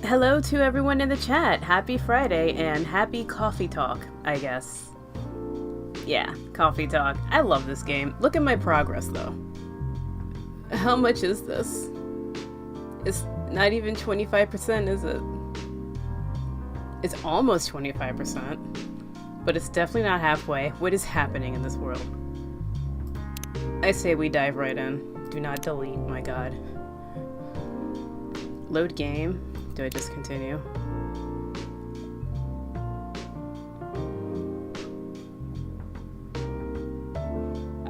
Hello to everyone in the chat. Happy Friday and happy coffee talk, I guess. Yeah, coffee talk. I love this game. Look at my progress though. How much is this? It's not even 25%, is it? It's almost 25%, but it's definitely not halfway. What is happening in this world? I say we dive right in. Do not delete, my god. Load game. Do I just continue?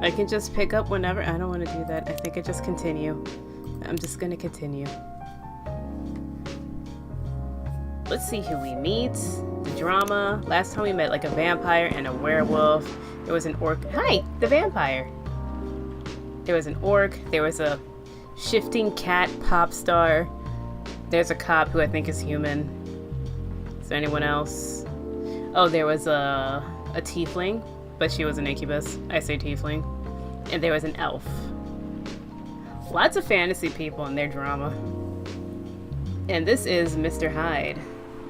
I can just pick up whenever. I don't want to do that. I think I just continue. I'm just gonna continue. Let's see who we meet. The drama. Last time we met like a vampire and a werewolf. There was an orc. Hi, the vampire. There was an orc. There was a shifting cat pop star. There's a cop who I think is human. Is there anyone else? Oh, there was a tiefling, but she was an incubus. I say tiefling. And there was an elf. Lots of fantasy people in their drama. And this is Mr. Hyde.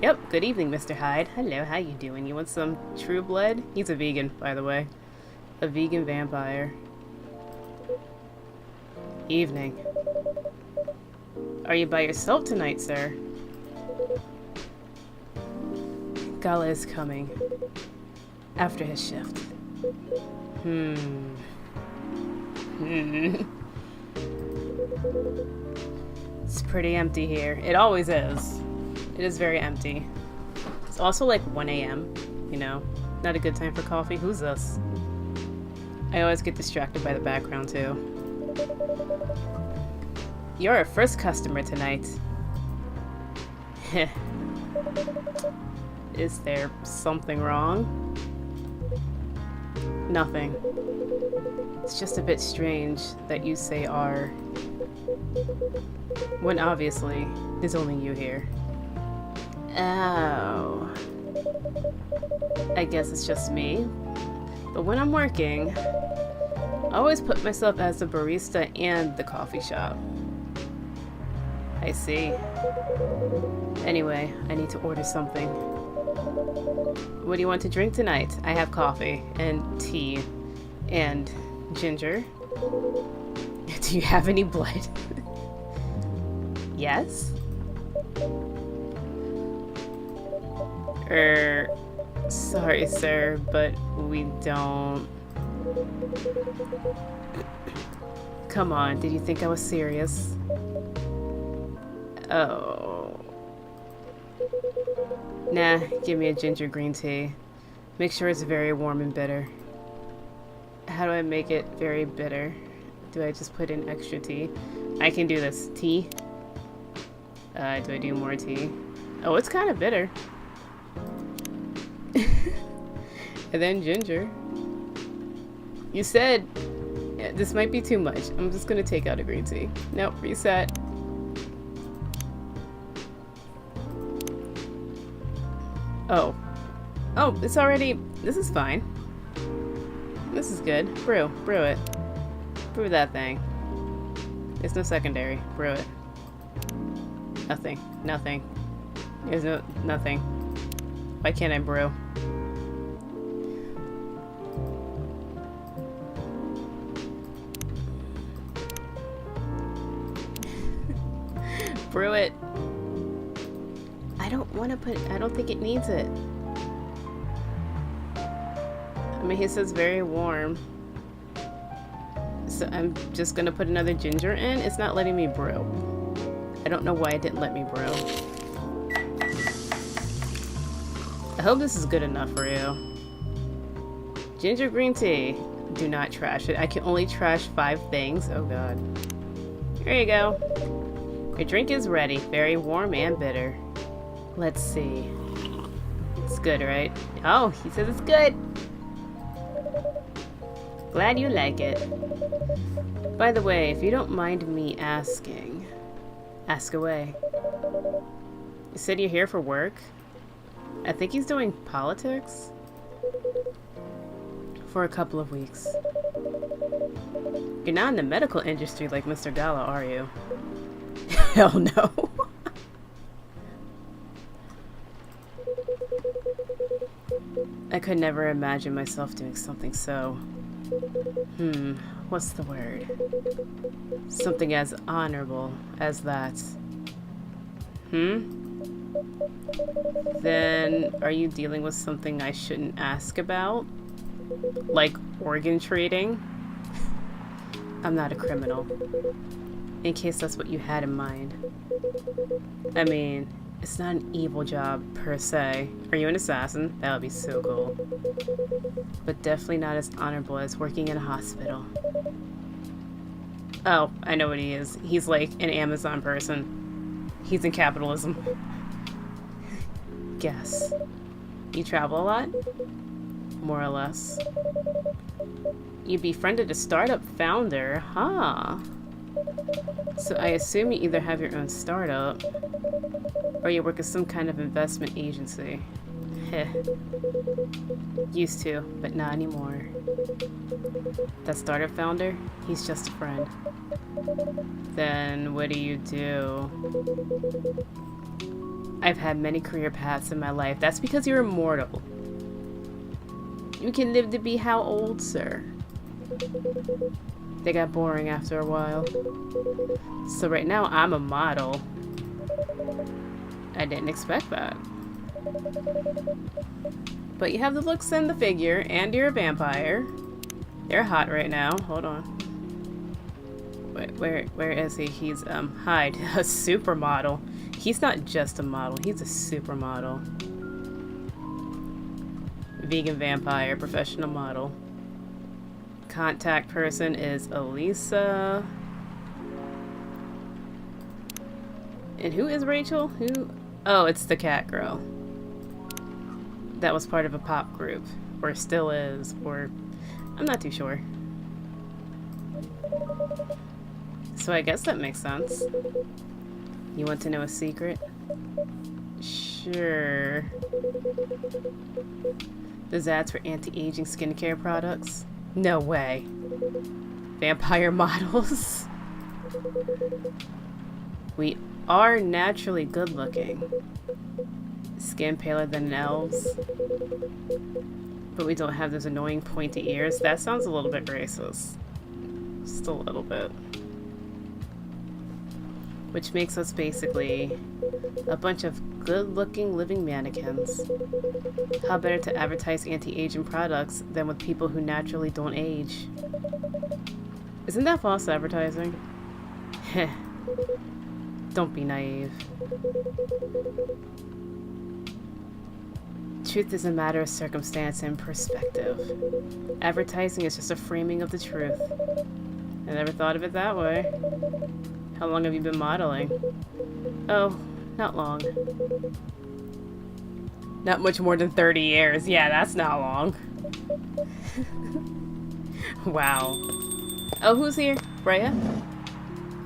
Yep, good evening, Mr. Hyde. Hello, how you doing? You want some true blood? He's a vegan, by the way. A vegan vampire. Evening. Are you by yourself tonight, sir? Gala is coming. After his shift. It's pretty empty here. It always is. It is very empty. It's also like 1 a.m., you know? Not a good time for coffee. Who's this? I always get distracted by the background, too. You're our first customer tonight. Is there something wrong? Nothing. It's just a bit strange that you say "are" when obviously there's only you here. Oh. I guess it's just me. But when I'm working, I always put myself as the barista and the coffee shop. I see. Anyway, I need to order something. What do you want to drink tonight? I have coffee and tea and ginger. Do you have any blood? Yes? Sorry, sir, but we don't. Come on, did you think I was serious? Oh. Nah, give me a ginger green tea. Make sure it's very warm and bitter. How do I make it very bitter? Do I just put in extra tea? I can do this. Tea? Do I do more tea? Oh, it's kind of bitter. And then ginger. You said yeah, this might be too much. I'm just gonna take out a green tea. Nope, reset. Oh. Oh, it's already... This is fine. This is good. Brew. Brew it. Brew that thing. There's no secondary. Brew it. Nothing. Nothing. There's no... Nothing. Why can't I brew? Brew it. I don't want to put... I don't think it needs it. I mean, he says very warm. So I'm just gonna put another ginger in. It's not letting me brew. I don't know why it didn't let me brew. I hope this is good enough for you. Ginger green tea. Do not trash it. I can only trash 5 things. Oh god. Here you go. Your drink is ready. Very warm and bitter. Let's see. It's good, right? Oh, he says it's good. Glad you like it. By the way, if you don't mind me asking, ask away. You said you're here for work? I think he's doing politics. For a couple of weeks. You're not in the medical industry like Mr. Gala, are you? Hell no. I could never imagine myself doing something so... what's the word? Something as honorable as that. Then, are you dealing with something I shouldn't ask about? Like organ trading? I'm not a criminal. In case that's what you had in mind. I mean, it's not an evil job, per se. Are you an assassin? That would be so cool. But definitely not as honorable as working in a hospital. Oh, I know what he is. He's like an Amazon person. He's in capitalism. Guess. You travel a lot? More or less. You befriended a startup founder, huh? So I assume you either have your own startup, or you work at some kind of investment agency. Heh. Used to, but not anymore. That startup founder? He's just a friend. Then what do you do? I've had many career paths in my life. That's because you're immortal. You can live to be how old, sir? They got boring after a while. So right now, I'm a model. I didn't expect that. But you have the looks and the figure, and you're a vampire. They're hot right now. Hold on. Wait, where is he? He's, Hyde, a supermodel. He's not just a model, he's a supermodel. Vegan vampire, professional model. Contact person is Elisa. And who is Rachel? Who? Oh, it's the cat girl. That was part of a pop group. Or still is. Or... I'm not too sure. So I guess that makes sense. You want to know a secret? Sure. There's ads for anti-aging skincare products? No way. Vampire models? We are naturally good looking. Skin paler than elves. But we don't have those annoying pointy ears. That sounds a little bit racist. Just a little bit. Which makes us basically a bunch of good-looking living mannequins. How better to advertise anti-aging products than with people who naturally don't age? Isn't that false advertising? Heh. Don't be naive. Truth is a matter of circumstance and perspective. Advertising is just a framing of the truth. I never thought of it that way. How long have you been modeling? Oh, not long. Not much more than 30 years. Yeah, that's not long. Wow. Oh, who's here? Freya?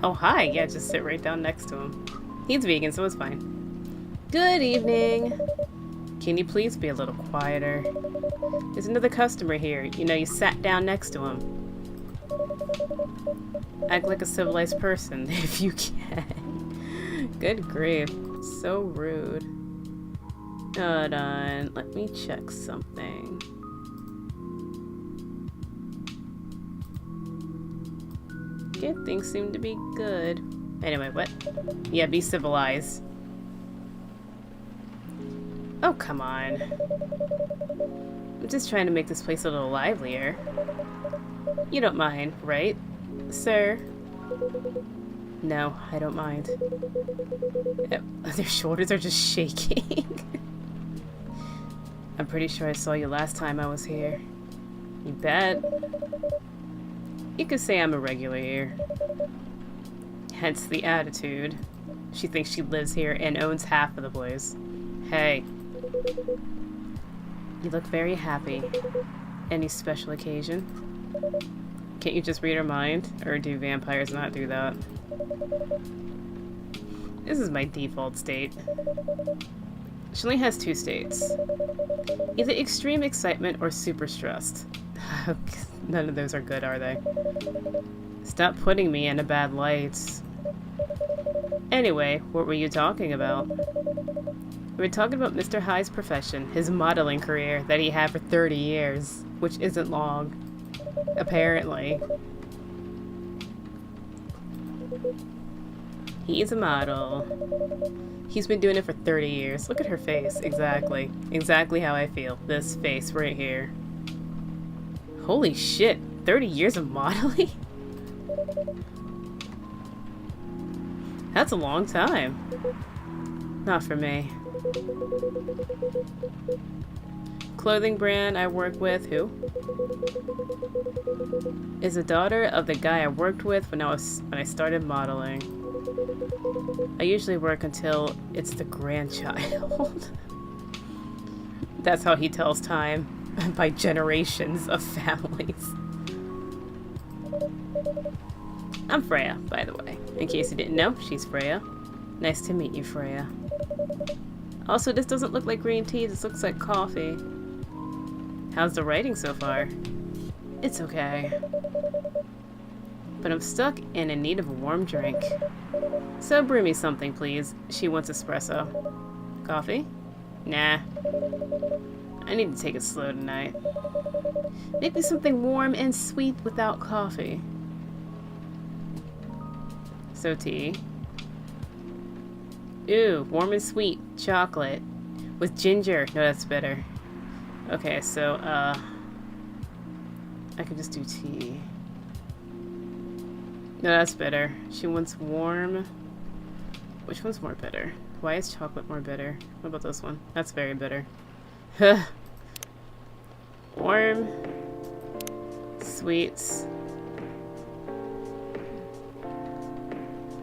Oh, hi. Yeah, just sit right down next to him. He's vegan, so it's fine. Good evening. Can you please be a little quieter? There's another customer here. You know, you sat down next to him. Act like a civilized person, if you can. Good grief. So rude. Hold on. Let me check something. Okay, things seem to be good. Anyway, what? Yeah, be civilized. Oh, come on. I'm just trying to make this place a little livelier. You don't mind, right, sir? No, I don't mind. Their shoulders are just shaking. I'm pretty sure I saw you last time I was here. You bet. You could say I'm a regular here. Hence the attitude. She thinks she lives here and owns half of the place. Hey. You look very happy. Any special occasion? Can't you just read her mind? Or do vampires not do that? This is my default state. She only has 2 states. Either extreme excitement or super stressed. None of those are good, are they? Stop putting me in a bad light. Anyway, what were you talking about? We're talking about Mr. High's profession, his modeling career that he had for 30 years, which isn't long, apparently. He's a model. He's been doing it for 30 years. Look at her face. Exactly. Exactly how I feel. This face right here. Holy shit. 30 years of modeling? That's a long time. Not for me. Clothing brand I work with, who? Is a daughter of the guy I worked with when I started modeling. I usually work until it's the grandchild. That's how he tells time by generations of families. I'm Freya, by the way. In case you didn't know, she's Freya. Nice to meet you, Freya. Also, this doesn't look like green tea, this looks like coffee. How's the writing so far? It's okay. But I'm stuck and in need of a warm drink. So brew me something, please. She wants espresso. Coffee? Nah. I need to take it slow tonight. Make me something warm and sweet without coffee. So tea. Ooh, warm and sweet chocolate with ginger. No, that's better. Okay, so I could just do tea. No, that's better. She wants warm. Which one's more bitter? Why is chocolate more bitter? What about this one? That's very bitter. Warm. Sweets.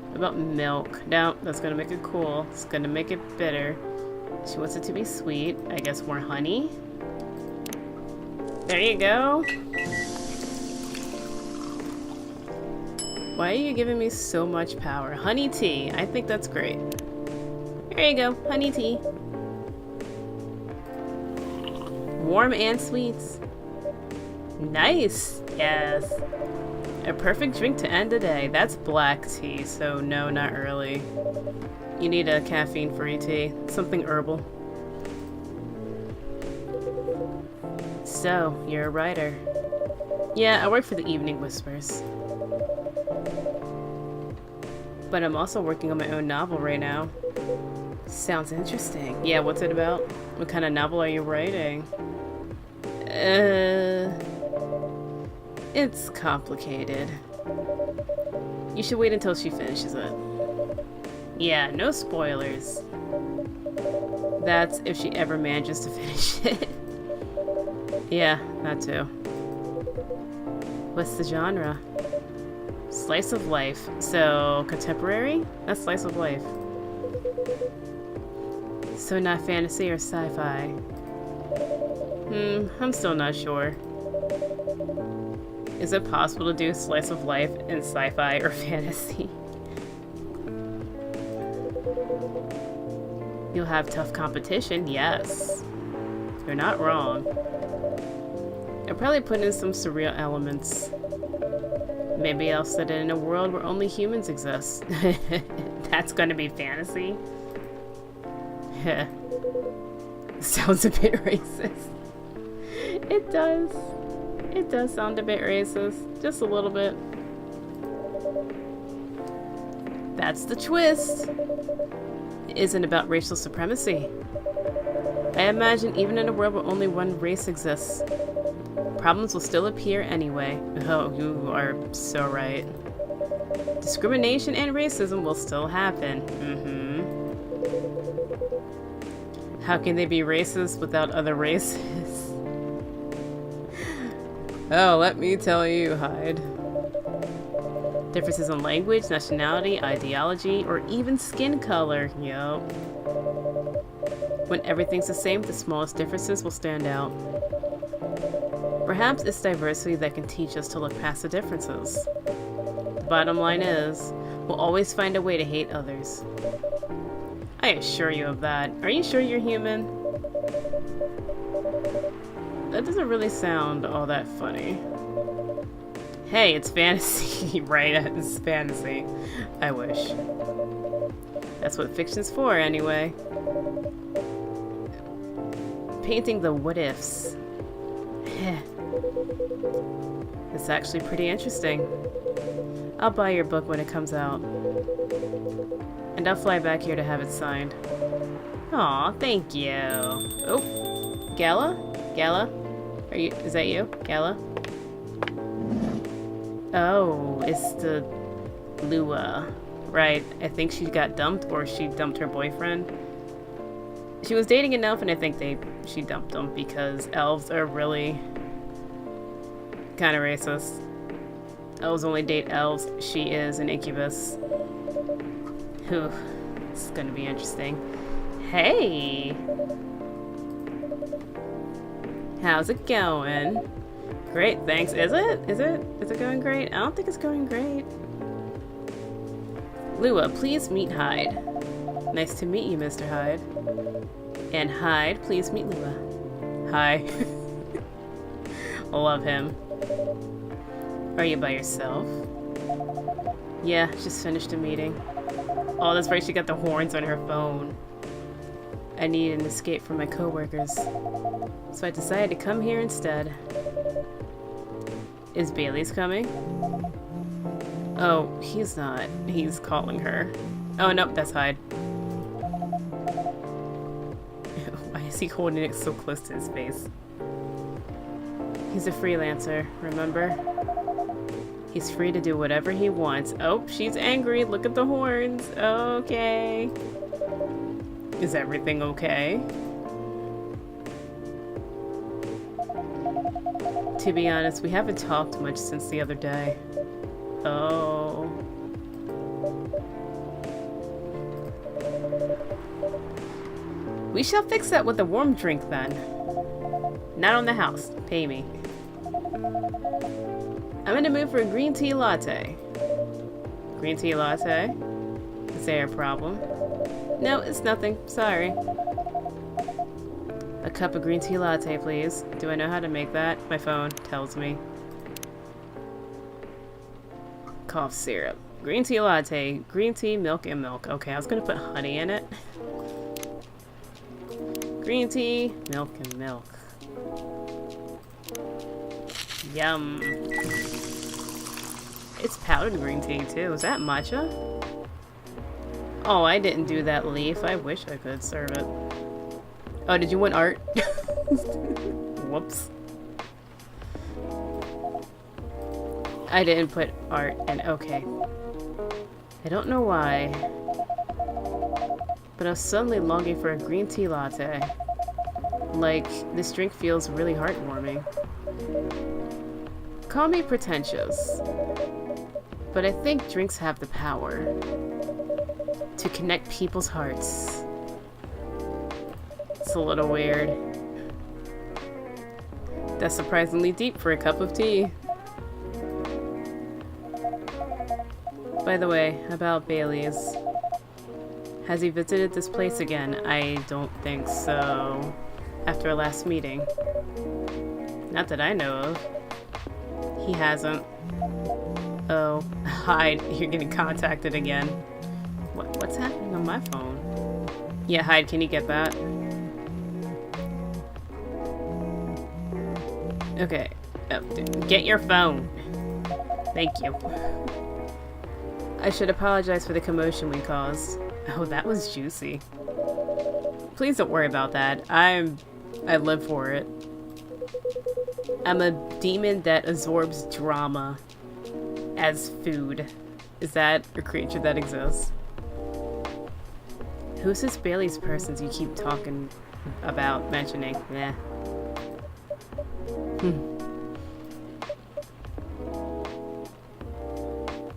What about milk? No, that's gonna make it cool. It's gonna make it bitter. She wants it to be sweet. I guess more honey. There you go. Why are you giving me so much power? Honey tea. I think that's great. There you go. Honey tea. Warm and sweets. Nice. Yes. A perfect drink to end the day. That's black tea, so no, not early. You need a caffeine-free tea. Something herbal. So, you're a writer. Yeah, I work for the Evening Whispers. But I'm also working on my own novel right now. Sounds interesting. Yeah, what's it about? What kind of novel are you writing? It's complicated. You should wait until she finishes it. Yeah, no spoilers. That's if she ever manages to finish it. Yeah, that too. What's the genre? Slice of life. So, contemporary? That's slice of life. So not fantasy or sci-fi. I'm still not sure. Is it possible to do slice of life in sci-fi or fantasy? You'll have tough competition, yes. You're not wrong. I'll probably put in some surreal elements. Maybe I'll set it in a world where only humans exist. That's gonna be fantasy. Sounds a bit racist. It does. It does sound a bit racist. Just a little bit. That's the twist. It isn't about racial supremacy. I imagine even in a world where only one race exists, problems will still appear anyway. Oh, you are so right. Discrimination and racism will still happen. How can they be racist without other races? Oh, let me tell you, Hyde. Differences in language, nationality, ideology, or even skin color, yo. When everything's the same, the smallest differences will stand out. Perhaps it's diversity that can teach us to look past the differences. The bottom line is, we'll always find a way to hate others. I assure you of that. Are you sure you're human? That doesn't really sound all that funny. Hey, it's fantasy, right? It's fantasy. I wish. That's what fiction's for, anyway. painting the what ifs. It's actually pretty interesting. I'll buy your book when it comes out. And I'll fly back here to have it signed. Aw, thank you. Oh, Gala? Gala? Is that you? Gala? Oh, it's the Lua. Right, I think she got dumped, or she dumped her boyfriend. She was dating an elf, and I think she dumped him because elves are really kind of racist. Elves only date elves. She is an incubus. Whew, this is gonna be interesting. Hey! How's it going? Great, thanks. Is it? Is it going great? I don't think it's going great. Lua, please meet Hyde. Nice to meet you, Mr. Hyde. And Hyde, please meet Lua. Hi. Love him. Are you by yourself? Yeah, just finished a meeting. Oh, that's right, she got the horns on her phone. I need an escape from my coworkers, so I decided to come here instead. Is Bailey's coming? Oh, he's not. He's calling her. Oh, nope, that's Hyde. Why is he holding it so close to his face? He's a freelancer, remember? He's free to do whatever he wants. Oh, she's angry. Look at the horns. Okay. Is everything okay? To be honest, we haven't talked much since the other day. Oh. We shall fix that with a warm drink then. Not on the house. Pay me. I'm in the mood for a green tea latte. Green tea latte? Is there a problem? No, it's nothing. Sorry. A cup of green tea latte, please. Do I know how to make that? My phone tells me. Cough syrup. Green tea latte. Green tea, milk, and milk. Okay, I was gonna put honey in it. Green tea, milk, and milk. Yum. It's powdered green tea, too. Is that matcha? Oh, I didn't do that leaf. I wish I could serve it. Oh, did you want art? Whoops. I didn't put art in. Okay. I don't know why, but I was suddenly longing for a green tea latte. Like, this drink feels really heartwarming. Call me pretentious, but I think drinks have the power to connect people's hearts. It's a little weird. That's surprisingly deep for a cup of tea. By the way, about Bailey's. Has he visited this place again? I don't think so. After our last meeting. Not that I know of. He hasn't. Oh, Hyde, you're getting contacted again. What's happening on my phone? Yeah, Hyde, can you get that? Okay. Oh, get your phone. Thank you. I should apologize for the commotion we caused. Oh, that was juicy. Please don't worry about that. I live for it. I'm a demon that absorbs drama as food. Is that a creature that exists? Who's this Bailey's persons you keep talking about, mentioning? Nah.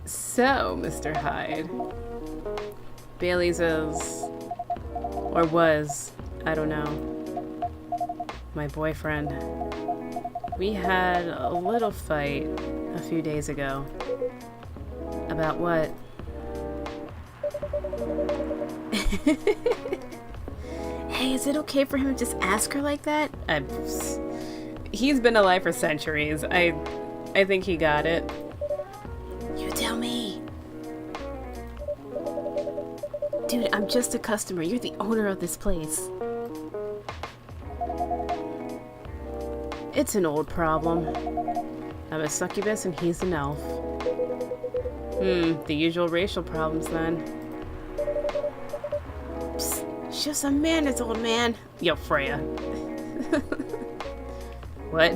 So, Mr. Hyde. Bailey's is, or was, I don't know, my boyfriend. We had a little fight a few days ago. About what? Hey, is it okay for him to just ask her like that? He's been alive for centuries. I think he got it. You tell me. Dude, I'm just a customer. You're the owner of this place. It's an old problem. I'm a succubus and he's an elf. The usual racial problems then. Psst, it's just a man, it's old man. Yo, Freya. What?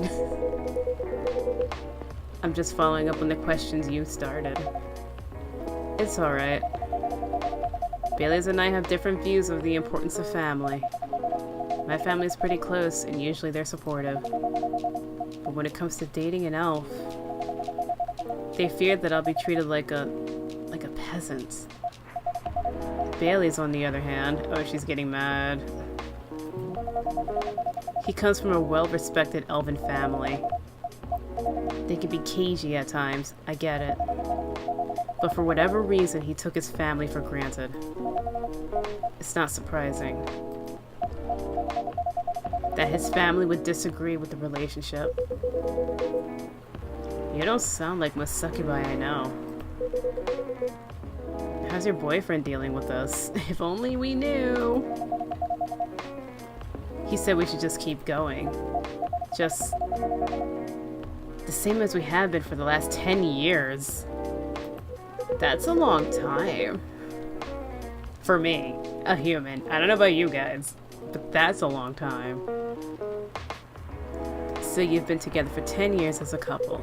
I'm just following up on the questions you started. It's alright. Bailey's and I have different views of the importance of family. My family's pretty close, and usually they're supportive. But when it comes to dating an elf, they fear that I'll be treated like a peasant. Bailey's, on the other hand, oh, she's getting mad. He comes from a well-respected elven family. They can be cagey at times, I get it. But for whatever reason, he took his family for granted. It's not surprising that his family would disagree with the relationship. You don't sound like most succubi I know. How's your boyfriend dealing with this? If only we knew. He said we should just keep going. Just the same as we have been for the last 10 years. That's a long time. For me, a human. I don't know about you guys, but that's a long time. So you've been together for 10 years as a couple,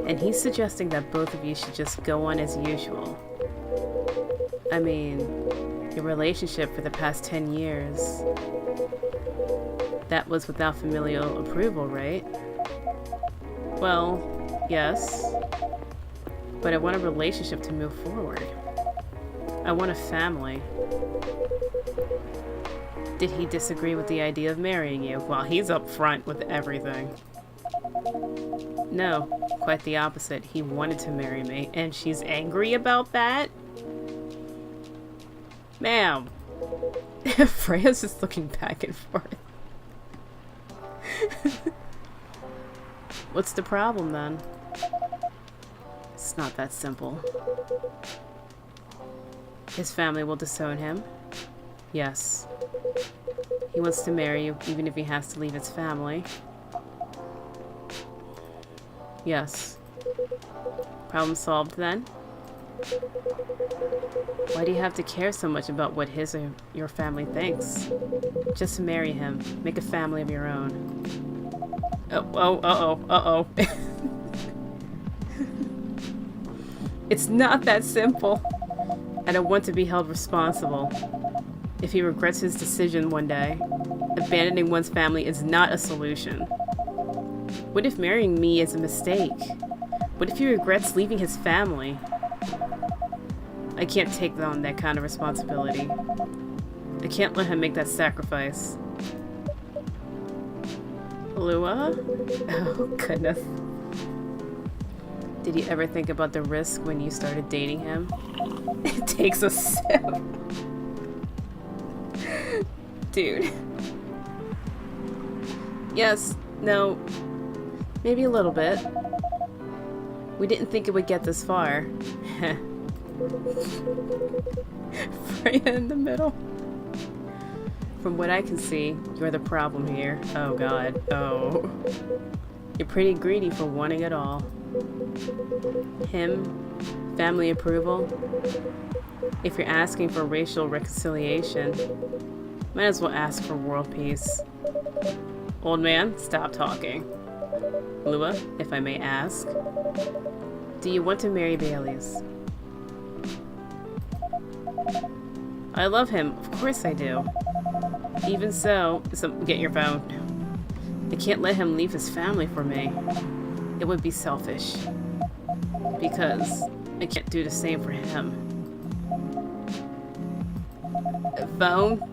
and he's suggesting that both of you should just go on as usual. I mean, your relationship for the past 10 years, that was without familial approval, right? Well, yes, but I want a relationship to move forward. I want a family. Did he disagree with the idea of marrying you? Well, he's up front with everything. No, quite the opposite. He wanted to marry me, and she's angry about that? Ma'am. Freya's just looking back and forth. What's the problem then? It's not that simple. His family will disown him. Yes. He wants to marry you even if he has to leave his family. Yes. Problem solved then? Why do you have to care so much about what his or your family thinks? Just marry him. Make a family of your own. Uh-oh. It's not that simple. I don't want to be held responsible. If he regrets his decision one day, abandoning one's family is not a solution. What if marrying me is a mistake? What if he regrets leaving his family? I can't take on that kind of responsibility. I can't let him make that sacrifice. Lua? Oh, goodness. Did you ever think about the risk when you started dating him? It takes a sip. Dude. Yes, no, maybe a little bit. We didn't think it would get this far. Freya in the middle. From what I can see, you're the problem here. Oh god, oh. You're pretty greedy for wanting it all. Him, family approval. If you're asking for racial reconciliation, might as well ask for world peace. Old man, stop talking. Lua, if I may ask, do you want to marry Bailey's? I love him, of course I do. Even so, get your phone. I can't let him leave his family for me. It would be selfish. Because I can't do the same for him. Phone?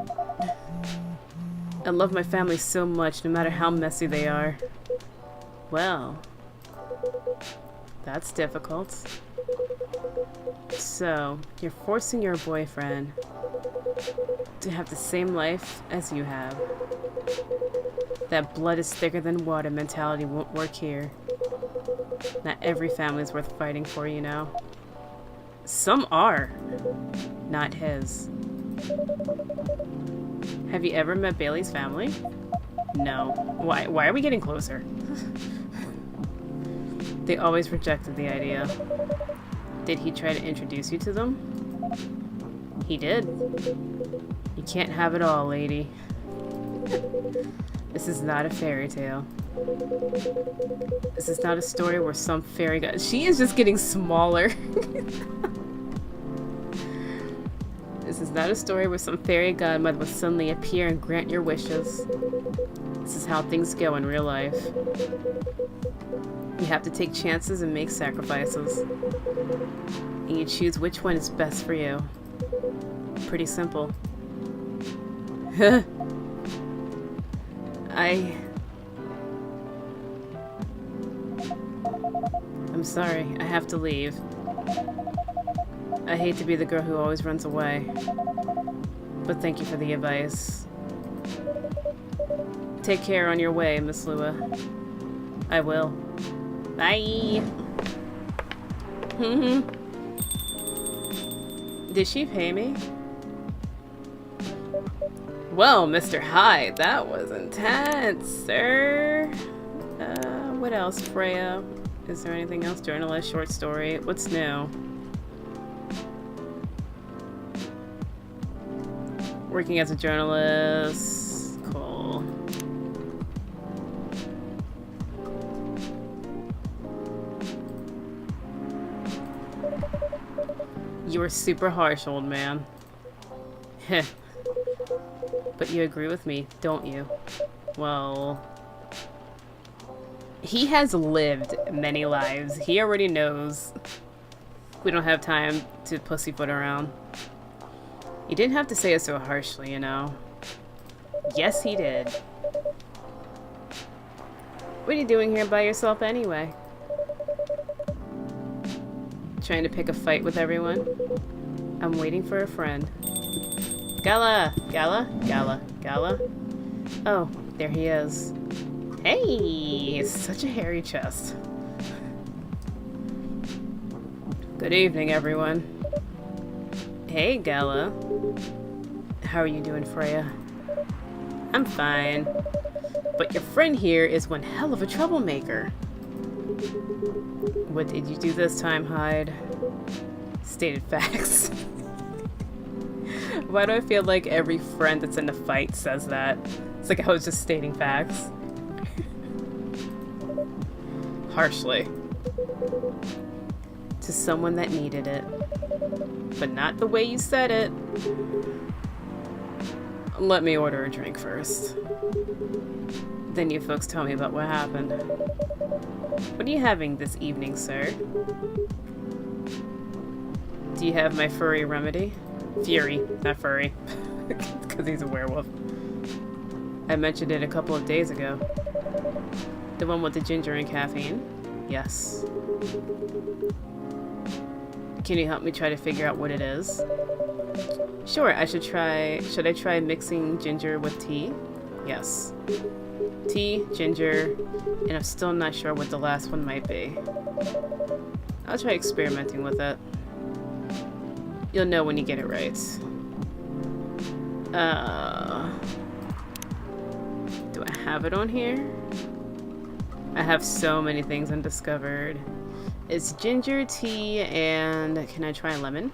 I love my family so much, no matter how messy they are. Well, that's difficult. So, you're forcing your boyfriend to have the same life as you have. That blood is thicker than water mentality won't work here. Not every family is worth fighting for, you know. Some are. Not his. Have you ever met Bailey's family? No. Why are we getting closer? They always rejected the idea. Did he try to introduce you to them? He did. You can't have it all, lady. This is not a fairy tale. This is not a story where some fairy god— She is just getting smaller. This is not a story where some fairy godmother will suddenly appear and grant your wishes. This is how things go in real life. You have to take chances and make sacrifices. And you choose which one is best for you. Pretty simple. I'm sorry, I have to leave. I hate to be the girl who always runs away. But thank you for the advice. Take care on your way, Miss Lua. I will. Bye! Did she pay me? Well, Mr. Hyde, that was intense, sir. What else, Freya? Is there anything else? Journalist, short story. What's new? Working as a journalist. Cool. You were super harsh, old man. Heh. But you agree with me, don't you? Well... He has lived many lives. He already knows we don't have time to pussyfoot around. You didn't have to say it so harshly, you know. Yes, he did. What are you doing here by yourself anyway? Trying to pick a fight with everyone? I'm waiting for a friend. Gala! Gala? Gala? Gala? Oh, there he is. Hey! Such a hairy chest. Good evening, everyone. Hey, Gala. How are you doing, Freya? I'm fine. But your friend here is one hell of a troublemaker. What did you do this time, Hyde? Stated facts. Why do I feel like every friend that's in a fight says that? It's like I was just stating facts. Harshly. To someone that needed it. But not the way you said it. Let me order a drink first. Then you folks tell me about what happened. What are you having this evening, sir? Do you have my furry remedy? Fury, not furry. Because he's a werewolf. I mentioned it a couple of days ago. The one with the ginger and caffeine? Yes. Can you help me try to figure out what it is? Sure, should I try mixing ginger with tea? Yes. Tea, ginger, and I'm still not sure what the last one might be. I'll try experimenting with it. You'll know when you get it right. Do I have it on here? I have so many things undiscovered. It's ginger, tea, and can I try lemon?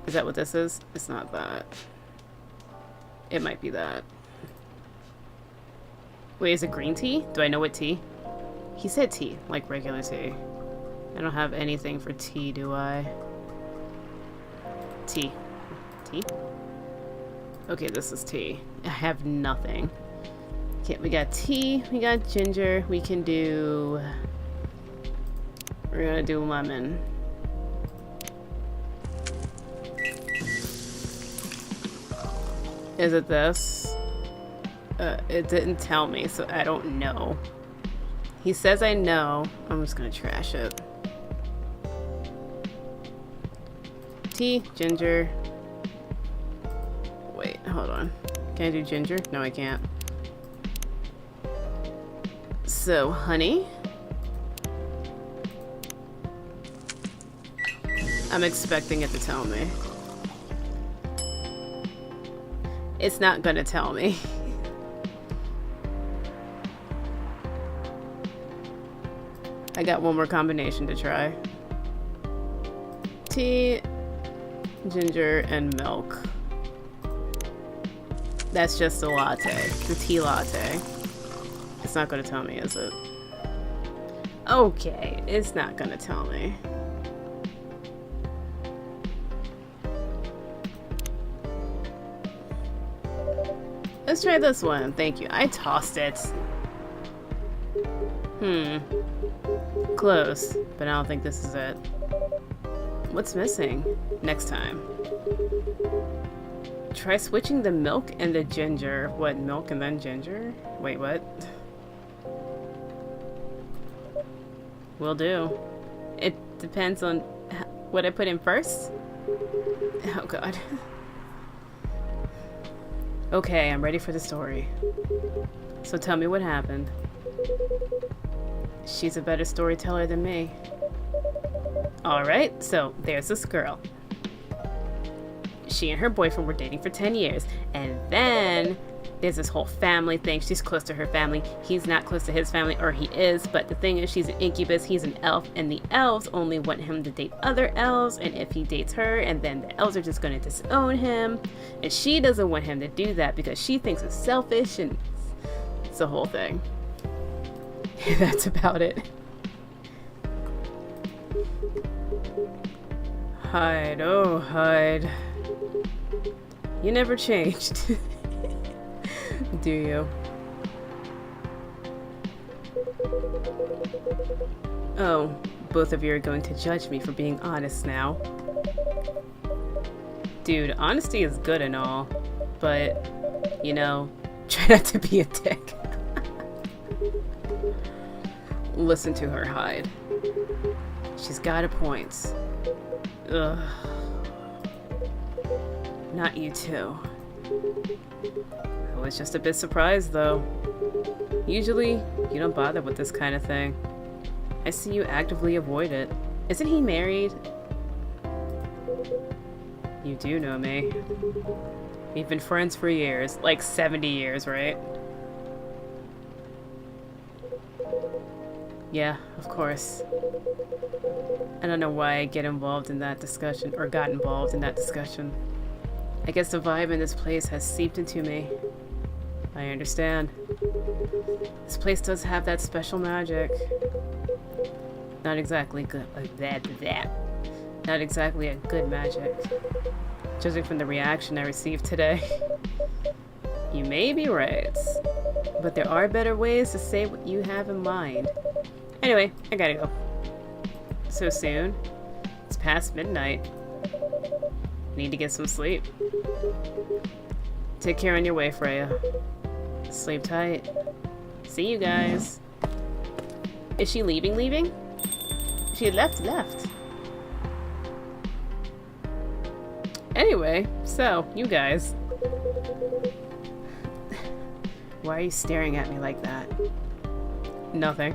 Is that what this is? It's not that. It might be that. Wait, is it green tea? Do I know what tea? He said tea, like regular tea. I don't have anything for tea, do I? Tea. Tea? Okay, this is tea. I have nothing. Okay, we got tea, we got ginger, we can do... We're gonna do lemon. Is it this? It didn't tell me, so I don't know. He says I know. I'm just gonna trash it. Tea, ginger. Wait, hold on. Can I do ginger? No, I can't. So, honey. I'm expecting it to tell me. It's not gonna tell me. I got one more combination to try. Tea, ginger, and milk. That's just a latte. The tea latte. It's not gonna tell me, is it? Okay, it's not gonna tell me. Let's try this one. Thank you. I tossed it. Close, but I don't think this is it. What's missing? Next time. Try switching the milk and the ginger. What, milk and then ginger? Wait, what? Will do. It depends on what I put in first. Oh god. Okay, I'm ready for the story. So tell me what happened. She's a better storyteller than me. Alright, so there's this girl. She and her boyfriend were dating for 10 years, and then there's this whole family thing. She's close to her family. He's not close to his family, or he is, but the thing is, she's an incubus, he's an elf, and the elves only want him to date other elves, and if he dates her, and then the elves are just going to disown him, and she doesn't want him to do that because she thinks it's selfish, and it's the whole thing. That's about it. Hide, oh hide. You never changed. Do you? Oh, both of you are going to judge me for being honest now. Dude, honesty is good and all, but, you know, try not to be a dick. Listen to her, Hyde. She's got a point. Ugh. Not you too. I was just a bit surprised, though. Usually, you don't bother with this kind of thing. I see you actively avoid it. Isn't he married? You do know me. We've been friends for years. Like 70 years, right? Yeah, of course. I don't know why I get involved in that discussion, or got involved in that discussion. I guess the vibe in this place has seeped into me. I understand. This place does have that special magic. Not exactly good, Not exactly a good magic. Judging from the reaction I received today. You may be right, but there are better ways to say what you have in mind. Anyway, I gotta go. So soon? It's past midnight. Need to get some sleep. Take care on your way, Freya. Sleep tight. See you guys. Is she leaving? She had left. Anyway, so, you guys. Why are you staring at me like that? Nothing.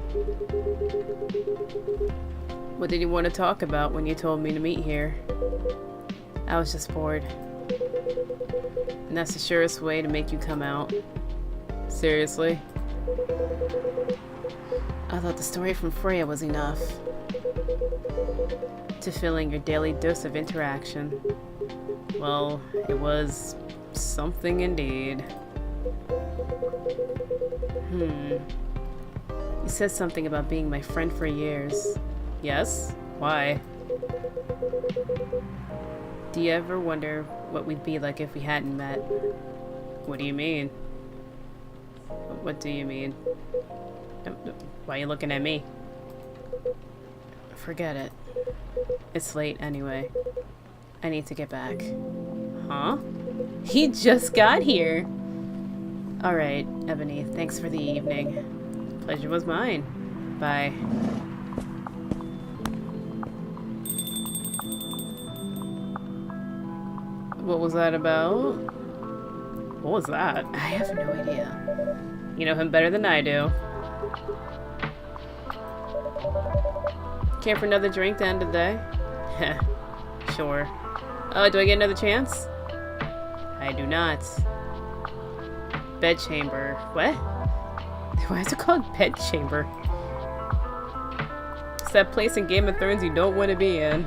What did you want to talk about when you told me to meet here? I was just bored. And that's the surest way to make you come out. Seriously? I thought the story from Freya was enough. To filling your daily dose of interaction. Well, it was something indeed. You said something about being my friend for years. Yes? Why? Do you ever wonder what we'd be like if we hadn't met? What do you mean? What do you mean? Why are you looking at me? Forget it. It's late anyway. I need to get back. Huh? He just got here! Alright, Ebony, thanks for the evening. Pleasure was mine. Bye. What was that about? What was that? I have no idea. You know him better than I do. Care for another drink to end the day? Heh. Sure. Oh, do I get another chance? I do not. Bedchamber. What? Why is it called bedchamber? that place in Game of Thrones you don't want to be in.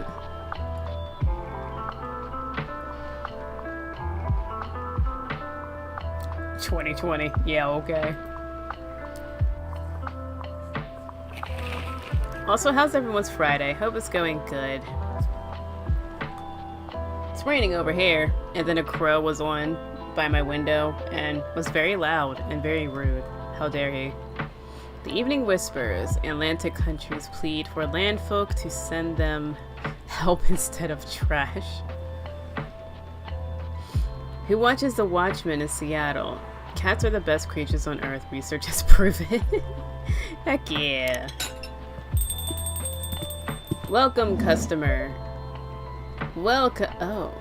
"2020. Yeah, okay. Also, how's everyone's Friday? Hope it's going good. It's raining over here, and then a crow was on by my window and was very loud and very rude. How dare he? The evening whispers, Atlantic countries plead for landfolk to send them help instead of trash. Who watches the Watchmen in Seattle? Cats are the best creatures on Earth. Research has proven. Heck yeah. Welcome, customer. Welcome. Oh.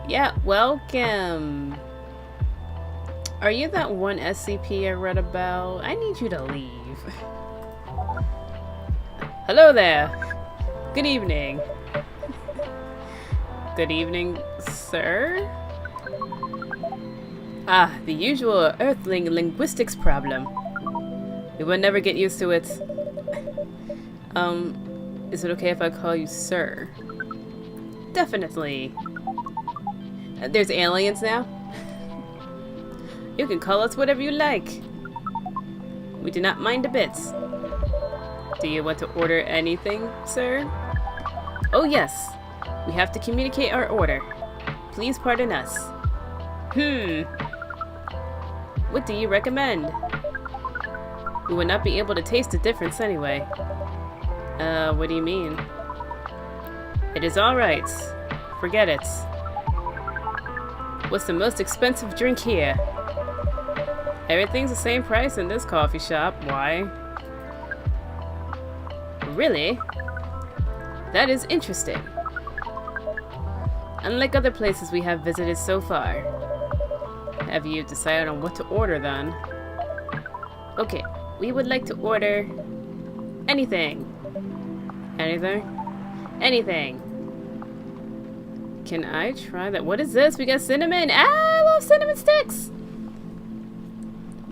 Yeah, welcome. Are you that one SCP I read about? I need you to leave. Hello there. Good evening. Good evening, sir. Ah, the usual Earthling linguistics problem. We will never get used to it. Is it okay if I call you sir? Definitely. There's aliens now? You can call us whatever you like. We do not mind a bit. Do you want to order anything, sir? Oh yes. We have to communicate our order. Please pardon us. What do you recommend? We will not be able to taste the difference anyway. What do you mean? It is alright. Forget it. What's the most expensive drink here? Everything's the same price in this coffee shop. Why? Really? That is interesting. Unlike other places we have visited so far. Have you decided on what to order then? Okay, we would like to order anything. Anything? Anything. Can I try that? What is this? We got cinnamon. Ah, I love cinnamon sticks.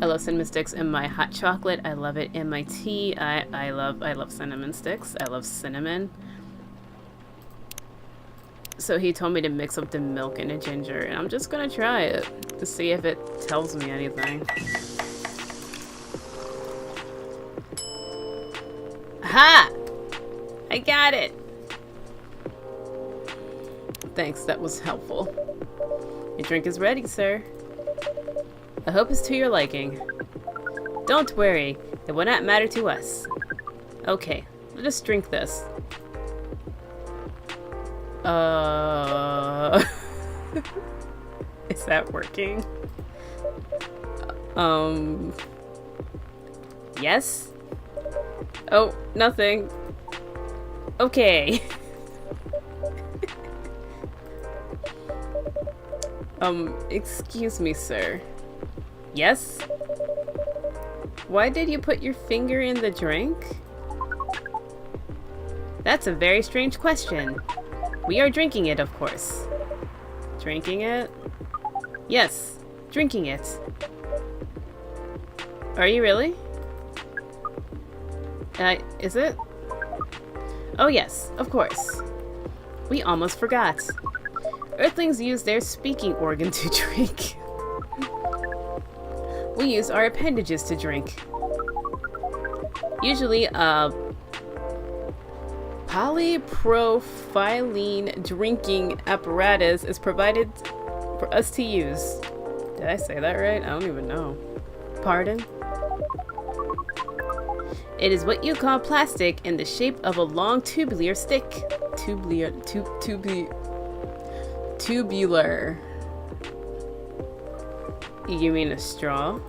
I love cinnamon sticks in my hot chocolate. I love it in my tea. I love cinnamon sticks. I love cinnamon. So he told me to mix up the milk and the ginger, and I'm just gonna try it to see if it tells me anything. Ha! I got it! Thanks, that was helpful. Your drink is ready, sir. I hope it's to your liking. Don't worry, it will not matter to us. Okay, let us drink this. Is that working? Yes? Oh, nothing. Okay. Excuse me, sir. Yes? Why did you put your finger in the drink? That's a very strange question. We are drinking it, of course. Drinking it? Yes, drinking it. Are you really? Is it? Oh yes, of course. We almost forgot. Earthlings use their speaking organ to drink. We use our appendages to drink. Usually, polypropylene drinking apparatus is provided for us to use. Did I say that right? I don't even know. Pardon? It is what you call plastic in the shape of a long tubular stick. Tubular. You mean a straw?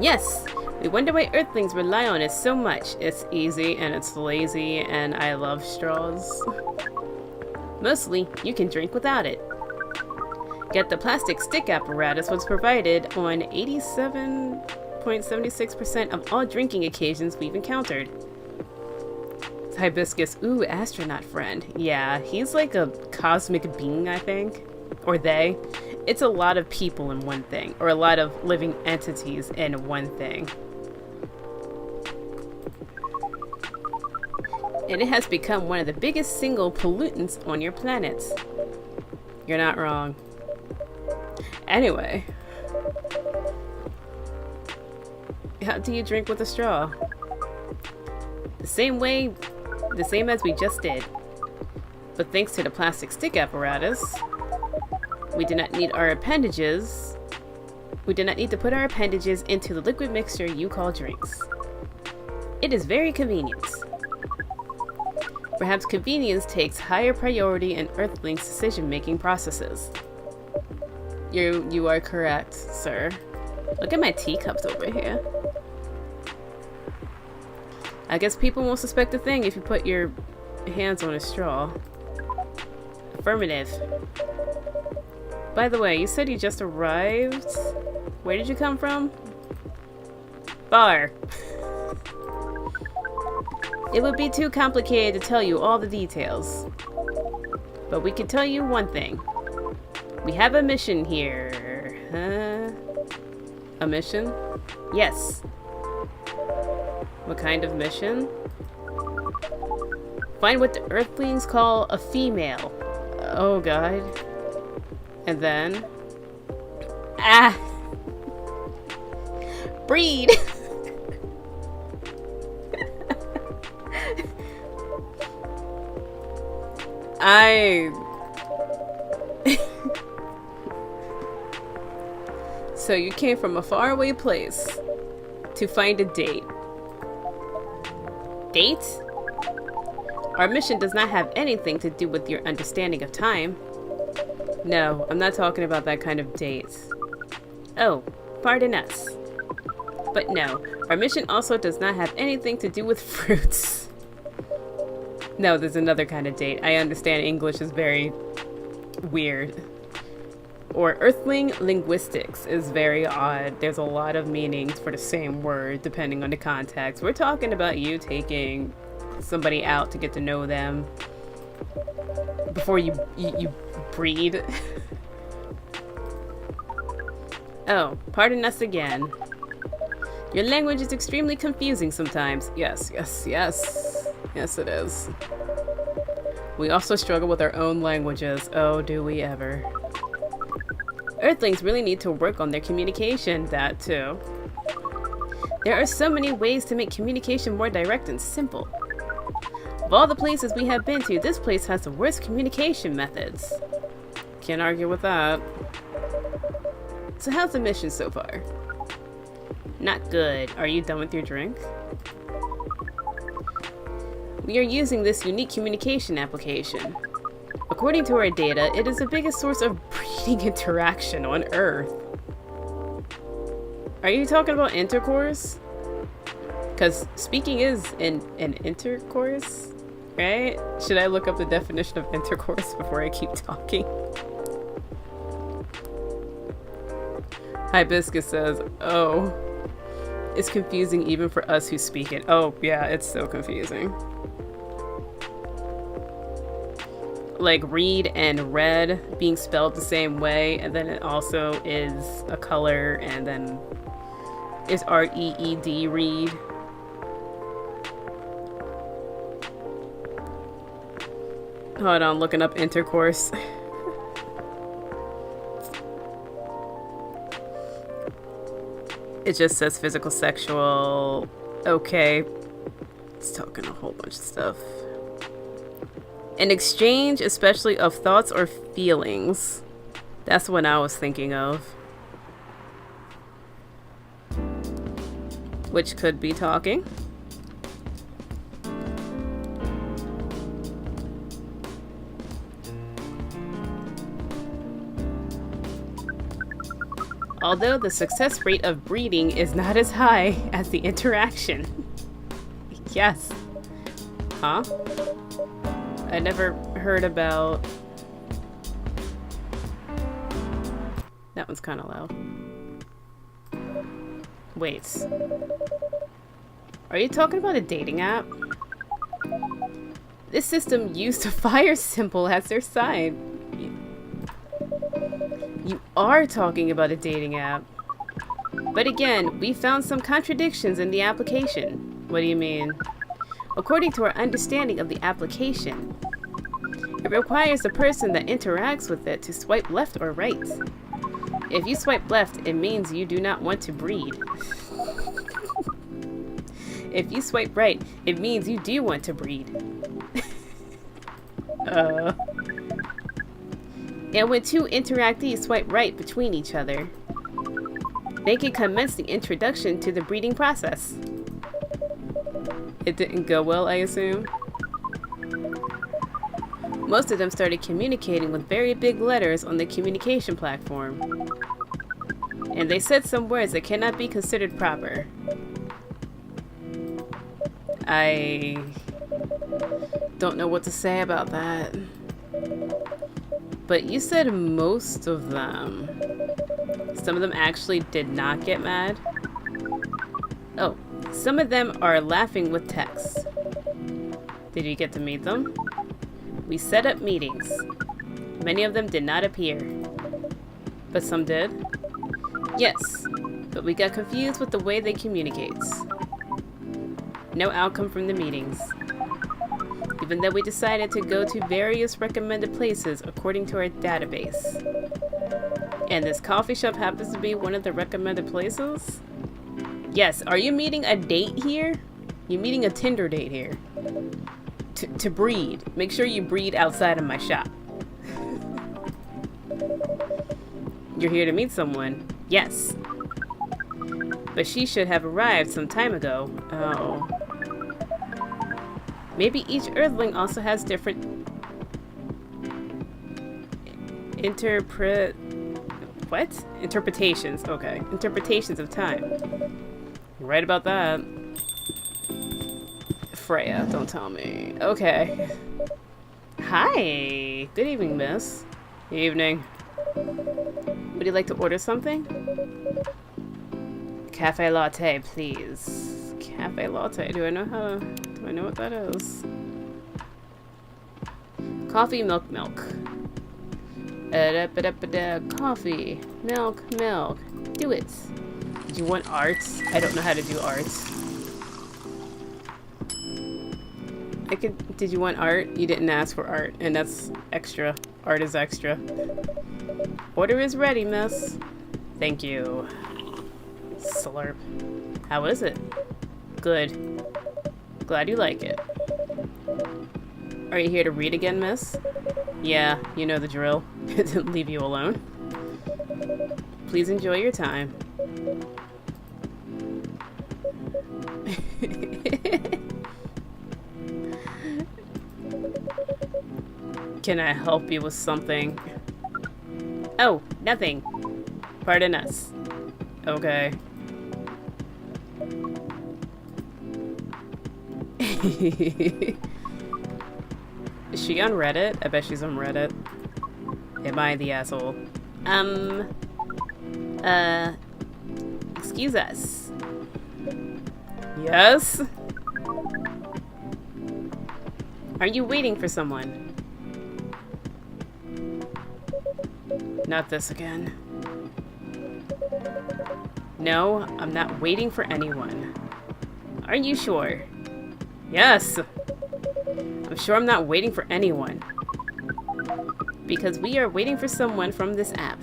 Yes! We wonder why Earthlings rely on it so much. It's easy and it's lazy and I love straws. Mostly, you can drink without it. Yet the plastic stick apparatus was provided on 87.76% of all drinking occasions we've encountered. Hibiscus, ooh, astronaut friend. Yeah, he's like a cosmic being, I think. Or they. It's a lot of people in one thing, or a lot of living entities in one thing. And it has become one of the biggest single pollutants on your planet. You're not wrong. Anyway. How do you drink with a straw? The same as we just did. But thanks to the plastic stick apparatus, we did not need to put our appendages into the liquid mixture you call drinks. It is very convenient. Perhaps convenience takes higher priority in Earthlings' decision-making processes. You are correct, sir. Look at my teacups over here. I guess people won't suspect a thing if you put your hands on a straw. Affirmative. By the way, you said you just arrived. Where did you come from? Bar. It would be too complicated to tell you all the details. But we can tell you one thing. We have a mission here. A mission? Yes. What kind of mission? Find what the Earthlings call a female. Oh god. And then... Ah! Breed! So you came from a faraway place to find a date. Date? Our mission does not have anything to do with your understanding of time. No, I'm not talking about that kind of date. Oh, pardon us. But no, our mission also does not have anything to do with fruits. No, there's another kind of date. I understand English is very weird. Or Earthling linguistics is very odd. There's a lot of meanings for the same word depending on the context. We're talking about you taking somebody out to get to know them before you breed. Oh, pardon us again. Your language is extremely confusing sometimes. Yes, yes, yes. Yes, it is. We also struggle with our own languages. Oh, do we ever. Earthlings really need to work on their communication, that too. There are so many ways to make communication more direct and simple. Of all the places we have been to, this place has the worst communication methods. Can't argue with that. So how's the mission so far? Not good. Are you done with your drink? We are using this unique communication application. According to our data, it is the biggest source of breeding interaction on Earth. Are you talking about intercourse? Because speaking is an intercourse, right? Should I look up the definition of intercourse before I keep talking? Hibiscus says, oh, it's confusing even for us who speak it. Oh, yeah, it's so confusing. Like read and red being spelled the same way, and then it also is a color, and then it's R-E-E-D, read. Hold on, looking up intercourse. It just says physical, sexual. Okay. It's talking a whole bunch of stuff. An exchange, especially of thoughts or feelings. That's what I was thinking of. Which could be talking. Although the success rate of breeding is not as high as the interaction. Yes. Huh? I never heard about... That one's kind of loud. Wait. Are you talking about a dating app? This system used a fire symbol as their sign. You are talking about a dating app. But again, we found some contradictions in the application. What do you mean? according to our understanding of the application. It requires the person that interacts with it to swipe left or right. If you swipe left, it means you do not want to breed. If you swipe right, it means you do want to breed. And when two interactees swipe right between each other, they can commence the introduction to the breeding process. It didn't go well, I assume. Most of them started communicating with very big letters on the communication platform. And they said some words that cannot be considered proper. I don't know what to say about that. But you said most of them. Some of them actually did not get mad. Oh, some of them are laughing with text. Did you get to meet them? We set up meetings. Many of them did not appear. But some did? Yes, but we got confused with the way they communicate. No outcome from the meetings. Even though we decided to go to various recommended places according to our database. And this coffee shop happens to be one of the recommended places? Yes, are you meeting a date here? You're meeting a Tinder date here. To breed. Make sure you breed outside of my shop. You're here to meet someone. Yes. But she should have arrived some time ago. Oh. Maybe each Earthling also has different interpretations. Okay. Interpretations of time. You're right about that. Freya, don't tell me. Okay. Hi. Good evening, miss. Evening. Would you like to order something? Cafe latte, please. Cafe latte. Do I know what that is? Coffee, milk, milk. Coffee, milk, milk. Do it. Did you want arts? I don't know how to do arts. Did you want art? You didn't ask for art, and that's extra. Art is extra. Order is ready, miss. Thank you. Slurp. How is it? Good. Glad you like it. Are you here to read again, miss? Yeah, you know the drill. It didn't leave you alone. Please enjoy your time. Can I help you with something? Oh, nothing. Pardon us. Okay. Is she on Reddit? I bet she's on Reddit. Am I the asshole? Excuse us. Yes? Are you waiting for someone? Not this again. No, I'm not waiting for anyone. Are you sure? Yes! I'm sure I'm not waiting for anyone. Because we are waiting for someone from this app.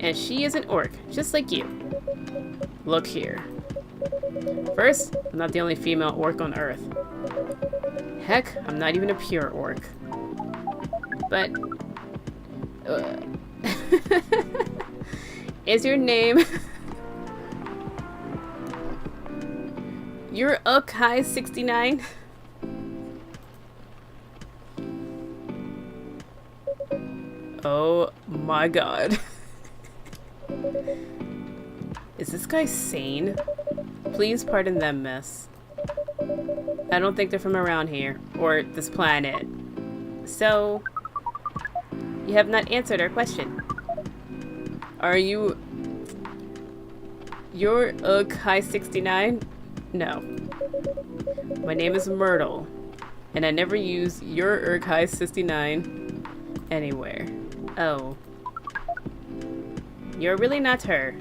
And she is an orc, just like you. Look here. First, I'm not the only female orc on Earth. Heck, I'm not even a pure orc. But... is your name... You're Ukai 69? Oh my god. Is this guy sane? Please pardon them, miss. I don't think they're from around here, or this planet. So, you have not answered our question. Are you... You're Ukai 69? No. My name is Myrtle, and I never use your Urkai 69 anywhere. Oh. You're really not her.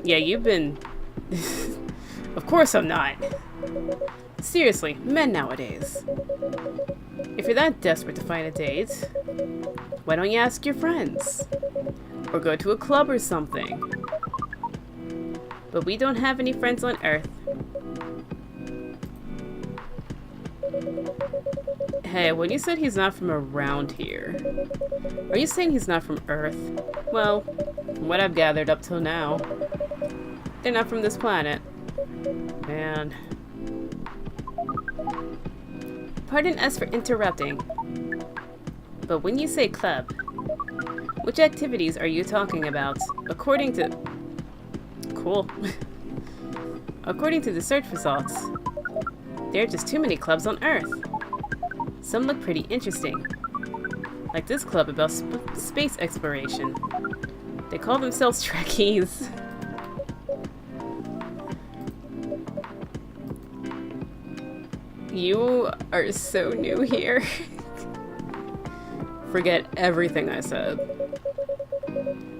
Yeah, you've been... Of course I'm not. Seriously, men nowadays. If you're that desperate to find a date, why don't you ask your friends? Or go to a club or something. But we don't have any friends on Earth. Hey, when you said he's not from around here, are you saying he's not from Earth? Well, from what I've gathered up till now, they're not from this planet. Man. Pardon us for interrupting, but when you say club, which activities are you talking about? According to... Cool. According to the search results, there are just too many clubs on Earth. Some look pretty interesting. Like this club about space exploration. They call themselves Trekkies. You are so new here. Forget everything I said.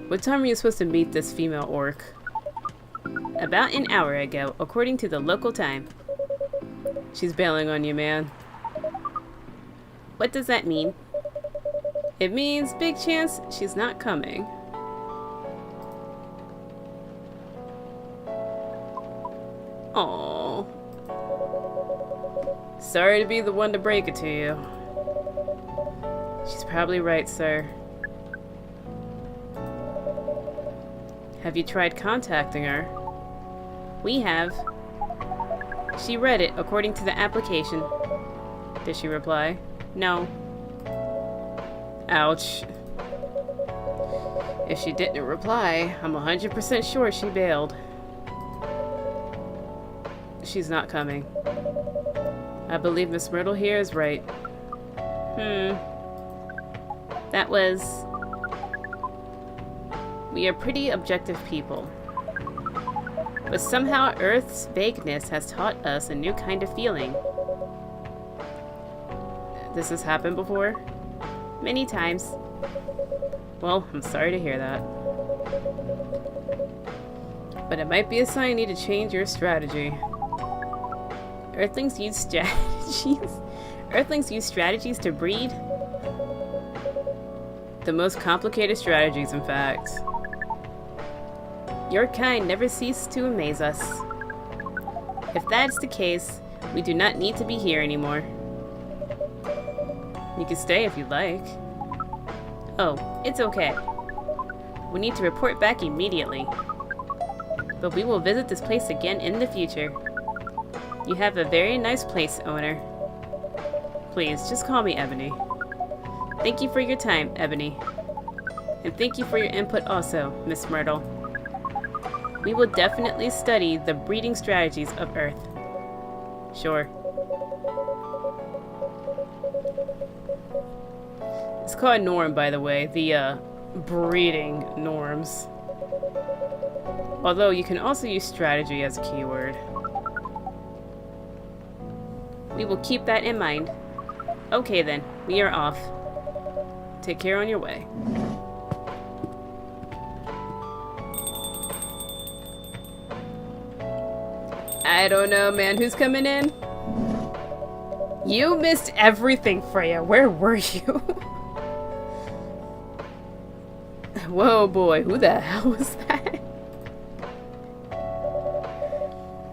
What time are you supposed to meet this female orc? About an hour ago, according to the local time. She's bailing on you, man. What does that mean? It means big chance she's not coming. Aww. Sorry to be the one to break it to you. She's probably right, sir. Have you tried contacting her? We have. She read it according to the application. Did she reply? No. Ouch. If she didn't reply, I'm 100% sure she bailed. She's not coming. I believe Miss Myrtle here is right. That was... We are pretty objective people. But somehow Earth's vagueness has taught us a new kind of feeling. This has happened before? Many times. Well, I'm sorry to hear that. But it might be a sign you need to change your strategy. Earthlings use strategies? Earthlings use strategies to breed? The most complicated strategies, in fact. Your kind never cease to amaze us. If that's the case, we do not need to be here anymore. You can stay if you'd like. Oh, it's okay. We need to report back immediately. But we will visit this place again in the future. You have a very nice place, owner. Please, just call me Ebony. Thank you for your time, Ebony. And thank you for your input also, Miss Myrtle. We will definitely study the breeding strategies of Earth. Sure. It's called norm, by the way, the breeding norms. Although you can also use strategy as a keyword. We will keep that in mind. Okay then, we are off. Take care on your way. I don't know, man. Who's coming in? You missed everything, Freya. Where were you? Whoa, boy. Who the hell was that?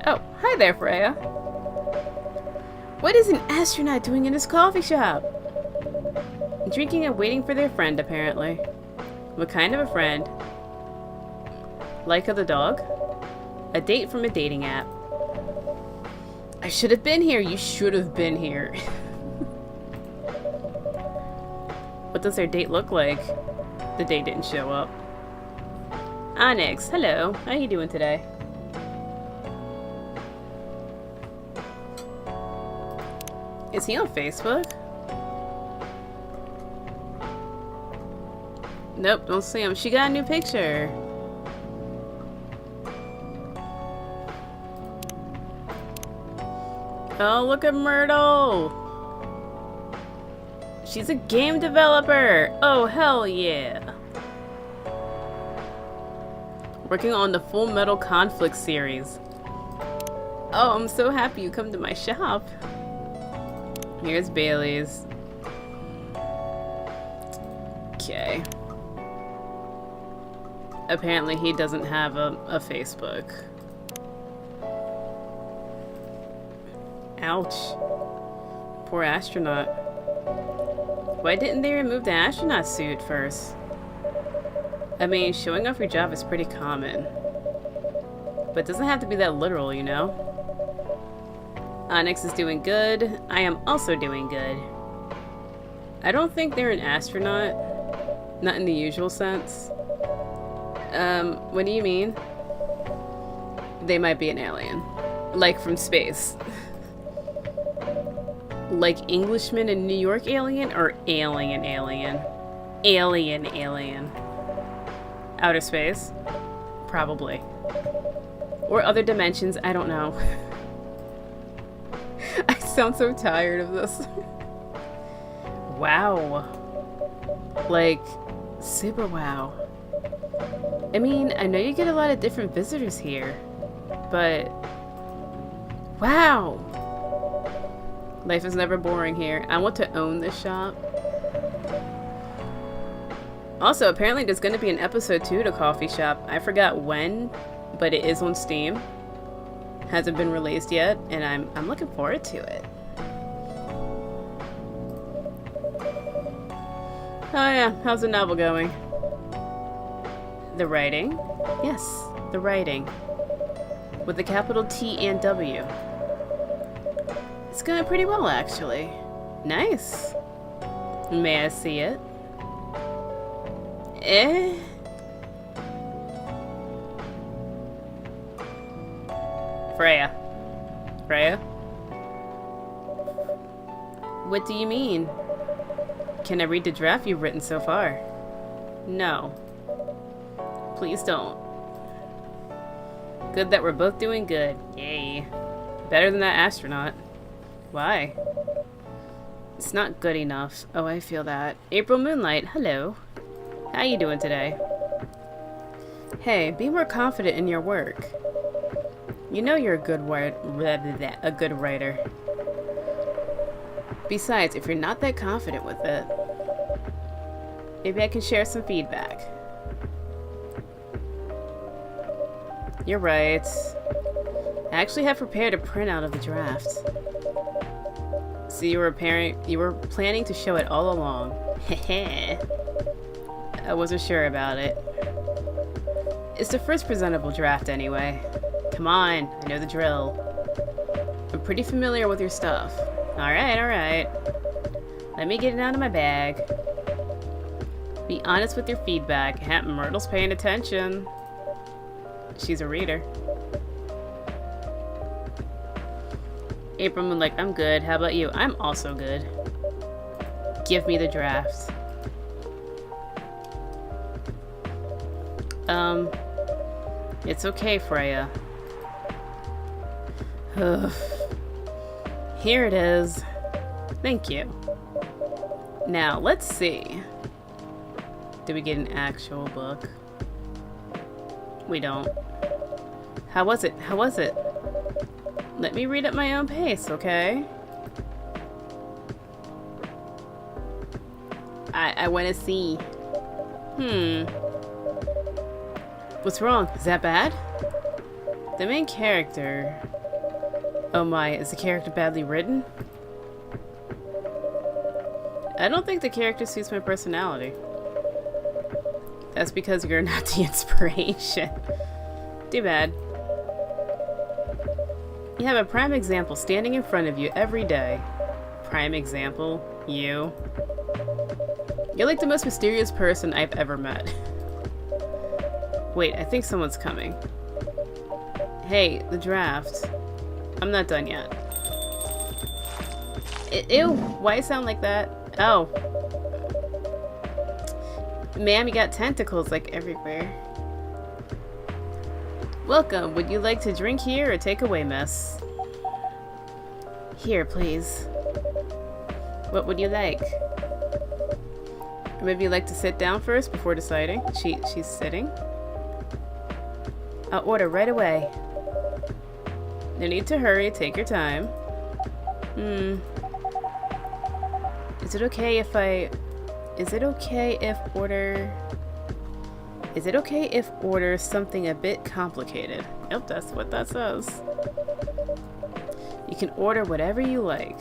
Oh, hi there, Freya. What is an astronaut doing in his coffee shop? Drinking and waiting for their friend, apparently. What kind of a friend? Like of the dog? A date from a dating app. I should have been here. You should have been here. What does their date look like? The date didn't show up. Onyx, hello. How you doing today? Is he on Facebook? Nope, don't see him. She got a new picture. Oh, look at Myrtle! She's a game developer! Oh, hell yeah! Working on the Full Metal Conflict series. Oh, I'm so happy you come to my shop. Here's Bailey's. Okay. Apparently he doesn't have a Facebook. Ouch. Poor astronaut. Why didn't they remove the astronaut suit first? I mean, showing off your job is pretty common. But it doesn't have to be that literal, you know? Onyx is doing good. I am also doing good. I don't think they're an astronaut. Not in the usual sense. What do you mean? They might be an alien. Like from space. Like Englishman in New York alien or alien alien? Alien alien. Outer space? Probably. Or other dimensions, I don't know. I sound so tired of this. Wow. Like, super wow. I mean, I know you get a lot of different visitors here, but wow. Life is never boring here. I want to own this shop. Also, apparently there's going to be an episode 2 to Coffee Shop. I forgot when, but it is on Steam. Hasn't been released yet, and I'm looking forward to it. Oh yeah, how's the novel going? The writing? Yes, the writing. With a capital T and W. It's going pretty well, actually. Nice. May I see it? Freya. Freya? What do you mean? Can I read the draft you've written so far? No. Please don't. Good that we're both doing good. Yay. Better than that astronaut. Why? It's not good enough. Oh, I feel that. April Moonlight, hello. How you doing today? Hey, be more confident in your work. You know you're a good writer. Besides, if you're not that confident with it, maybe I can share some feedback. You're right. I actually have prepared a printout of the draft. So you were planning to show it all along. Heh. I wasn't sure about it. It's the first presentable draft anyway. Come on, I know the drill. I'm pretty familiar with your stuff. Alright, alright. Let me get it out of my bag. Be honest with your feedback. Myrtle's paying attention. She's a reader. April Moonlight, I'm good. How about you? I'm also good. Give me the draft. It's okay, Freya. Ugh. Here it is. Thank you. Now, let's see. Do we get an actual book? We don't. How was it? How was it? Let me read at my own pace, okay? I want to see. What's wrong? Is that bad? The main character... Oh my, is the character badly written? I don't think the character suits my personality. That's because you're not the inspiration. Too bad. You have a prime example standing in front of you every day. Prime example? You? You're like the most mysterious person I've ever met. Wait, I think someone's coming. Hey, the draft. I'm not done yet. Ew, why you sound like that? Oh. Ma'am, you got tentacles like everywhere. Welcome, would you like to drink here or take away, miss? Here, please. What would you like? Or maybe you'd like to sit down first before deciding? She's sitting? I'll order right away. No need to hurry. Take your time. Is it okay if I... Is it okay if order... Is it okay if order something a bit complicated? Yep, that's what that says. You can order whatever you like.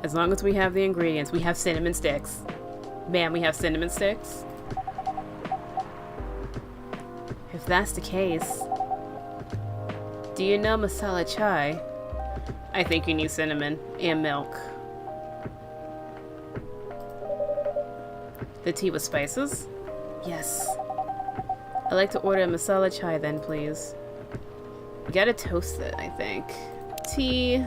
As long as we have the ingredients. We have cinnamon sticks. Man, we have cinnamon sticks. If that's the case... Do you know masala chai? I think you need cinnamon and milk. The tea with spices? Yes. I'd like to order a masala chai then, please. You gotta toast it, I think. Tea.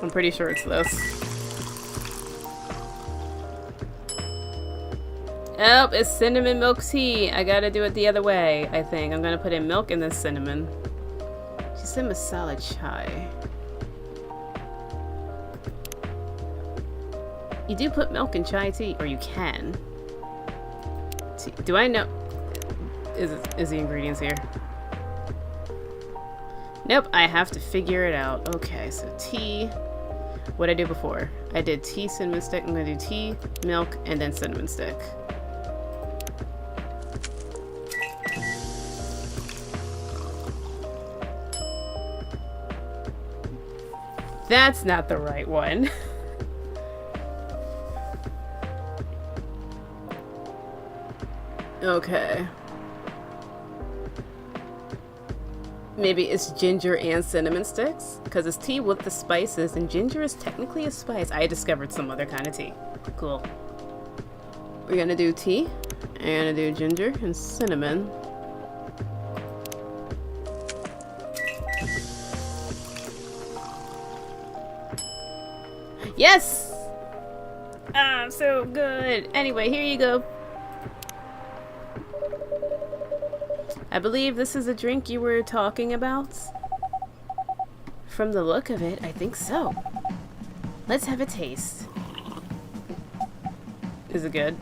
I'm pretty sure it's this. Oh, it's cinnamon milk tea. I gotta do it the other way, I think. I'm gonna put in milk and then cinnamon. She said masala chai. You do put milk in chai tea, or you can. Do I know? Is the ingredients here? Nope, I have to figure it out. Okay, so tea. What did I do before? I did tea, cinnamon stick. I'm gonna do tea, milk, and then cinnamon stick. That's not the right one. Okay. Maybe it's ginger and cinnamon sticks? Because it's tea with the spices, and ginger is technically a spice. I discovered some other kind of tea. Cool. We're gonna do tea. I'm gonna do ginger and cinnamon. Yes! Ah, so good. Anyway, here you go. I believe this is a drink you were talking about. From the look of it, I think so. Let's have a taste. Is it good?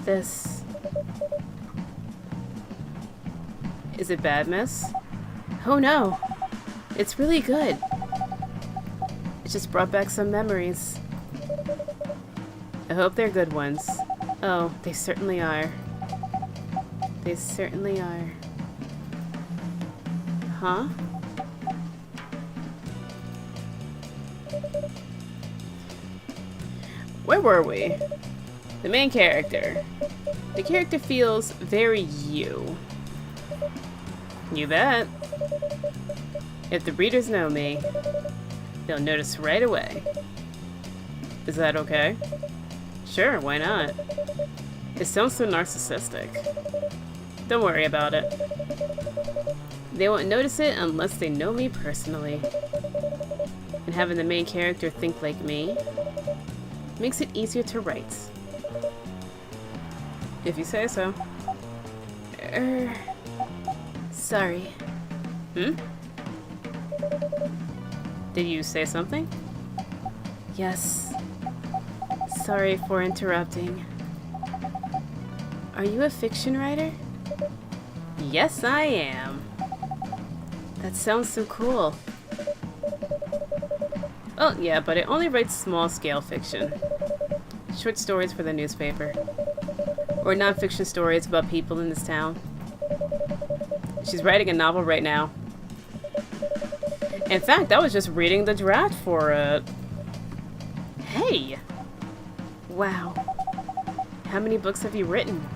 This... Is it bad, miss? Oh no! It's really good. It just brought back some memories. I hope they're good ones. Oh, they certainly are. They certainly are. Huh? Where were we? The main character. The character feels very you. You bet. If the readers know me, they'll notice right away. Is that okay? Sure, why not? It sounds so narcissistic. Don't worry about it. They won't notice it unless they know me personally. And having the main character think like me makes it easier to write. If you say so. Sorry. Hmm? Did you say something? Yes. Sorry for interrupting. Are you a fiction writer? Yes, I am. That sounds so cool. Oh, yeah, but I only write small-scale fiction. Short stories for the newspaper. Or non-fiction stories about people in this town. She's writing a novel right now. In fact, I was just reading the draft for it. Hey! Wow. How many books have you written?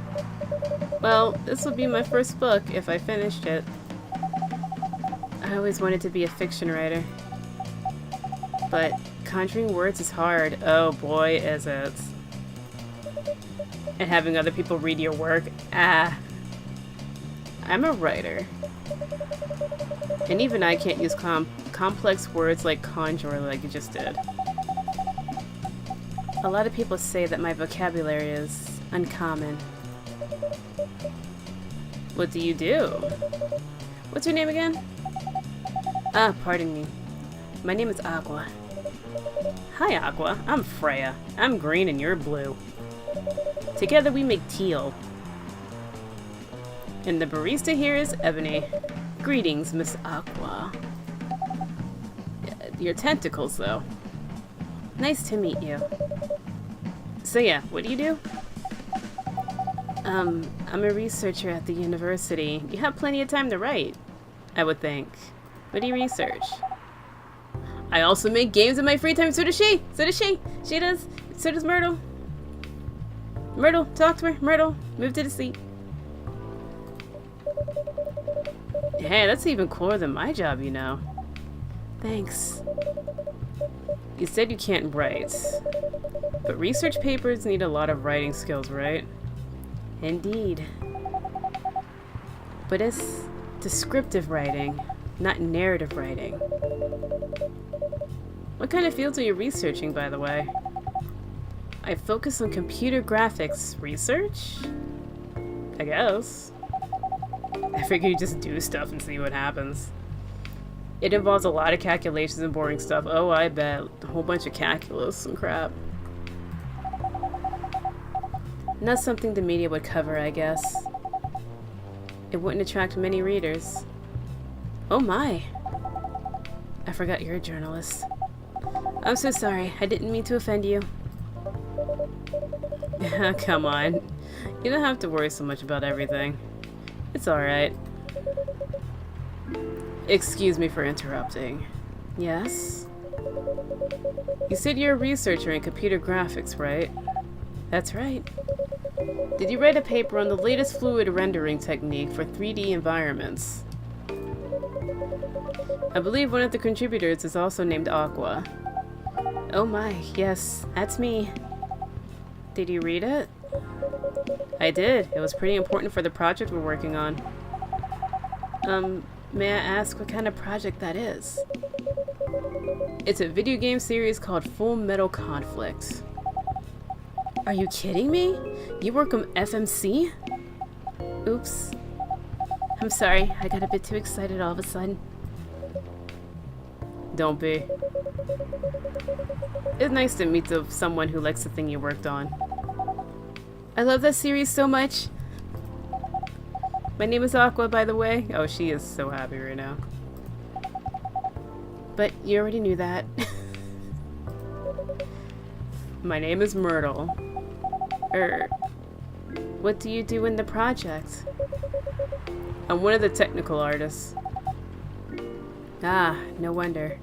Well, this will be my first book if I finished it. I always wanted to be a fiction writer. But conjuring words is hard. Oh boy, is it. And having other people read your work. I'm a writer. And even I can't use complex words like conjure like you just did. A lot of people say that my vocabulary is uncommon. What do you do? What's your name again? Pardon me. My name is Aqua. Hi, Aqua. I'm Freya. I'm green and you're blue. Together we make teal. And the barista here is Ebony. Greetings, Miss Aqua. Your tentacles, though. Nice to meet you. So yeah, what do you do? I'm a researcher at the university. You have plenty of time to write, I would think. What do you research? I also make games in my free time. So does she. So does she. She does. So does Myrtle. Myrtle, talk to her. Myrtle, move to the seat. Hey, that's even cooler than my job, you know. Thanks. You said you can't write, but research papers need a lot of writing skills, right? Indeed. But it's descriptive writing, not narrative writing. What kind of fields are you researching, by the way? I focus on computer graphics research? I guess. I figure you just do stuff and see what happens. It involves a lot of calculations and boring stuff. Oh, I bet. A whole bunch of calculus and crap. Not something the media would cover, I guess. It wouldn't attract many readers. Oh my! I forgot you're a journalist. I'm so sorry. I didn't mean to offend you. Come on. You don't have to worry so much about everything. It's alright. Excuse me for interrupting. Yes? You said you're a researcher in computer graphics, right? That's right. Did you write a paper on the latest fluid rendering technique for 3D environments? I believe one of the contributors is also named Aqua. Oh my, yes, that's me. Did you read it? I did. It was pretty important for the project we're working on. May I ask what kind of project that is? It's a video game series called Full Metal Conflict. Are you kidding me? You work on FMC? Oops. I'm sorry, I got a bit too excited all of a sudden. Don't be. It's nice to meet someone who likes the thing you worked on. I love that series so much. My name is Aqua, by the way. Oh, she is so happy right now. But you already knew that. My name is Myrtle. What do you do in the project? I'm one of the technical artists. Ah, no wonder.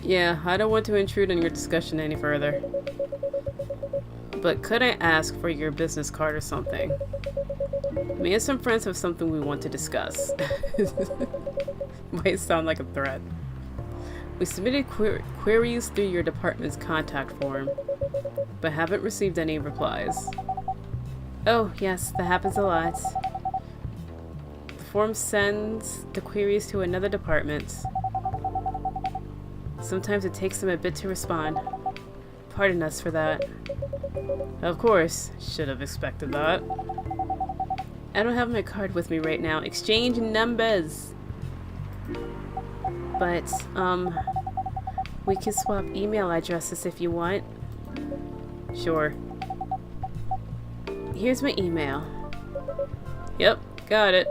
Yeah, I don't want to intrude on your discussion any further. But could I ask for your business card or something? Me and some friends have something we want to discuss. Might sound like a threat. We submitted queries through your department's contact form, but haven't received any replies. Oh, yes, that happens a lot. The form sends the queries to another department. Sometimes it takes them a bit to respond. Pardon us for that. Of course, should have expected that. I don't have my card with me right now. Exchange numbers! But, we can swap email addresses if you want. Sure. Here's my email. Yep, got it.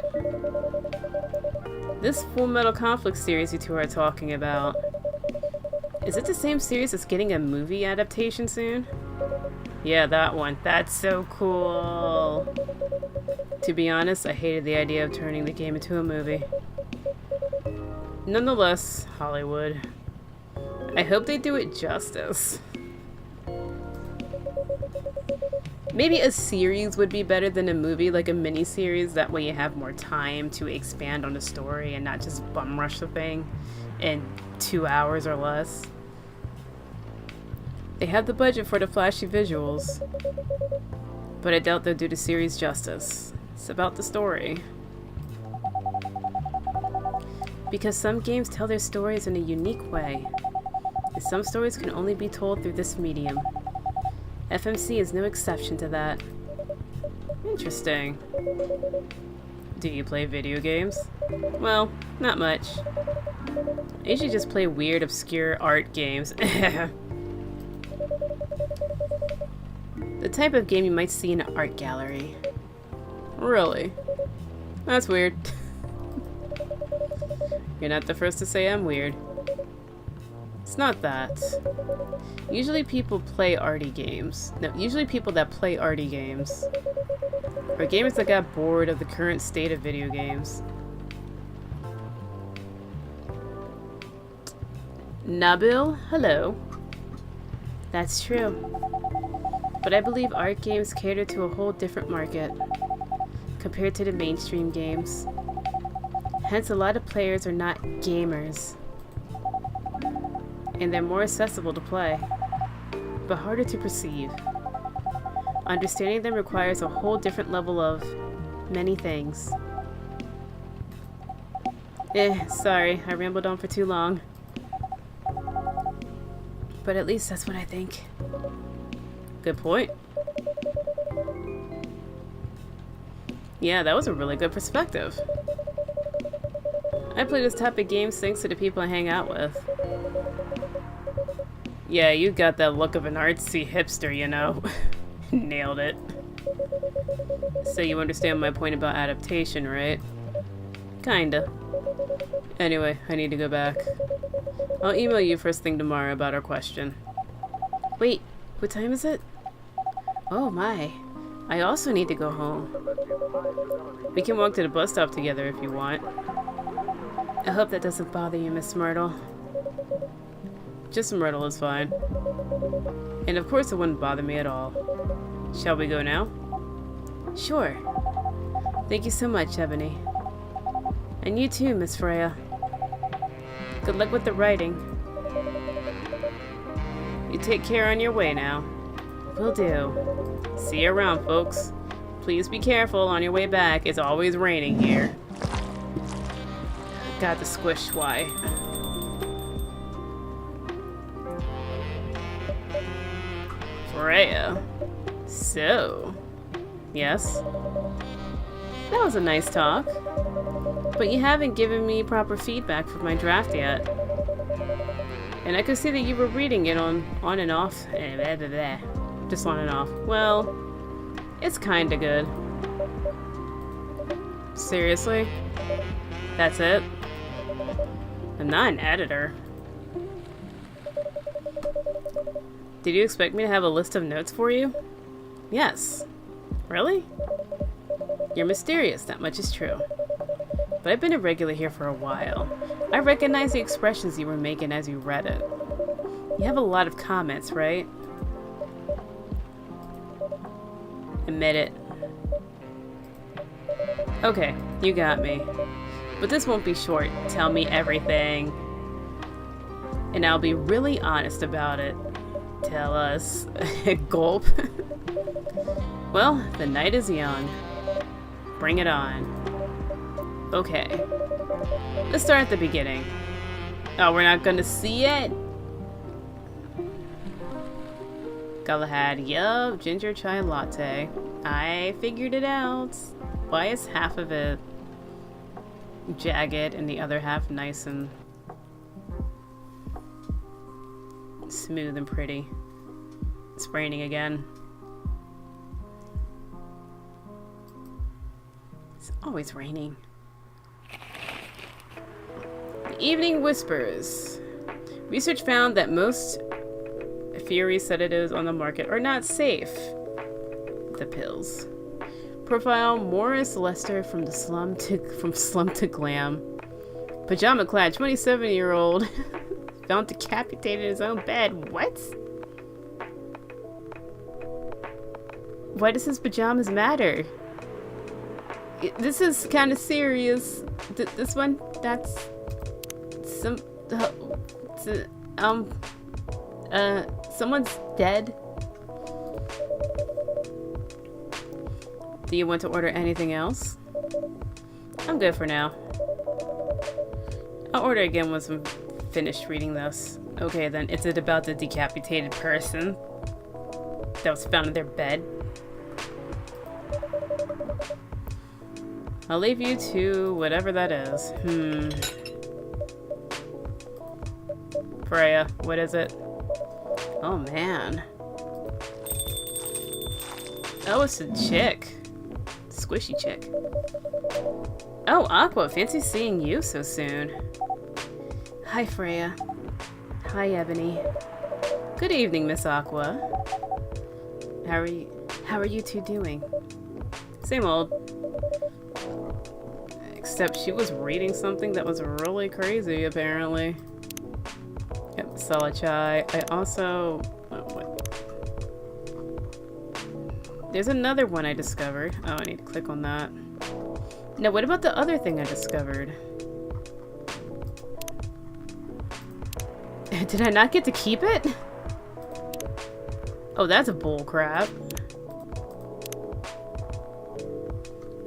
This Full Metal Conflict series you two are talking about. Is it the same series that's getting a movie adaptation soon? Yeah, that one. That's so cool. To be honest, I hated the idea of turning the game into a movie. Nonetheless, Hollywood. I hope they do it justice. Maybe a series would be better than a movie, like a mini-series. That way you have more time to expand on the story and not just bum rush the thing in 2 hours or less. They have the budget for the flashy visuals, but I doubt they'll do the series justice. It's about the story. Because some games tell their stories in a unique way, and some stories can only be told through this medium. FMC is no exception to that. Interesting. Do you play video games? Well, not much. I usually just play weird, obscure art games. The type of game you might see in an art gallery. Really? That's weird. You're not the first to say I'm weird. It's not that. Usually people play arty games. No, usually people that play arty games are gamers that got bored of the current state of video games. Nabil, hello. That's true. But I believe art games cater to a whole different market compared to the mainstream games. Hence, a lot of players are not gamers. And they're more accessible to play, but harder to perceive. Understanding them requires a whole different level of many things. Sorry, I rambled on for too long. But at least that's what I think. Good point. Yeah, that was a really good perspective. I play this type of games thanks to the people I hang out with. Yeah, you got that look of an artsy hipster, you know. Nailed it. So you understand my point about adaptation, right? Kinda. Anyway, I need to go back. I'll email you first thing tomorrow about our question. Wait, what time is it? Oh my. I also need to go home. We can walk to the bus stop together if you want. I hope that doesn't bother you, Miss Myrtle. Just Myrtle is fine. And of course it wouldn't bother me at all. Shall we go now? Sure. Thank you so much, Ebony. And you too, Miss Freya. Good luck with the writing. You take care on your way now. Will do. See you around, folks. Please be careful on your way back. It's always raining here. Got the squish, why? Freya. So, yes? That was a nice talk. But you haven't given me proper feedback for my draft yet. And I could see that you were reading it on and off. Just on and off. Well, it's kinda good. Seriously? That's it? I'm not an editor. Did you expect me to have a list of notes for you? Yes. Really? You're mysterious, that much is true. But I've been a regular here for a while. I recognize the expressions you were making as you read it. You have a lot of comments, right? Admit it. Okay, you got me. But this won't be short. Tell me everything. And I'll be really honest about it. Tell us. Gulp. Well, the night is young. Bring it on. Okay. Let's start at the beginning. Oh, we're not gonna see it? Galahad, yup, ginger chai latte. I figured it out. Why is half of it jagged and the other half nice and smooth and pretty? It's raining again. It's always raining. The Evening Whispers. Research found that most Fury sedatives on the market are not safe. The pills. Profile Morris Lester from slum to glam. Pajama clad 27-year-old found decapitated in his own bed. What? Why does his pajamas matter? This is kind of serious. This one, that's someone's dead. Do you want to order anything else? I'm good for now. I'll order again once I'm finished reading this. Okay then, is it about the decapitated person that was found in their bed? I'll leave you to whatever that is. Freya, what is it? Oh man. Oh, it's a chick. Squishy chick. Oh, Aqua, fancy seeing you so soon. Hi, Freya. Hi, Ebony. Good evening, Miss Aqua. How are you two doing? Same old. Except she was reading something that was really crazy, apparently. Yep, Salachai. I also... Oh, what? There's another one I discovered. Oh, I need to click on that. Now, what about the other thing I discovered? Did I not get to keep it? Oh, that's a bull crap.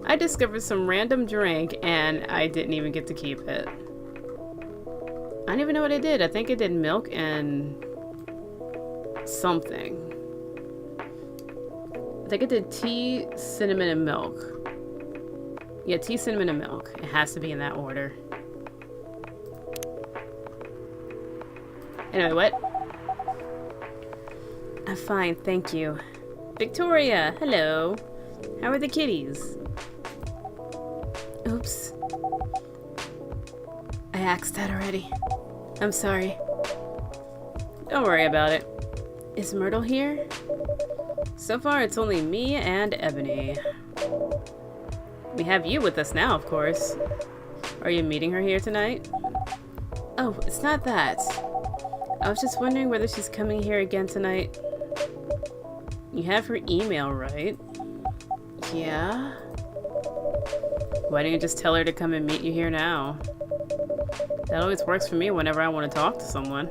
I discovered some random drink and I didn't even get to keep it. I don't even know what I did. I think I did milk and something. I think I did tea, cinnamon, and milk. Yeah, tea, cinnamon, and milk. It has to be in that order. Anyway, what? I'm fine, thank you. Victoria, hello. How are the kitties? Oops. I asked that already. I'm sorry. Don't worry about it. Is Myrtle here? So far, it's only me and Ebony. We have you with us now, of course. Are you meeting her here tonight? Oh, it's not that. I was just wondering whether she's coming here again tonight. You have her email, right? Yeah? Why don't you just tell her to come and meet you here now? That always works for me whenever I want to talk to someone.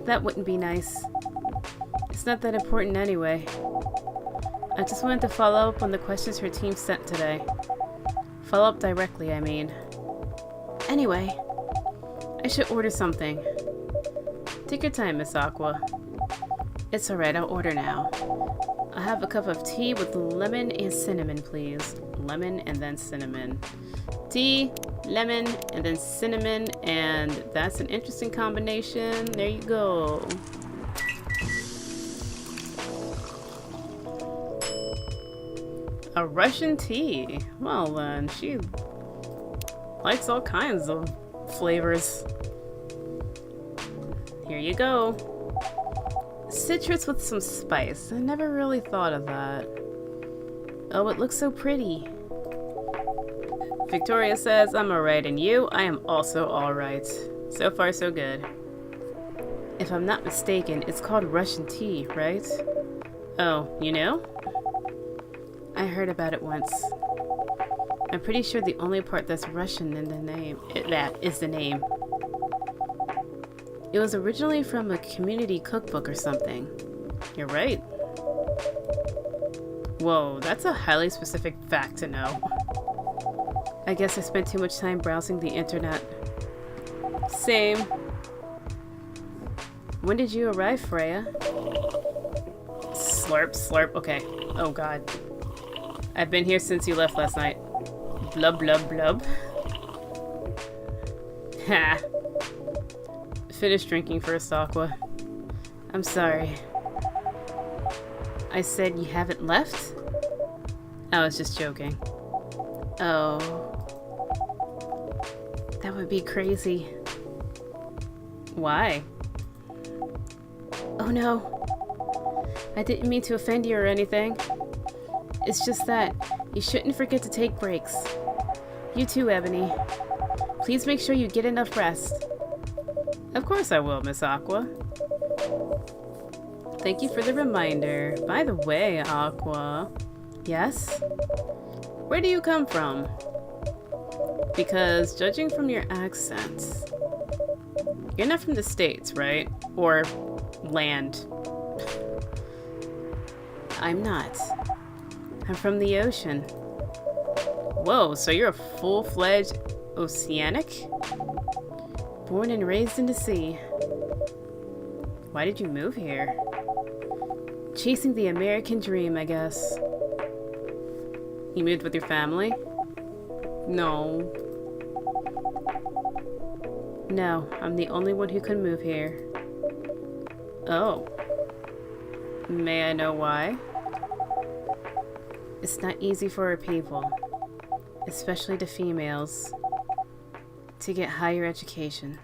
That wouldn't be nice. It's not that important anyway. I just wanted to follow up on the questions her team sent today. Follow up directly, I mean. Anyway, I should order something. Take your time, Miss Aqua. It's alright, I'll order now. I'll have a cup of tea with lemon and cinnamon, please. Lemon and then cinnamon. Tea, lemon, and then cinnamon, and that's an interesting combination. There you go. A Russian tea. Well then, she likes all kinds of flavors. Here you go. Citrus with some spice. I never really thought of that. Oh, it looks so pretty. Victoria says, I'm alright, and you? I am also alright. So far, so good. If I'm not mistaken, it's called Russian tea, right? Oh, you know? I heard about it once. I'm pretty sure the only part that's Russian in the name, that is the name. It was originally from a community cookbook or something. You're right. Whoa, that's a highly specific fact to know. I guess I spent too much time browsing the internet. Same. When did you arrive, Freya? Slurp, slurp. Okay. Oh god. I've been here since you left last night. Blub, blub, blub. Ha. Finish drinking first, Aqua. I'm sorry. I said you haven't left? I was just joking. Oh. That would be crazy. Why? Oh no. I didn't mean to offend you or anything. It's just that you shouldn't forget to take breaks. You too, Ebony. Please make sure you get enough rest. Of course I will, Miss Aqua. Thank you for the reminder. By the way, Aqua. Yes? Where do you come from? Because judging from your accent, you're not from the States, right? Or land. I'm not. I'm from the ocean. Whoa, so you're a full-fledged oceanic? Born and raised in the sea. Why did you move here? Chasing the American dream, I guess. You moved with your family? No. No, I'm the only one who can move here. Oh. May I know why? It's not easy for our people, especially the females, to get higher education.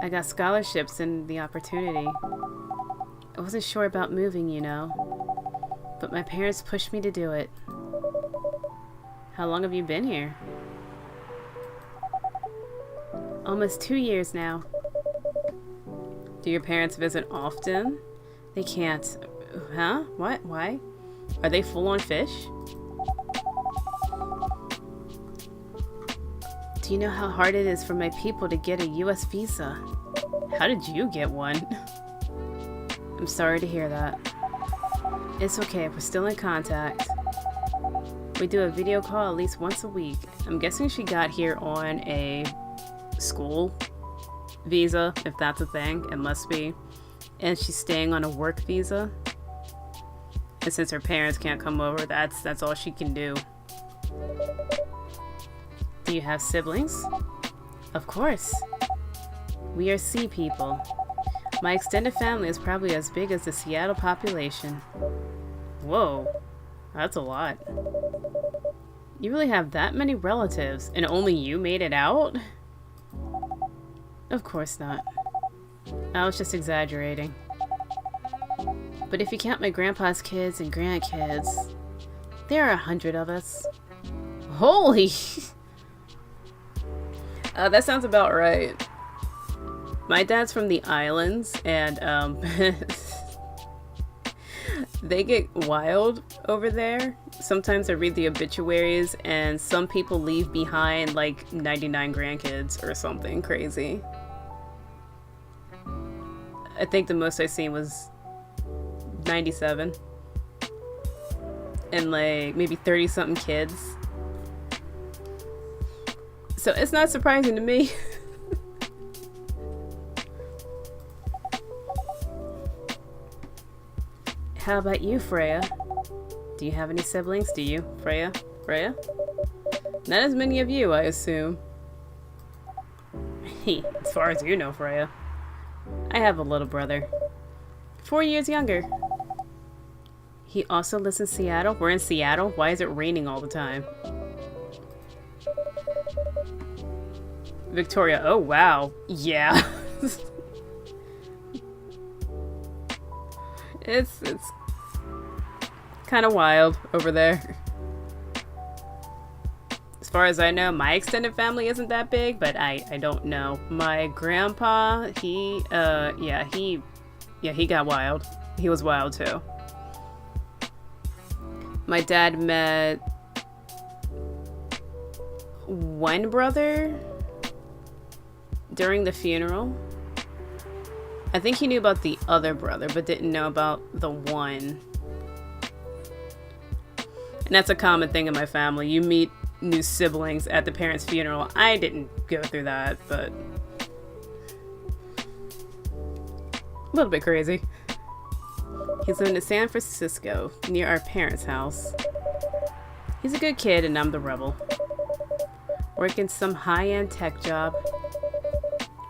I got scholarships and the opportunity. I wasn't sure about moving, you know, but my parents pushed me to do it. How long have you been here? Almost 2 years now. Do your parents visit often? They can't. Huh? What? Why? Are they full on fish? Do you know how hard it is for my people to get a US visa? How did you get one? I'm sorry to hear that. It's okay, we're still in contact. We do a video call at least once a week. I'm guessing she got here on a school visa, if that's a thing. It must be. And she's staying on a work visa. And since her parents can't come over, that's all she can do. Do you have siblings? Of course. We are sea people. My extended family is probably as big as the Seattle population. Whoa, that's a lot. You really have that many relatives, and only you made it out? Of course not. I was just exaggerating. But if you count my grandpa's kids and grandkids, there are 100 of us. Holy! That sounds about right. My dad's from the islands, and they get wild over there. Sometimes I read the obituaries, and some people leave behind like 99 grandkids or something crazy. I think the most I've seen was 97. And like maybe 30 something kids. So it's not surprising to me. How about you, Freya? Do you have any siblings? Do you, Freya? Freya? Not as many of you, I assume. As far as you know, Freya. I have a little brother. 4 years younger. He also lives in Seattle. We're in Seattle? Why is it raining all the time? Victoria. Oh, wow. Yeah. It's kind of wild over there. As far as I know, my extended family isn't that big, but I don't know. My grandpa, he got wild. He was wild too. My dad met one brother during the funeral. I think he knew about the other brother, but didn't know about the one. And that's a common thing in my family. You meet new siblings at the parents' funeral. I didn't go through that, but a little bit crazy. He's living in San Francisco, near our parents' house. He's a good kid, and I'm the rebel. Working some high-end tech job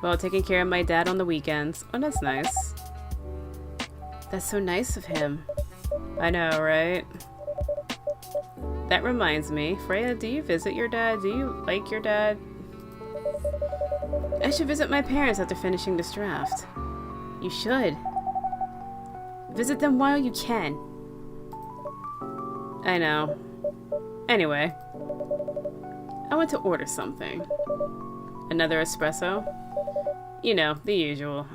while taking care of my dad on the weekends. Oh, that's nice. That's so nice of him. I know, right? That reminds me, Freya, do you visit your dad? Do you like your dad? I should visit my parents after finishing this draft. You should. Visit them while you can. I know. Anyway, I want to order something. Another espresso? You know, the usual.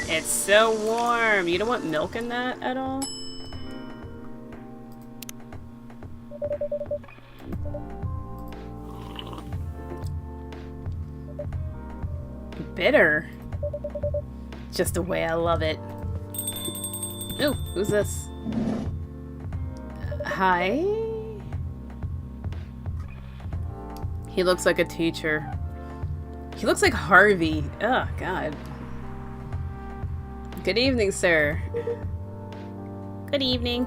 It's so warm. You don't want milk in that at all? Bitter. Just the way I love it. Ooh, who's this? Hi? He looks like a teacher. He looks like Harvey. Oh, God. Good evening, sir. Good evening.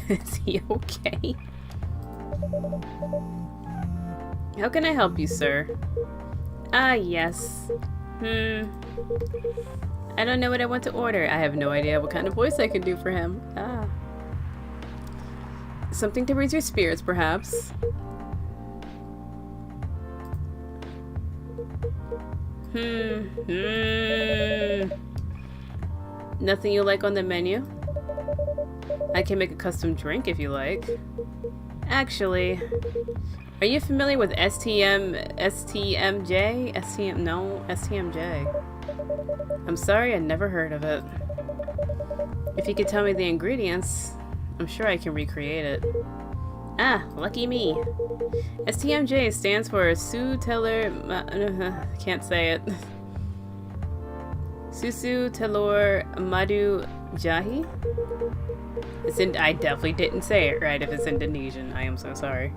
Is he okay? How can I help you, sir? Ah, yes. I don't know what I want to order. I have no idea what kind of voice I can do for him. Ah. Something to raise your spirits, perhaps. Nothing you like on the menu? I can make a custom drink if you like. Actually, are you familiar with STMJ? STMJ. I'm sorry, I never heard of it. If you could tell me the ingredients, I'm sure I can recreate it. Ah, lucky me. STMJ stands for Su Teller... can't say it. Susu Telur Madu Jahi? I definitely didn't say it right if it's Indonesian. I am so sorry.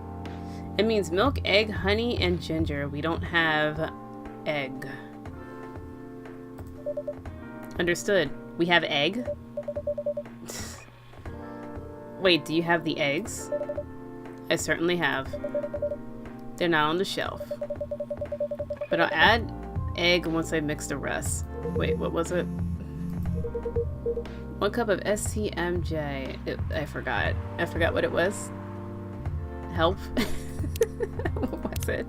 It means milk, egg, honey, and ginger. We don't have egg. Understood. We have egg? Wait, do you have the eggs? I certainly have. They're not on the shelf. But I'll add egg once I mix the rest. Wait, what was it? 1 cup of STMJ. I forgot. I forgot what it was. Help? What was it?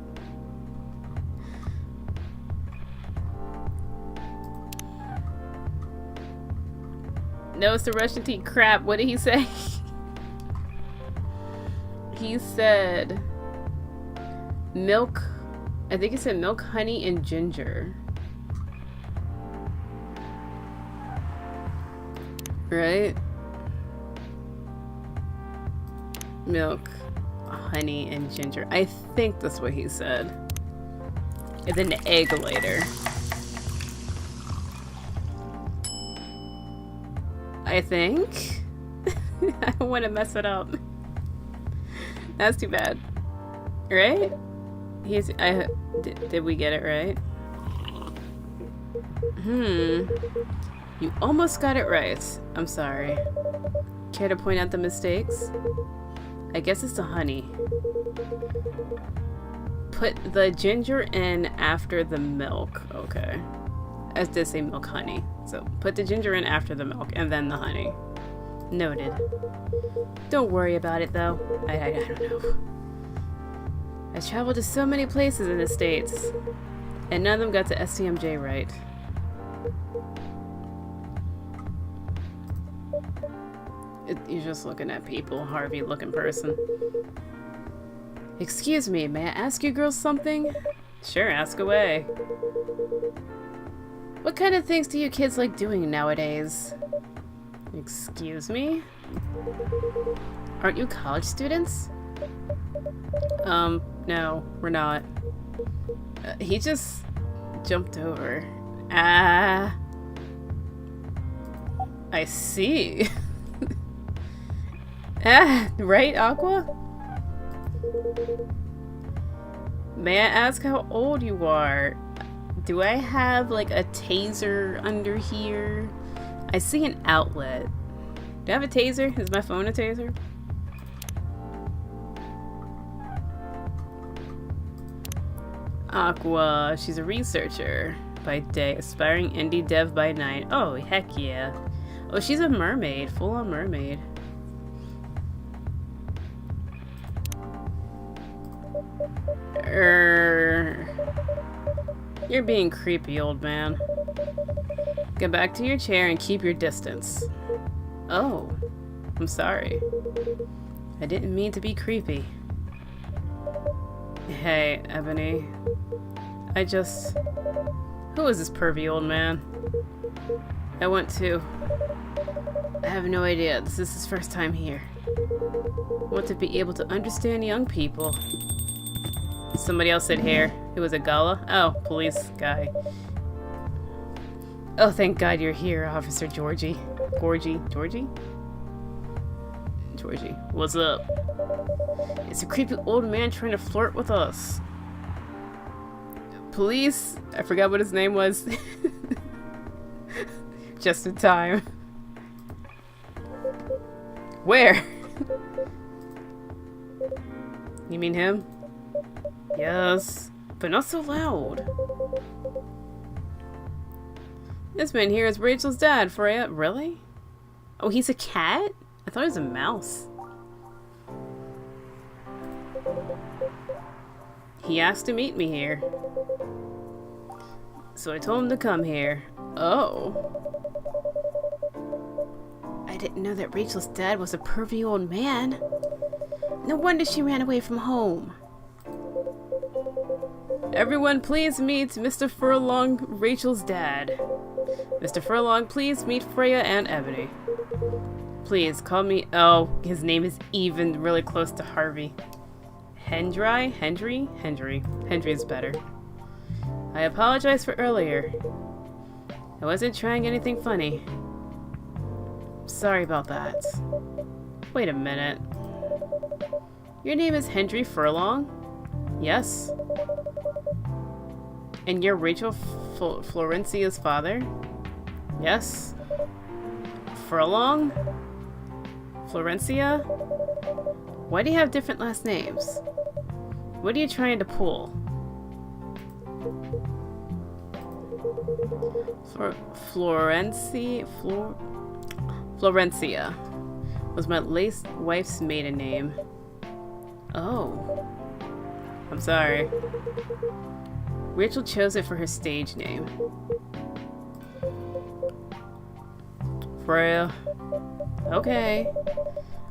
No, it's the Russian tea. Crap, what did he say? He said milk. I think he said milk, honey, and ginger. Right? Milk, honey, and ginger. I think that's what he said. And then the egg later. I think. I don't want to mess it up. That's too bad. Right? Did we get it right? You almost got it right. I'm sorry. Care to point out the mistakes? I guess it's the honey. Put the ginger in after the milk. Okay. I did say milk, honey. So put the ginger in after the milk and then the honey. Noted. Don't worry about it though. I don't know. I traveled to so many places in the States, and none of them got to STMJ right. You're just looking at people, Harvey looking person. Excuse me, may I ask you girls something? Sure, ask away. What kind of things do you kids like doing nowadays? Excuse me? Aren't you college students? No, we're not. He just jumped over. Ah. I see. Ah, right, Aqua? May I ask how old you are? Do I have like a taser under here? I see an outlet. Do I have a taser? Is my phone a taser? Aqua, she's a researcher by day, aspiring indie dev by night. Oh, heck yeah. Oh, she's a mermaid, full-on mermaid. You're being creepy, old man. Get back to your chair and keep your distance. Oh, I'm sorry. I didn't mean to be creepy. Hey, Ebony. Who is this pervy old man? I have no idea. This is his first time here. I want to be able to understand young people. Somebody else said hair. It was a gala? Oh, police guy. Oh, thank God you're here, Officer Georgie. Georgie? What's up? It's a creepy old man trying to flirt with us. Police? I forgot what his name was. Just in time. Where? You mean him? Yes, but not so loud. This man here is Rachel's dad, Freya. Really? Oh, he's a cat? I thought he was a mouse. He asked to meet me here. So I told him to come here. Oh. I didn't know that Rachel's dad was a pervy old man. No wonder she ran away from home. Everyone, please meet Mr. Furlong, Rachel's dad. Mr. Furlong, please meet Freya and Ebony. Please, call me... Oh, his name is even really close to Harvey. Hendry? Hendry? Hendry. Hendry is better. I apologize for earlier. I wasn't trying anything funny. Sorry about that. Wait a minute. Your name is Hendry Furlong? Yes. And you're Rachel Florencia's father? Yes. Furlong? Florencia? Why do you have different last names? What are you trying to pull? Florencia was my late wife's maiden name. Oh. I'm sorry. Rachel chose it for her stage name. Freya. Okay.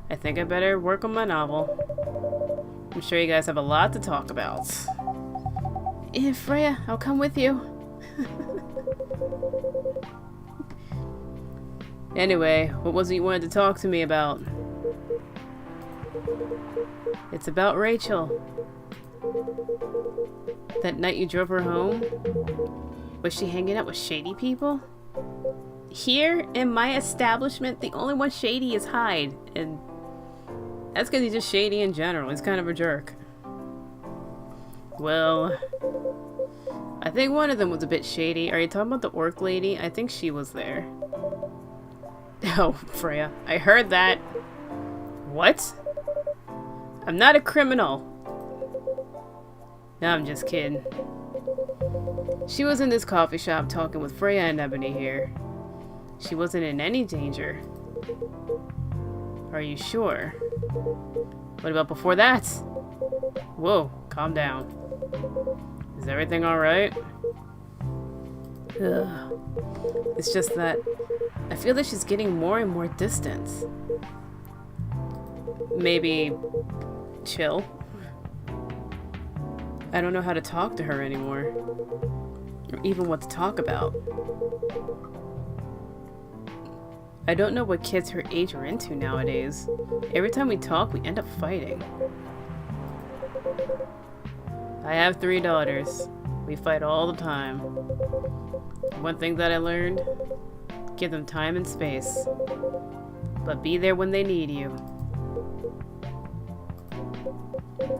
I think I better work on my novel. I'm sure you guys have a lot to talk about. Freya, I'll come with you. Anyway, what was it you wanted to talk to me about? It's about Rachel. That night you drove her home? Was she hanging out with shady people? Here, in my establishment, the only one shady is Hyde, and that's because he's just shady in general. He's kind of a jerk. Well, I think one of them was a bit shady. Are you talking about the orc lady? I think she was there. Oh, Freya, I heard that. What? I'm not a criminal. No, I'm just kidding. She was in this coffee shop talking with Freya and Ebony here. She wasn't in any danger. Are you sure? What about before that? Whoa, calm down. Is everything alright? It's just that I feel that she's getting more and more distant. Maybe chill. I don't know how to talk to her anymore. Or even what to talk about. I don't know what kids her age are into nowadays. Every time we talk, we end up fighting. I have 3 daughters. We fight all the time. One thing that I learned, give them time and space. But be there when they need you.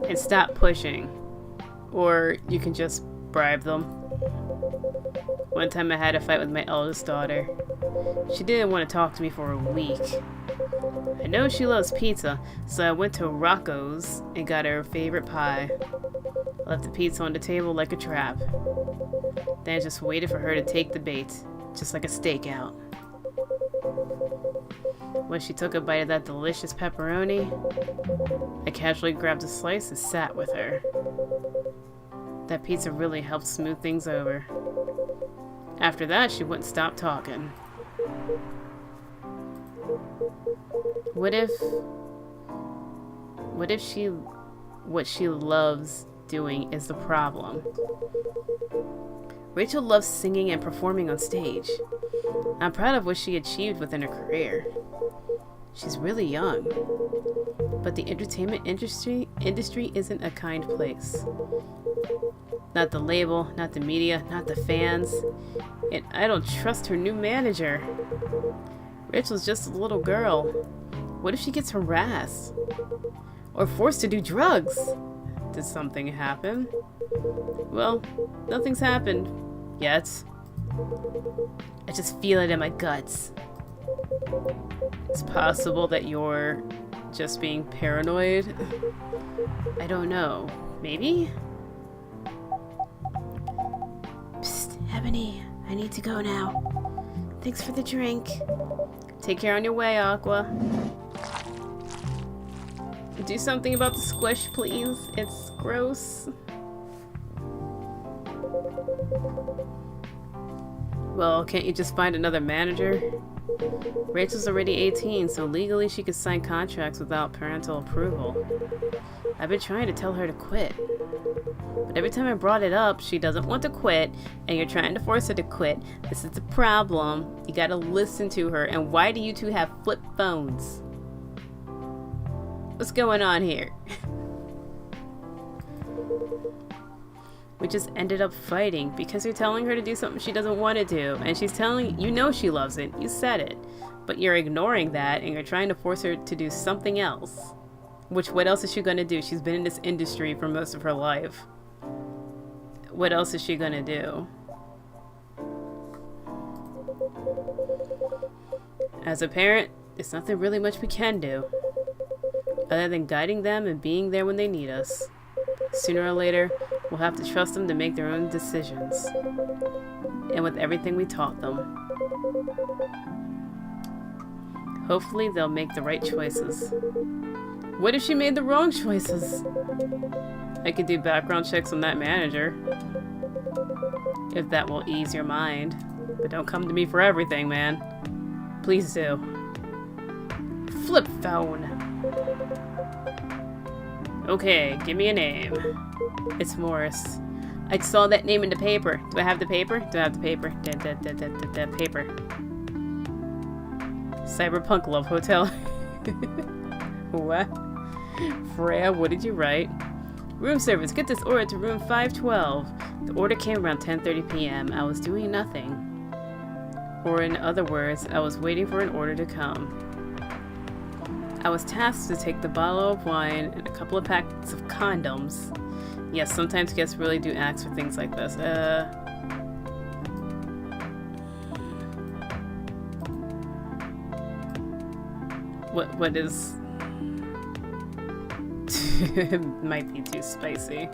And stop pushing. Or you can just bribe them. One time I had a fight with my eldest daughter. She didn't want to talk to me for a week. I know she loves pizza, so I went to Rocco's and got her favorite pie. I left the pizza on the table like a trap. Then I just waited for her to take the bait, just like a stakeout. When she took a bite of that delicious pepperoni, I casually grabbed a slice and sat with her. That pizza really helped smooth things over. After that, she wouldn't stop talking. What if what she loves doing is the problem? Rachel loves singing and performing on stage. I'm proud of what she achieved within her career. She's really young. But the entertainment industry isn't a kind place. Not the label, not the media, not the fans. And I don't trust her new manager. Rachel's just a little girl. What if she gets harassed? Or forced to do drugs? Did something happen? Well, nothing's happened. Yet. I just feel it in my guts. It's possible that you're just being paranoid? I don't know. Maybe? Psst, Ebony. I need to go now. Thanks for the drink. Take care on your way, Aqua. Do something about the squish, please. It's gross. Well, can't you just find another manager? Rachel's already 18, so legally she could sign contracts without parental approval. I've been trying to tell her to quit. But every time I brought it up, she doesn't want to quit, and you're trying to force her to quit. This is the problem. You gotta listen to her, and why do you two have flip phones? What's going on here? We just ended up fighting because you're telling her to do something she doesn't want to do, and she's telling you know she loves it. You said it, but you're ignoring that, and you're trying to force her to do something else. Which, what else is she gonna do? She's been in this industry for most of her life. What else is she gonna do? As a parent, there's nothing really much we can do, other than guiding them and being there when they need us. Sooner or later, we'll have to trust them to make their own decisions. And with everything we taught them. Hopefully they'll make the right choices. What if she made the wrong choices? I could do background checks on that manager. If that will ease your mind. But don't come to me for everything, man. Please do. Flip phone. Okay, give me a name. It's Morris. I saw that name in the paper. Do I have the paper? Do I have the paper? The paper. Cyberpunk Love Hotel. What? Freya, what did you write? Room service, get this order to room 512. The order came around 10:30 p.m. I was doing nothing. Or in other words, I was waiting for an order to come. I was tasked to take the bottle of wine and a couple of packs of condoms. Yes, sometimes guests really do ask for things like this. What is... It might be too spicy.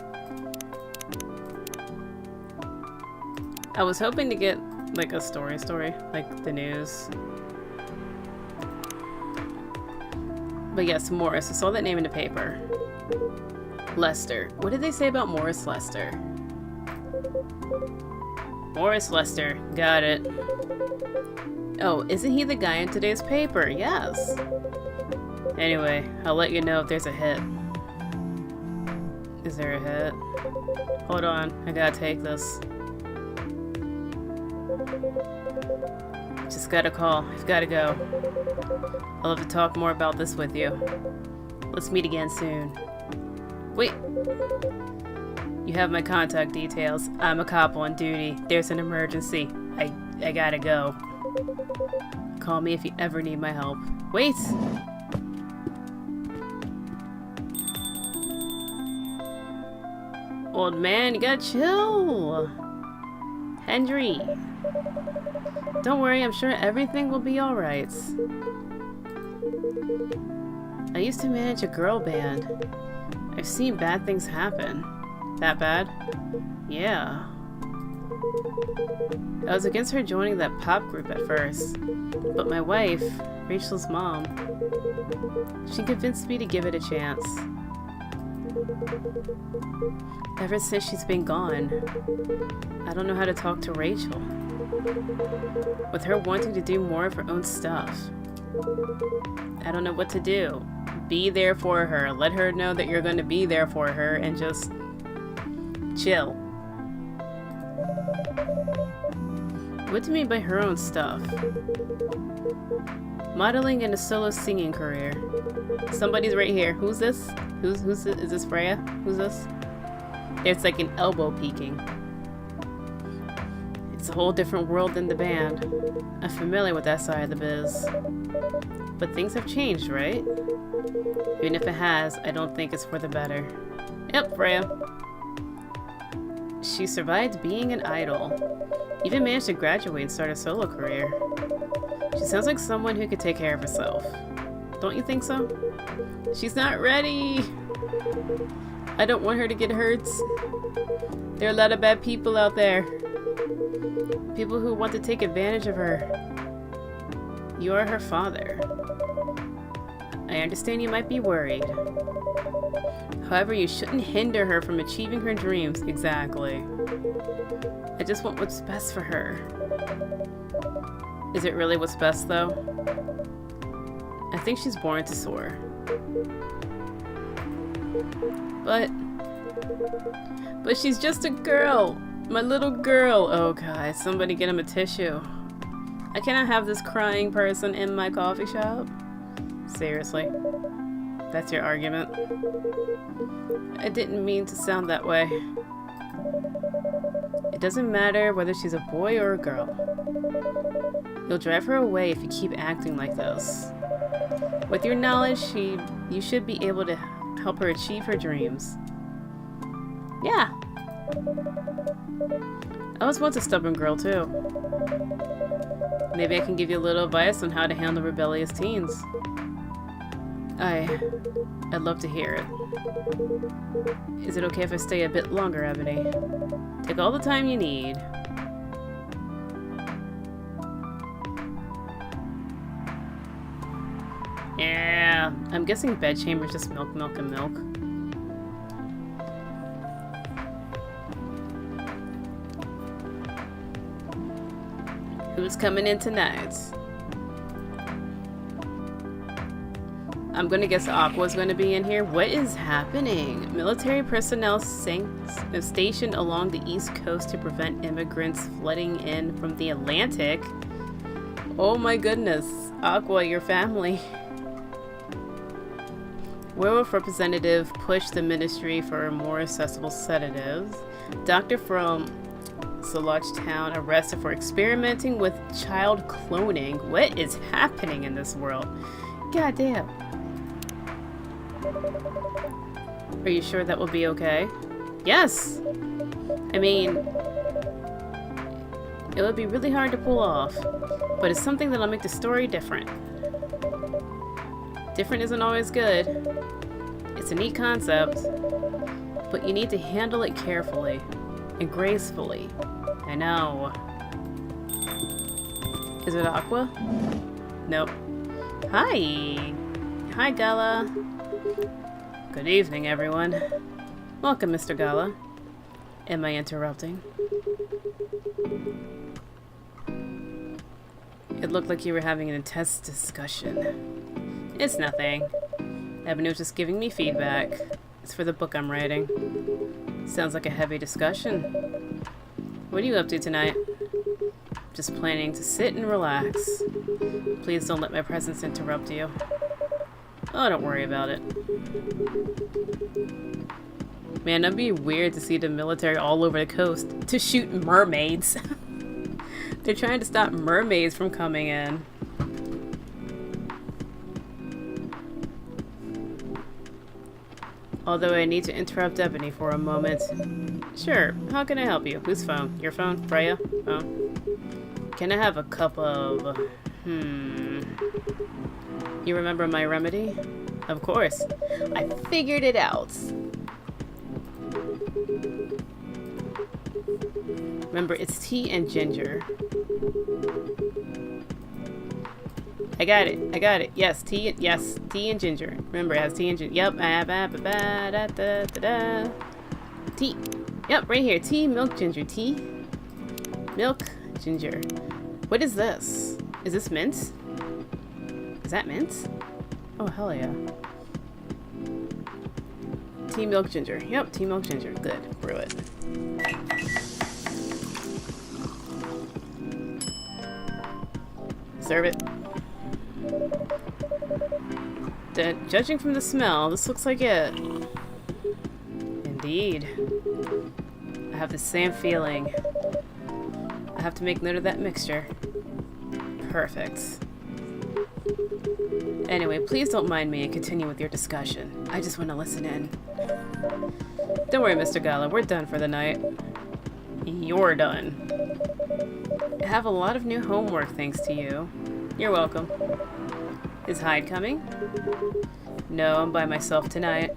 I was hoping to get, like, a story, like the news. But yes, Morris. I saw that name in the paper. Lester. What did they say about Morris Lester? Morris Lester. Got it. Oh, isn't he the guy in today's paper? Yes. Anyway, I'll let you know if there's a hit. Is there a hit? Hold on. I gotta take this. Just got a call. I've gotta go. I'll have to talk more about this with you. Let's meet again soon. Wait. You have my contact details. I'm a cop on duty. There's an emergency. I gotta go. Call me if you ever need my help. Wait! Old man, you gotta chill. Henry. Don't worry, I'm sure everything will be alright. I used to manage a girl band. I've seen bad things happen. That bad? Yeah. I was against her joining that pop group at first, but my wife, Rachel's mom, she convinced me to give it a chance. Ever since she's been gone, I don't know how to talk to Rachel. With her wanting to do more of her own stuff, I don't know what to do. Be there for her. Let her know that you're going to be there for her and just chill. What do you mean by her own stuff? Modeling and a solo singing career. Somebody's right here. Who's this? Who's this? Is this Freya? Who's this? There's like an elbow peeking. It's a whole different world than the band. I'm familiar with that side of the biz. But things have changed, right? Even if it has, I don't think it's for the better. Yep, Freya. She survived being an idol. Even managed to graduate and start a solo career. She sounds like someone who could take care of herself. Don't you think so? She's not ready! I don't want her to get hurt. There are a lot of bad people out there. People who want to take advantage of her. You are her father. I understand you might be worried. However, you shouldn't hinder her from achieving her dreams. Exactly. I just want what's best for her. Is it really what's best, though? I think she's born to soar. But she's just a girl. My little girl. Oh god, somebody get him a tissue. I cannot have this crying person in my coffee shop. Seriously. That's your argument? I didn't mean to sound that way. It doesn't matter whether she's a boy or a girl. You'll drive her away if you keep acting like this. With your knowledge, you should be able to help her achieve her dreams. Yeah. I was once a stubborn girl too. Maybe I can give you a little advice on how to handle rebellious teens. I'd love to hear it. Is it okay if I stay a bit longer, Ebony? Take all the time you need. Yeah, I'm guessing bedchamber's just milk, milk, and milk. Who's coming in tonight? I'm gonna guess Aqua's gonna be in here. What is happening? Military personnel stationed along the east coast to prevent immigrants flooding in from the Atlantic. Oh my goodness. Aqua, your family. Werewolf representative pushed the ministry for more accessible sedatives. Doctor from Soloch Town arrested for experimenting with child cloning. What is happening in this world? Goddamn. Are you sure that will be okay? Yes! I mean, it would be really hard to pull off, but it's something that'll make the story different. Different isn't always good. It's a neat concept, but you need to handle it carefully and gracefully. I know. Is it Aqua? Nope. Hi! Hi, Gala. Good evening, everyone. Welcome, Mr. Gala. Am I interrupting? It looked like you were having an intense discussion. It's nothing. Ebony was just giving me feedback. It's for the book I'm writing. Sounds like a heavy discussion. What are you up to tonight? Just planning to sit and relax. Please don't let my presence interrupt you. Oh, don't worry about it. Man, that'd be weird to see the military all over the coast to shoot mermaids. They're trying to stop mermaids from coming in. Although I need to interrupt Ebony for a moment. Sure, how can I help you? Whose phone? Your phone? Freya? Oh. Can I have a cup of... You remember my remedy? Of course. I figured it out. Remember, it's tea and ginger. I got it. I got it. Yes, tea. Yes, tea and ginger. Remember, it has tea and ginger. Yep. Tea. Yep, right here. Tea, milk, ginger. Tea, milk, ginger. What is this? Is this mint? Is that mint? Oh, hell yeah. Tea, milk, ginger. Yep, tea, milk, ginger. Good. Brew it. Serve it. Judging from the smell, this looks like it. Indeed. I have the same feeling. I have to make note of that mixture. Perfect. Anyway, please don't mind me and continue with your discussion. I just want to listen in. Don't worry, Mr. Gala, we're done for the night. You're done. I have a lot of new homework thanks to you. You're welcome. Is Hyde coming? No, I'm by myself tonight.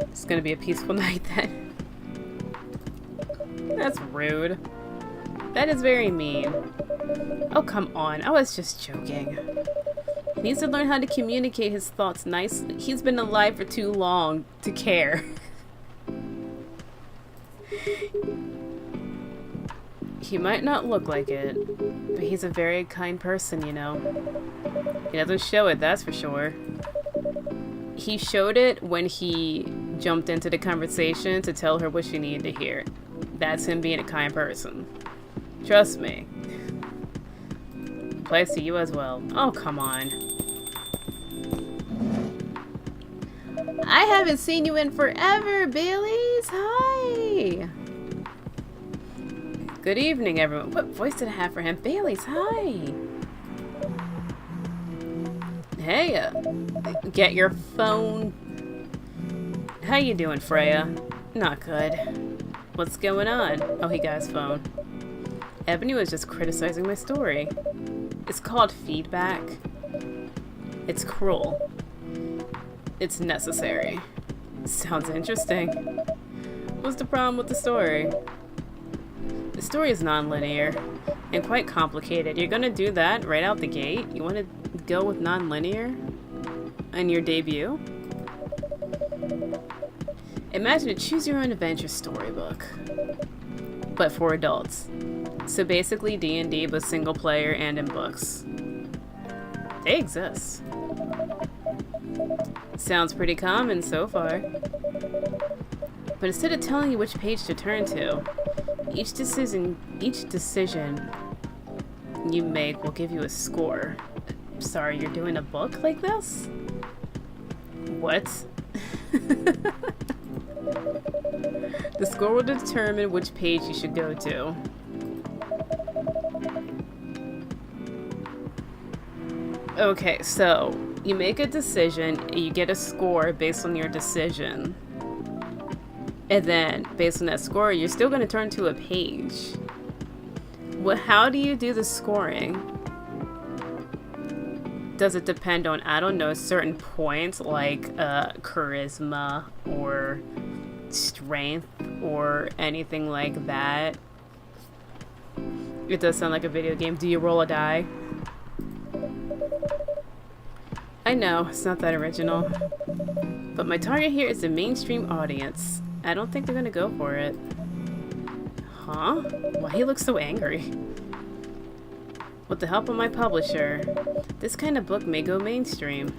It's gonna be a peaceful night then. That's rude. That is very mean. Oh, come on. I was just joking. He needs to learn how to communicate his thoughts nicely. He's been alive for too long to care. He might not look like it, but he's a very kind person, you know. He doesn't show it, that's for sure. He showed it when he jumped into the conversation to tell her what she needed to hear. That's him being a kind person. Trust me. Applies to you as well. Oh, come on. I haven't seen you in forever, Baileys. Hi. Good evening, everyone. What voice did I have for him? Baileys, hi. Hey, get your phone. How you doing, Freya? Not good. What's going on? Oh, he got his phone. Ebony was just criticizing my story. It's called feedback. It's cruel. It's necessary. Sounds interesting. What's the problem with the story? The story is non-linear and quite complicated. You're gonna do that right out the gate? You want to go with non-linear on your debut? Imagine a choose-your-own-adventure storybook, but for adults. So basically D&D, but single player and in books. They exist. Sounds pretty common so far. But instead of telling you which page to turn to, each decision you make will give you a score. Sorry, you're doing a book like this? What? The score will determine which page you should go to. Okay, so you make a decision, you get a score based on your decision. And then, based on that score, you're still going to turn to a page. How do you do the scoring? Does it depend on, I don't know, certain points like charisma or strength or anything like that? It does sound like a video game. Do you roll a die? I know, it's not that original. But my target here is the mainstream audience. I don't think they're gonna go for it. Huh? Why he looks so angry? With the help of my publisher, this kind of book may go mainstream.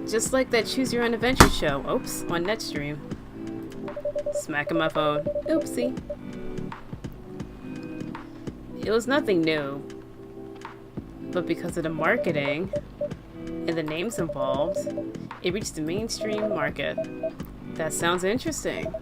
Just like that Choose Your Own Adventure show, oops, on Netstream. Smacking my phone, oopsie. It was nothing new, but because of the marketing and the names involved, it reached the mainstream market. That sounds interesting.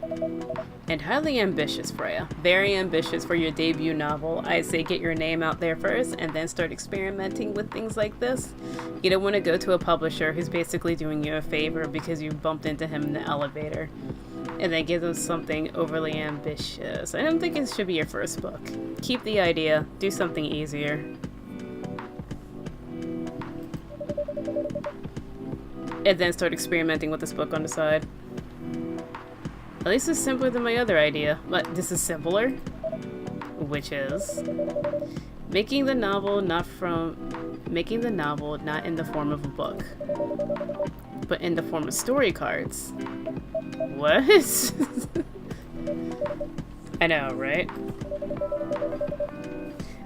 And highly ambitious, Freya. Very ambitious for your debut novel. I say get your name out there first and then start experimenting with things like this. You don't want to go to a publisher who's basically doing you a favor because you bumped into him in the elevator. And then give them something overly ambitious. I don't think it should be your first book. Keep the idea. Do something easier. And then start experimenting with this book on the side. At least it's simpler than my other idea, but this is simpler, which is making the novel not in the form of a book, but in the form of story cards. What? I know, right?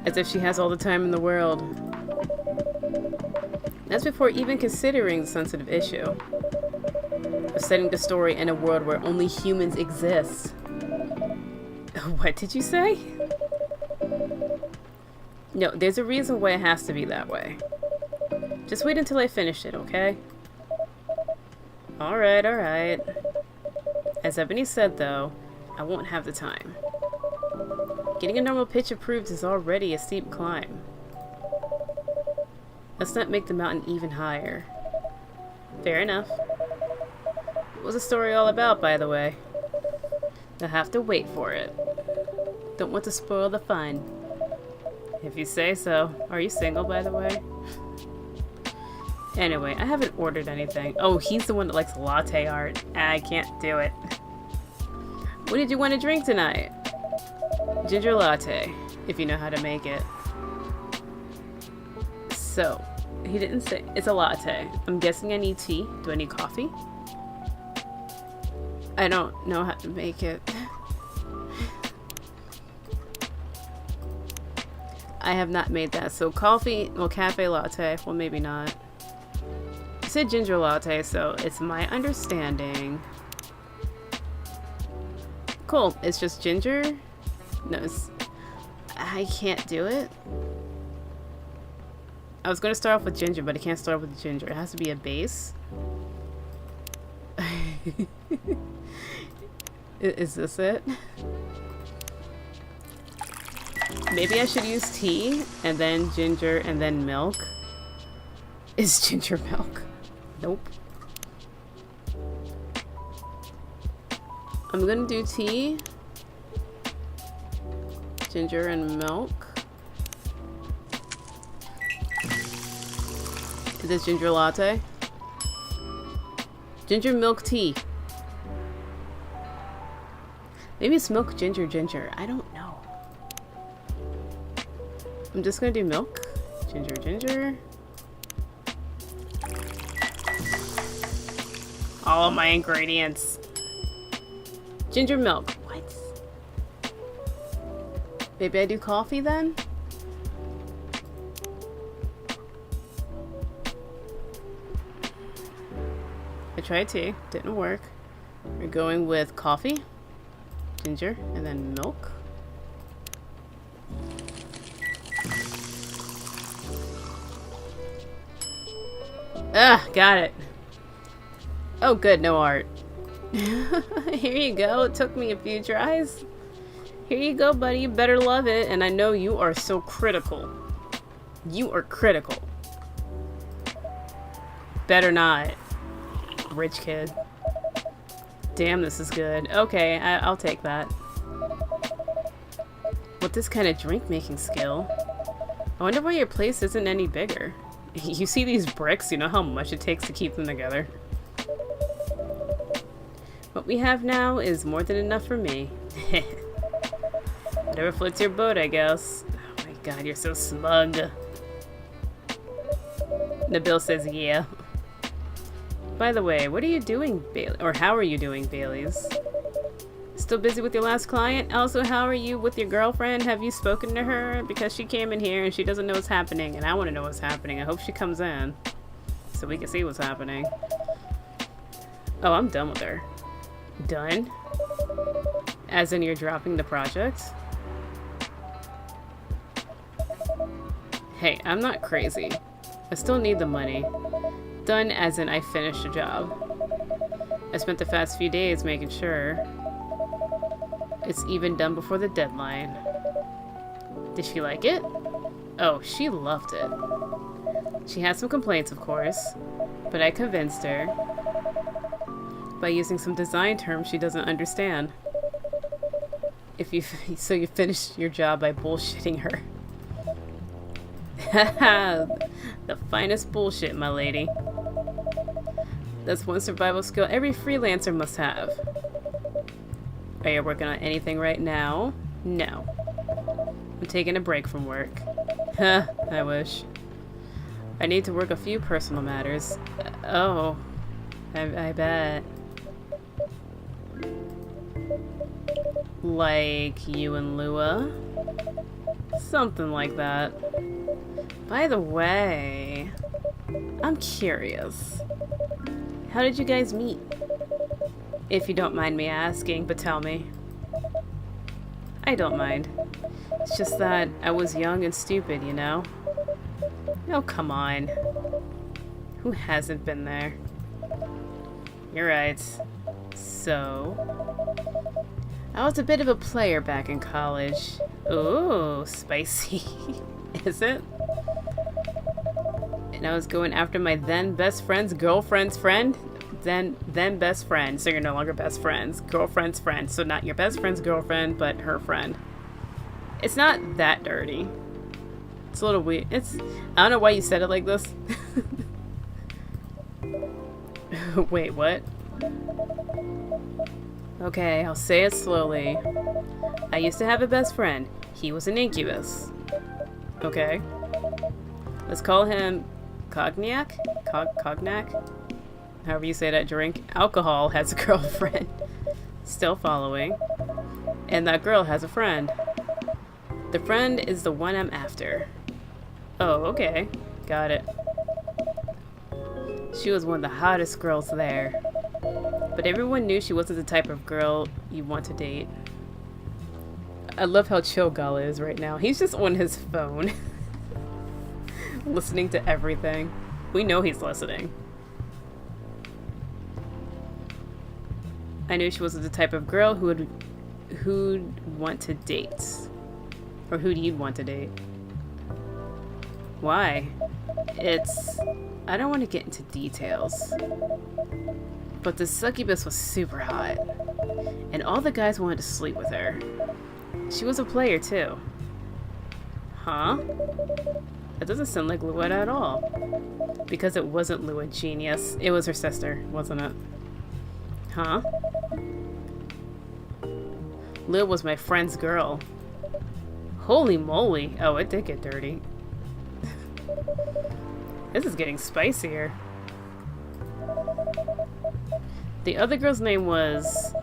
As if she has all the time in the world. That's before even considering the sensitive issue of setting the story in a world where only humans exist. What did you say? No, there's a reason why it has to be that way. Just wait until I finish it, okay? Alright, alright. As Ebony said, though, I won't have the time. Getting a normal pitch approved is already a steep climb. Let's not make the mountain even higher. Fair enough. What was the story all about, by the way? I'll have to wait for it. Don't want to spoil the fun. If you say so. Are you single, by the way? Anyway, I haven't ordered anything. Oh, he's the one that likes latte art. I can't do it. What did you want to drink tonight? Ginger latte, if you know how to make it. So, he didn't say. It's a latte. I'm guessing I need tea. Do I need coffee? I don't know how to make it. I have not made that. So coffee, well, cafe latte. Well, maybe not. I said ginger latte, so it's my understanding. Cool. It's just ginger. No, I can't do it. I was going to start off with ginger, but I can't start with ginger. It has to be a base. Is this it? Maybe I should use tea, and then ginger, and then milk. Is ginger milk? Nope. I'm gonna do tea, ginger, and milk. Is this ginger latte? Ginger milk tea. Maybe it's milk, ginger, ginger. I don't know. I'm just gonna do milk, ginger, ginger. All of my ingredients. Ginger milk. What? Maybe I do coffee then? I tried tea. Didn't work. We're going with coffee, ginger, and then milk. Ah, got it. Oh good, no art. Here you go. It took me a few tries. Here you go, buddy. You better love it. And I know you are so critical. You are critical. Better not. Rich kid. Damn, this is good. Okay, I'll take that. With this kind of drink making skill, I wonder why your place isn't any bigger. You see these bricks? You know how much it takes to keep them together? What we have now is more than enough for me. Whatever floats your boat, I guess. Oh my god, you're so smug. Nabil says, yeah. By the way, what are you doing, Bailey? Or how are you doing, Baileys? Still busy with your last client? Also, how are you with your girlfriend? Have you spoken to her? Because she came in here and she doesn't know what's happening, and I want to know what's happening. I hope she comes in so we can see what's happening. Oh, I'm done with her. Done? As in you're dropping the project? Hey, I'm not crazy. I still need the money. Done as in I finished the job. I spent the past few days making sure it's even done before the deadline. Did she like it? Oh, she loved it. She had some complaints, of course, but I convinced her by using some design terms she doesn't understand. So you finished your job by bullshitting her. The finest bullshit, my lady. That's one survival skill every freelancer must have. Are you working on anything right now? No. I'm taking a break from work. Huh, I wish. I need to work a few personal matters. Oh, I bet. Like you and Lua? Something like that. By the way, I'm curious. How did you guys meet? If you don't mind me asking, but tell me. I don't mind. It's just that I was young and stupid, you know? Oh, come on. Who hasn't been there? You're right. So, I was a bit of a player back in college. Ooh, spicy. Is it? And I was going after my then best friend's girlfriend's friend. Then best friend. So you're no longer best friends. Girlfriend's friend. So not your best friend's girlfriend, but her friend. It's not that dirty. It's a little weird. It's... I don't know why you said it like this. Wait, what? Okay, I'll say it slowly. I used to have a best friend. He was an incubus. Okay. Let's call him Cognac? Cognac? However you say that drink. Alcohol has a girlfriend. Still following. And that girl has a friend. The friend is the one I'm after. Oh, okay. Got it. She was one of the hottest girls there. But everyone knew she wasn't the type of girl you want to date. I love how chill Gala is right now. He's just on his phone. Listening to everything. We know he's listening. I knew she wasn't the type of girl who'd want to date. Or who'd you want to date. Why? I don't want to get into details. But the succubus was super hot. And all the guys wanted to sleep with her. She was a player too. Huh? That doesn't sound like Lua at all. Because it wasn't Lua, genius. It was her sister, wasn't it? Huh? Lua was my friend's girl. Holy moly. Oh, it did get dirty. This is getting spicier. The other girl's name was...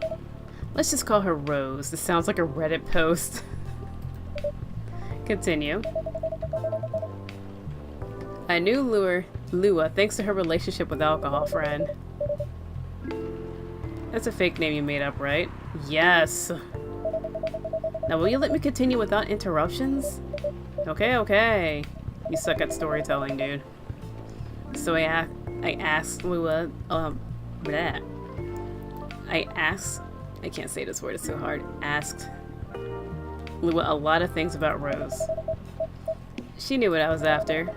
Let's just call her Rose. This sounds like a Reddit post. Continue. I knew Lua thanks to her relationship with Alcohol Friend. That's a fake name you made up, right? Yes. Now will you let me continue without interruptions? Okay, okay. You suck at storytelling, dude. So I asked Lua, bleh. I can't say this word, it's so hard. Asked Lua a lot of things about Rose. She knew what I was after.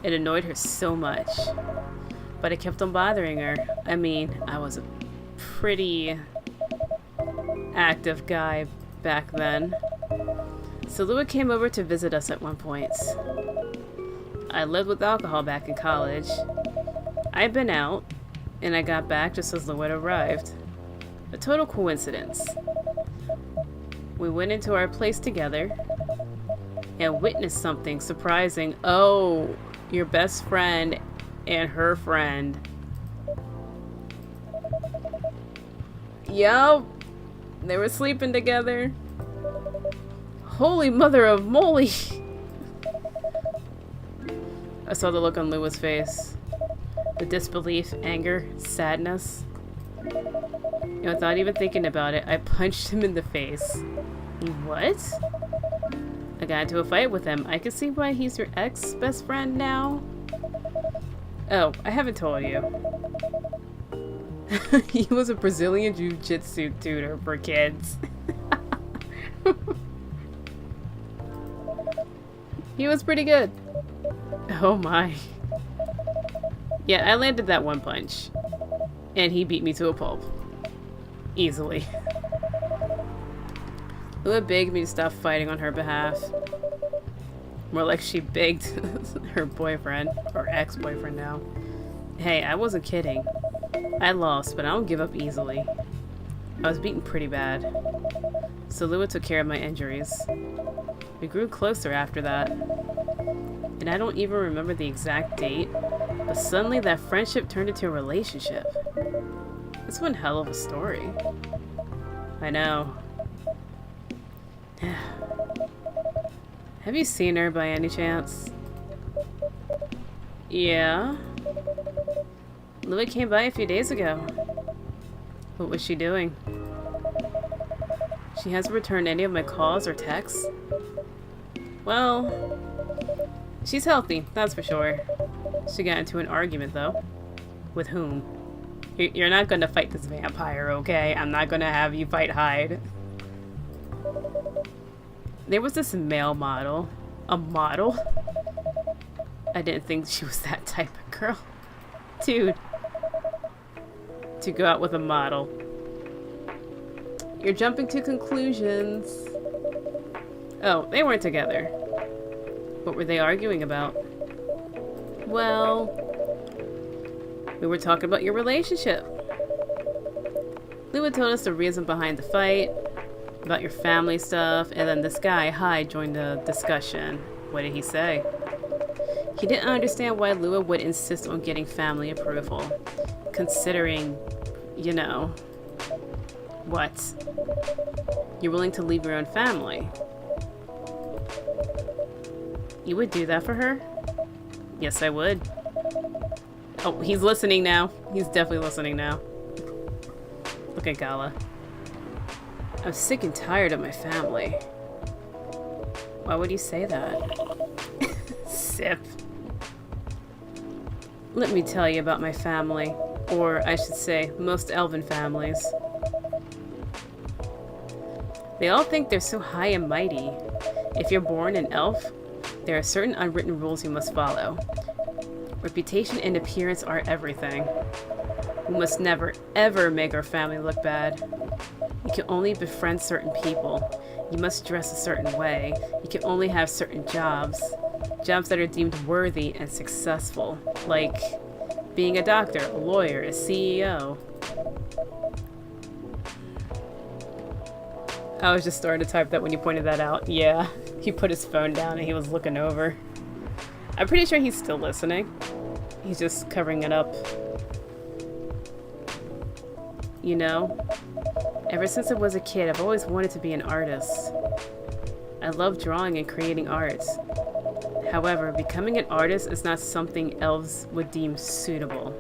It annoyed her so much. But I kept on bothering her. I mean, I was a pretty active guy back then. So Lua came over to visit us at one point. I lived with Alcohol back in college. I'd been out, and I got back just as Lua arrived. A total coincidence. We went into our place together and witnessed something surprising. Oh, your best friend and her friend. Yup, they were sleeping together. Holy mother of moly! I saw the look on Lua's face. The disbelief, anger, sadness. You know, without even thinking about it, I punched him in the face. What? I got into a fight with him. I can see why he's your ex-best friend now. Oh, I haven't told you. He was a Brazilian jiu-jitsu tutor for kids. He was pretty good. Oh my. Yeah, I landed that one punch. And he beat me to a pulp. Easily. Lua begged me to stop fighting on her behalf. More like she begged her boyfriend, or ex-boyfriend now. Hey, I wasn't kidding. I lost, but I don't give up easily. I was beaten pretty bad. So Lua took care of my injuries. We grew closer after that. And I don't even remember the exact date, but suddenly that friendship turned into a relationship. It's one hell of a story. I know. Have you seen her by any chance? Yeah. Lua came by a few days ago. What was she doing? She hasn't returned any of my calls or texts. Well, she's healthy, that's for sure. She got into an argument, though. With whom? You're not gonna fight this vampire, okay? I'm not gonna have you fight Hyde. There was this male model. A model? I didn't think she was that type of girl. Dude. To go out with a model. You're jumping to conclusions. Oh, they weren't together. What were they arguing about? Well, we were talking about your relationship. Lua told us the reason behind the fight, about your family stuff, and then this guy, Hyde, joined the discussion. What did he say? He didn't understand why Lua would insist on getting family approval, considering, you know, what? You're willing to leave your own family. You would do that for her? Yes, I would. Oh, he's listening now. He's definitely listening now. Look at Gala. I'm sick and tired of my family. Why would you say that? Sip. Let me tell you about my family. Or I should say, most elven families. They all think they're so high and mighty. If you're born an elf, there are certain unwritten rules you must follow. Reputation and appearance are everything. We must never, ever make our family look bad. You can only befriend certain people. You must dress a certain way. You can only have certain jobs. Jobs that are deemed worthy and successful. Like being a doctor, a lawyer, a CEO. I was just starting to type that when you pointed that out. Yeah, he put his phone down and he was looking over. I'm pretty sure he's still listening. He's just covering it up. You know, ever since I was a kid, I've always wanted to be an artist. I love drawing and creating art. However, becoming an artist is not something elves would deem suitable.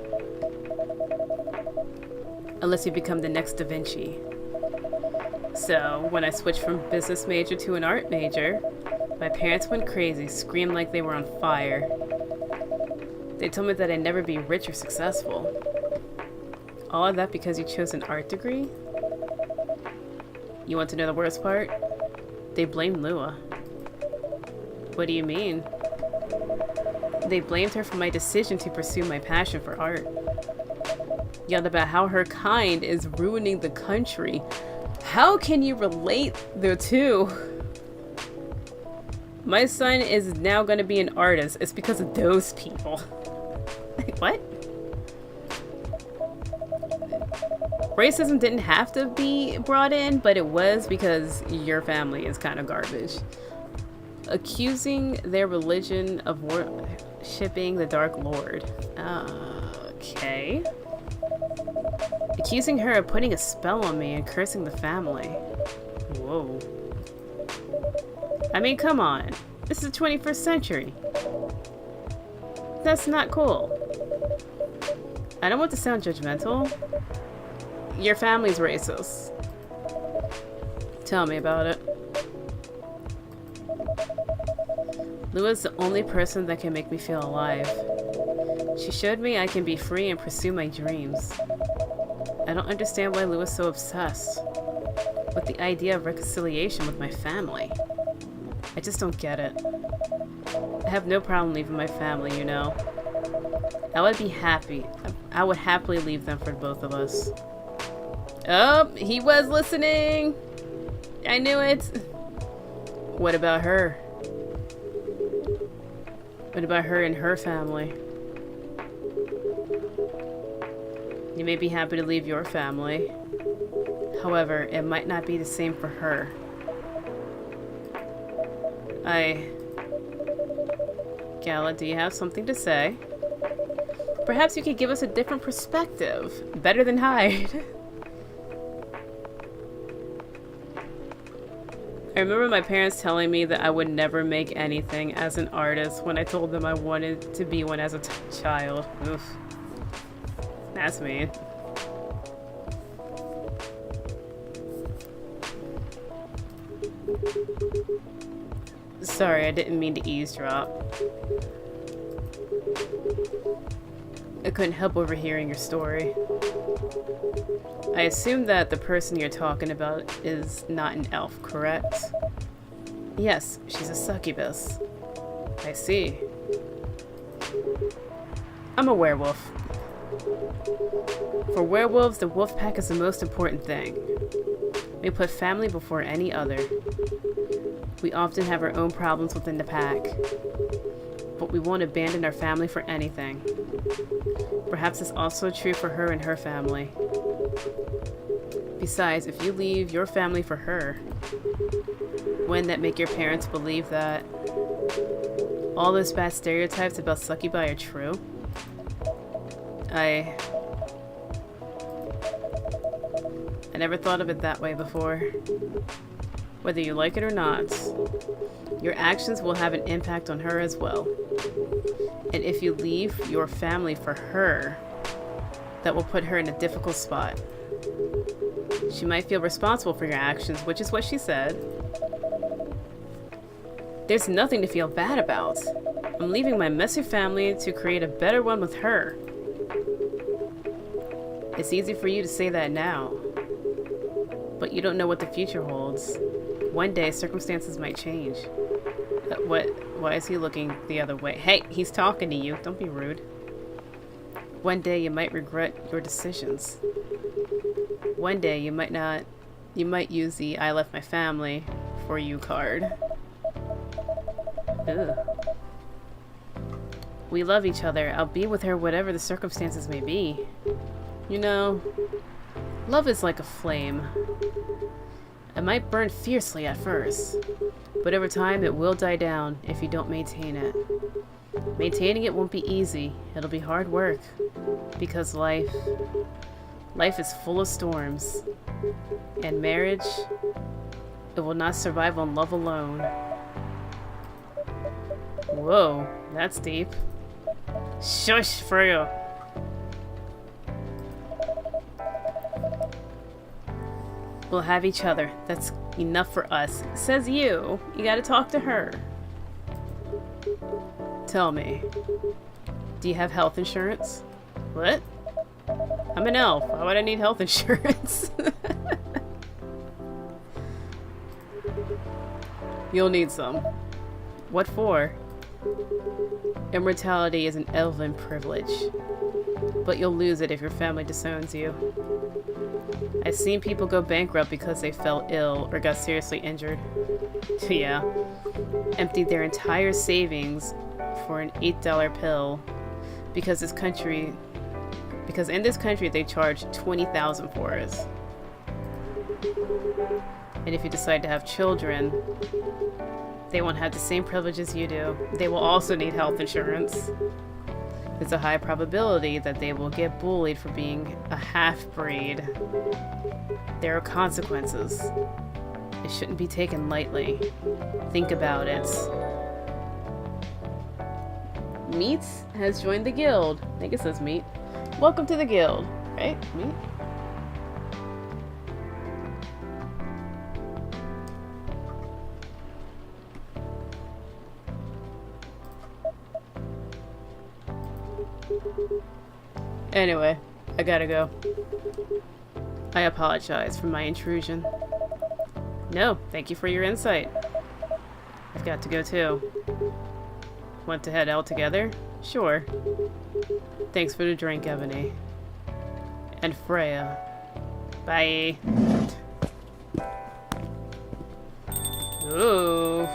Unless you become the next Da Vinci. So, when I switched from business major to an art major, my parents went crazy, screamed like they were on fire. They told me that I'd never be rich or successful. All of that because you chose an art degree? You want to know the worst part? They blamed Lua. What do you mean? They blamed her for my decision to pursue my passion for art. Yelled about how her kind is ruining the country. How can you relate the two? My son is now going to be an artist. It's because of those people. What? Racism didn't have to be brought in, but it was because your family is kind of garbage. Accusing their religion of worshipping the Dark Lord. Okay. Accusing her of putting a spell on me and cursing the family. Whoa. I mean, come on. This is the 21st century. That's not cool. I don't want to sound judgmental. Your family's racist. Tell me about it. Lua's the only person that can make me feel alive. She showed me I can be free and pursue my dreams. I don't understand why Lua's so obsessed with the idea of reconciliation with my family. I just don't get it. I have no problem leaving my family, you know. I would be happy. I would happily leave them for both of us. Oh, he was listening! I knew it! What about her? What about her and her family? You may be happy to leave your family. However, it might not be the same for her. Gala, do you have something to say? Perhaps you could give us a different perspective. Better than Hyde. I remember my parents telling me that I would never make anything as an artist when I told them I wanted to be one as a child. Oof. That's mean. Sorry, I didn't mean to eavesdrop. I couldn't help overhearing your story. I assume that the person you're talking about is not an elf, correct? Yes, she's a succubus. I see. I'm a werewolf. For werewolves, the wolf pack is the most important thing. We put family before any other. We often have our own problems within the pack, but we won't abandon our family for anything. Perhaps it's also true for her and her family. Besides, if you leave your family for her, wouldn't that make your parents believe that all those bad stereotypes about succubi are true? I never thought of it that way before. Whether you like it or not, your actions will have an impact on her as well. And if you leave your family for her, that will put her in a difficult spot. She might feel responsible for your actions, which is what she said. There's nothing to feel bad about. I'm leaving my messy family to create a better one with her. It's easy for you to say that now, but you don't know what the future holds. One day, circumstances might change. What? Why is he looking the other way? Hey, he's talking to you. Don't be rude. One day, you might regret your decisions. One day, you might not. You might use the I left my family for you card. Ugh. We love each other. I'll be with her whatever the circumstances may be. You know, love is like a flame. It might burn fiercely at first, but over time it will die down if you don't maintain it. Maintaining it won't be easy. It'll be hard work, because life is full of storms, and marriage, it will not survive on love alone. Whoa, that's deep. Shush, Freya. We'll have each other. That's enough for us. Says you. You gotta talk to her. Tell me, do you have health insurance? What? I'm an elf. Why would I need health insurance? You'll need some. What for? Immortality is an elven privilege, but you'll lose it if your family disowns you. I've seen people go bankrupt because they fell ill or got seriously injured. Yeah. Emptied their entire savings for an $8 pill because in this country they charge $20,000 for it. And if you decide to have children, they won't have the same privileges you do. They will also need health insurance. There's a high probability that they will get bullied for being a half-breed. There are consequences. It shouldn't be taken lightly. Think about it. Meat has joined the guild. I think it says Meat. Welcome to the guild, right? Meat? Anyway, I gotta go. I apologize for my intrusion. No, thank you for your insight. I've got to go too. Want to head out together? Sure. Thanks for the drink, Ebony. And Freya. Bye. Ooh.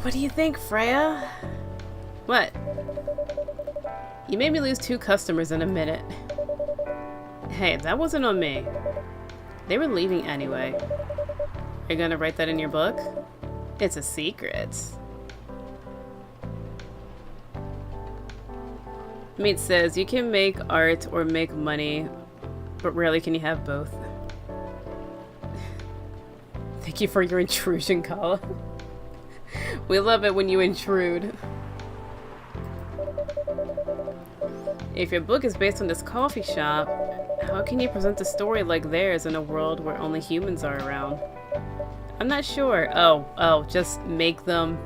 What do you think, Freya? What? You made me lose 2 customers in a minute. Hey, that wasn't on me. They were leaving anyway. Are you gonna write that in your book? It's a secret. Meat says, you can make art or make money, but rarely can you have both. Thank you for your intrusion, Kala. We love it when you intrude. If your book is based on this coffee shop, how can you present a story like theirs in a world where only humans are around? I'm not sure. Oh, just make them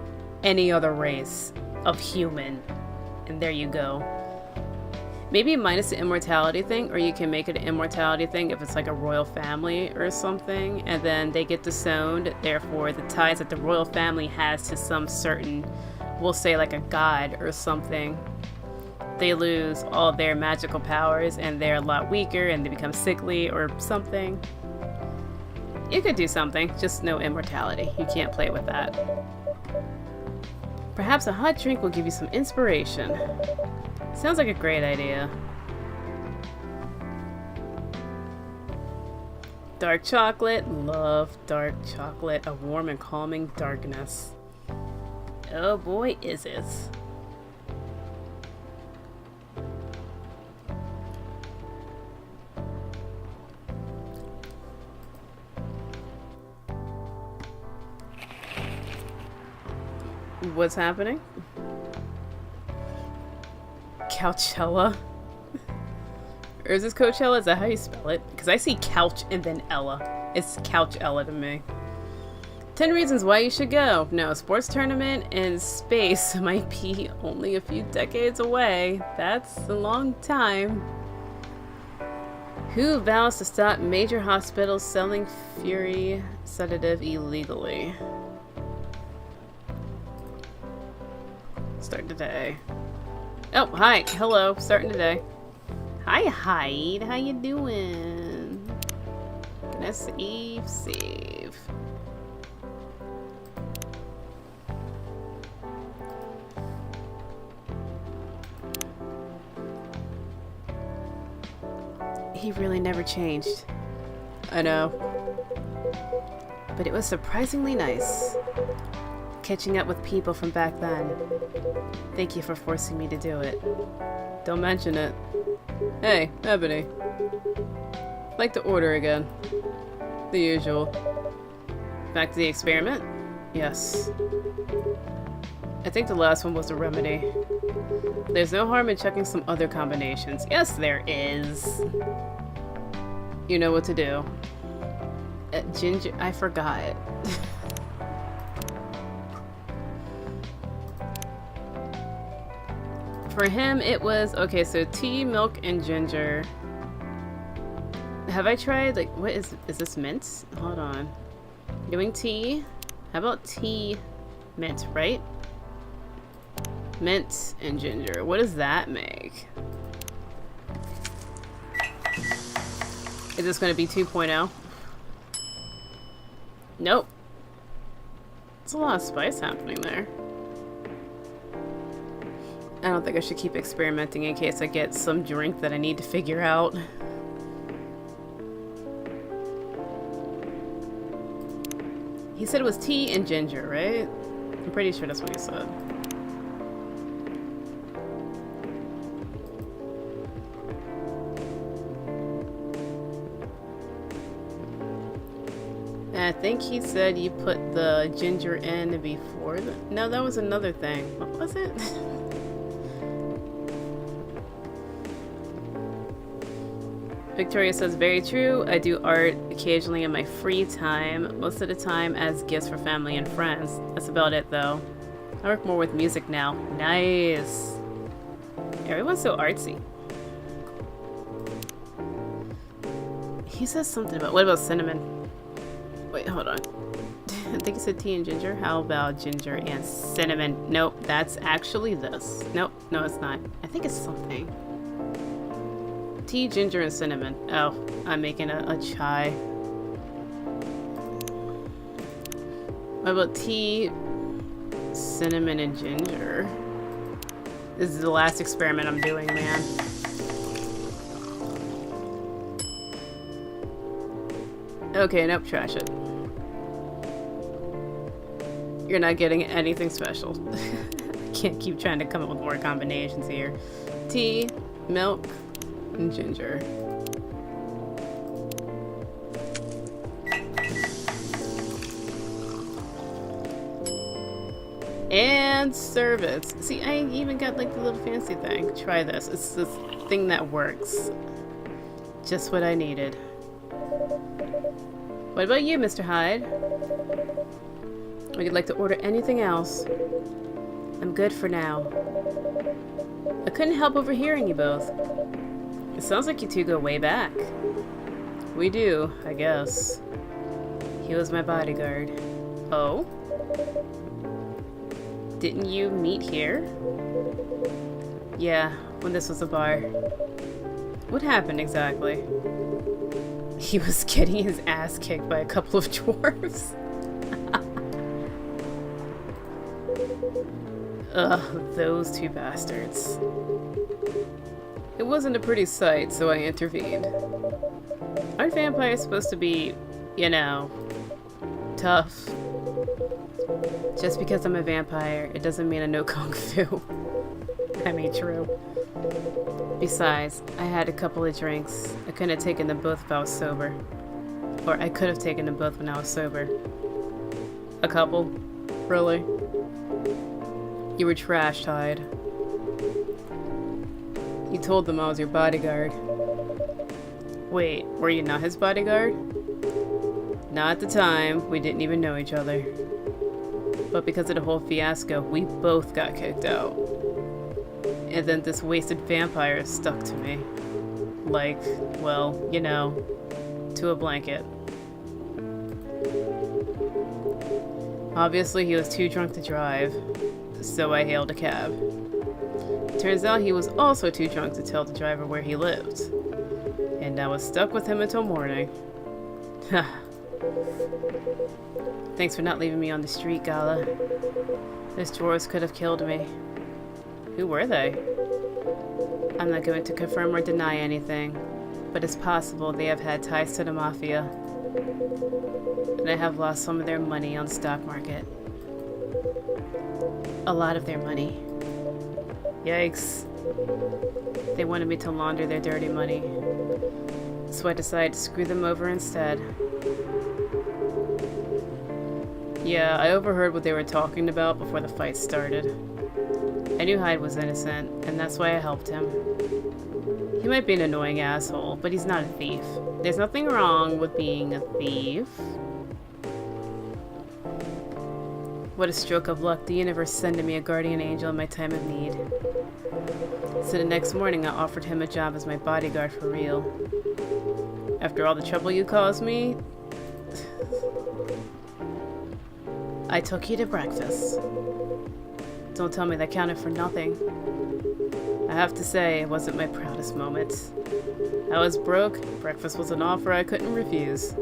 any other race of human. And there you go. Maybe minus the immortality thing, or you can make it an immortality thing if it's like a royal family or something, and then they get disowned, therefore the ties that the royal family has to some certain, we'll say like a god or something, they lose all their magical powers and they're a lot weaker and they become sickly or something. You could do something, just no immortality. You can't play with that. Perhaps a hot drink will give you some inspiration. Sounds like a great idea. Dark chocolate. Love dark chocolate. A warm and calming darkness. Oh boy, is it. What's happening? Couchella? Or is this Coachella? Is that how you spell it? Because I see couch and then Ella. It's Couchella to me. 10 reasons why you should go. No, sports tournament in space might be only a few decades away. That's a long time. Who vows to stop major hospitals selling Fury sedative illegally? Start today. Oh, hi. Hello. Starting today. Hi, Hyde. How you doing? Gonna save. He really never changed. I know. But it was surprisingly nice. Catching up with people from back then. Thank you for forcing me to do it. Don't mention it. Hey, Ebony. I'd like to order again. The usual. Back to the experiment? Yes. I think the last one was the remedy. There's no harm in checking some other combinations. Yes, there is. You know what to do. Ginger... I forgot. For him, it was... Okay, so tea, milk, and ginger. Have I tried, like, what is this mint? Hold on. Doing tea. How about tea, mint, right? Mint and ginger. What does that make? Is this going to be 2.0? Nope. There's a lot of spice happening there. I don't think I should keep experimenting in case I get some drink that I need to figure out. He said it was tea and ginger, right? I'm pretty sure that's what he said. And I think he said you put the ginger in before the... No, that was another thing. What was it? Victoria says, very true. I do art occasionally in my free time, most of the time as gifts for family and friends. That's about it, though. I work more with music now. Nice. Everyone's so artsy. He says something about... What about cinnamon? Wait, hold on. I think he said tea and ginger. How about ginger and cinnamon? Nope, that's actually this. Nope, no, it's not. I think it's something. Tea, ginger, and cinnamon. Oh, I'm making a chai. What about tea, cinnamon, and ginger? This is the last experiment I'm doing, man. Okay, nope, trash it. You're not getting anything special. I can't keep trying to come up with more combinations here. Tea, milk, and ginger. And service. See, I even got like the little fancy thing. Try this. It's this thing that works. Just what I needed. What about you, Mr. Hyde? Would you like to order anything else? I'm good for now. I couldn't help overhearing you both. It sounds like you two go way back. We do, I guess. He was my bodyguard. Oh? Didn't you meet here? Yeah, when this was a bar. What happened exactly? he was getting his ass kicked by a couple of dwarves. Ugh, those two bastards. It wasn't a pretty sight, so I intervened. Aren't vampires supposed to be, you know, tough? Just because I'm a vampire, it doesn't mean I know Kung Fu. I mean, true. Besides, I had a couple of drinks. I couldn't have taken them both if I was sober. Or I could have taken them both when I was sober. A couple? Really? You were trashed, Hyde. You told them I was your bodyguard. Wait, were you not his bodyguard? Not at the time. We didn't even know each other. But because of the whole fiasco, we both got kicked out. And then this wasted vampire stuck to me. Like, well, you know, to a blanket. Obviously, he was too drunk to drive, so I hailed a cab. Turns out he was also too drunk to tell the driver where he lived. And I was stuck with him until morning. Thanks for not leaving me on the street, Gala. Those dwarves could have killed me. Who were they? I'm not going to confirm or deny anything, but it's possible they have had ties to the Mafia. And I have lost some of their money on the stock market. A lot of their money. Yikes. They wanted me to launder their dirty money, so I decided to screw them over instead. Yeah, I overheard what they were talking about before the fight started. I knew Hyde was innocent, and that's why I helped him. He might be an annoying asshole, but he's not a thief. There's nothing wrong with being a thief. What a stroke of luck, the universe sending me a guardian angel in my time of need. So the next morning I offered him a job as my bodyguard for real. After all the trouble you caused me, I took you to breakfast. Don't tell me that counted for nothing. I have to say, it wasn't my proudest moment. I was broke, breakfast was an offer I couldn't refuse.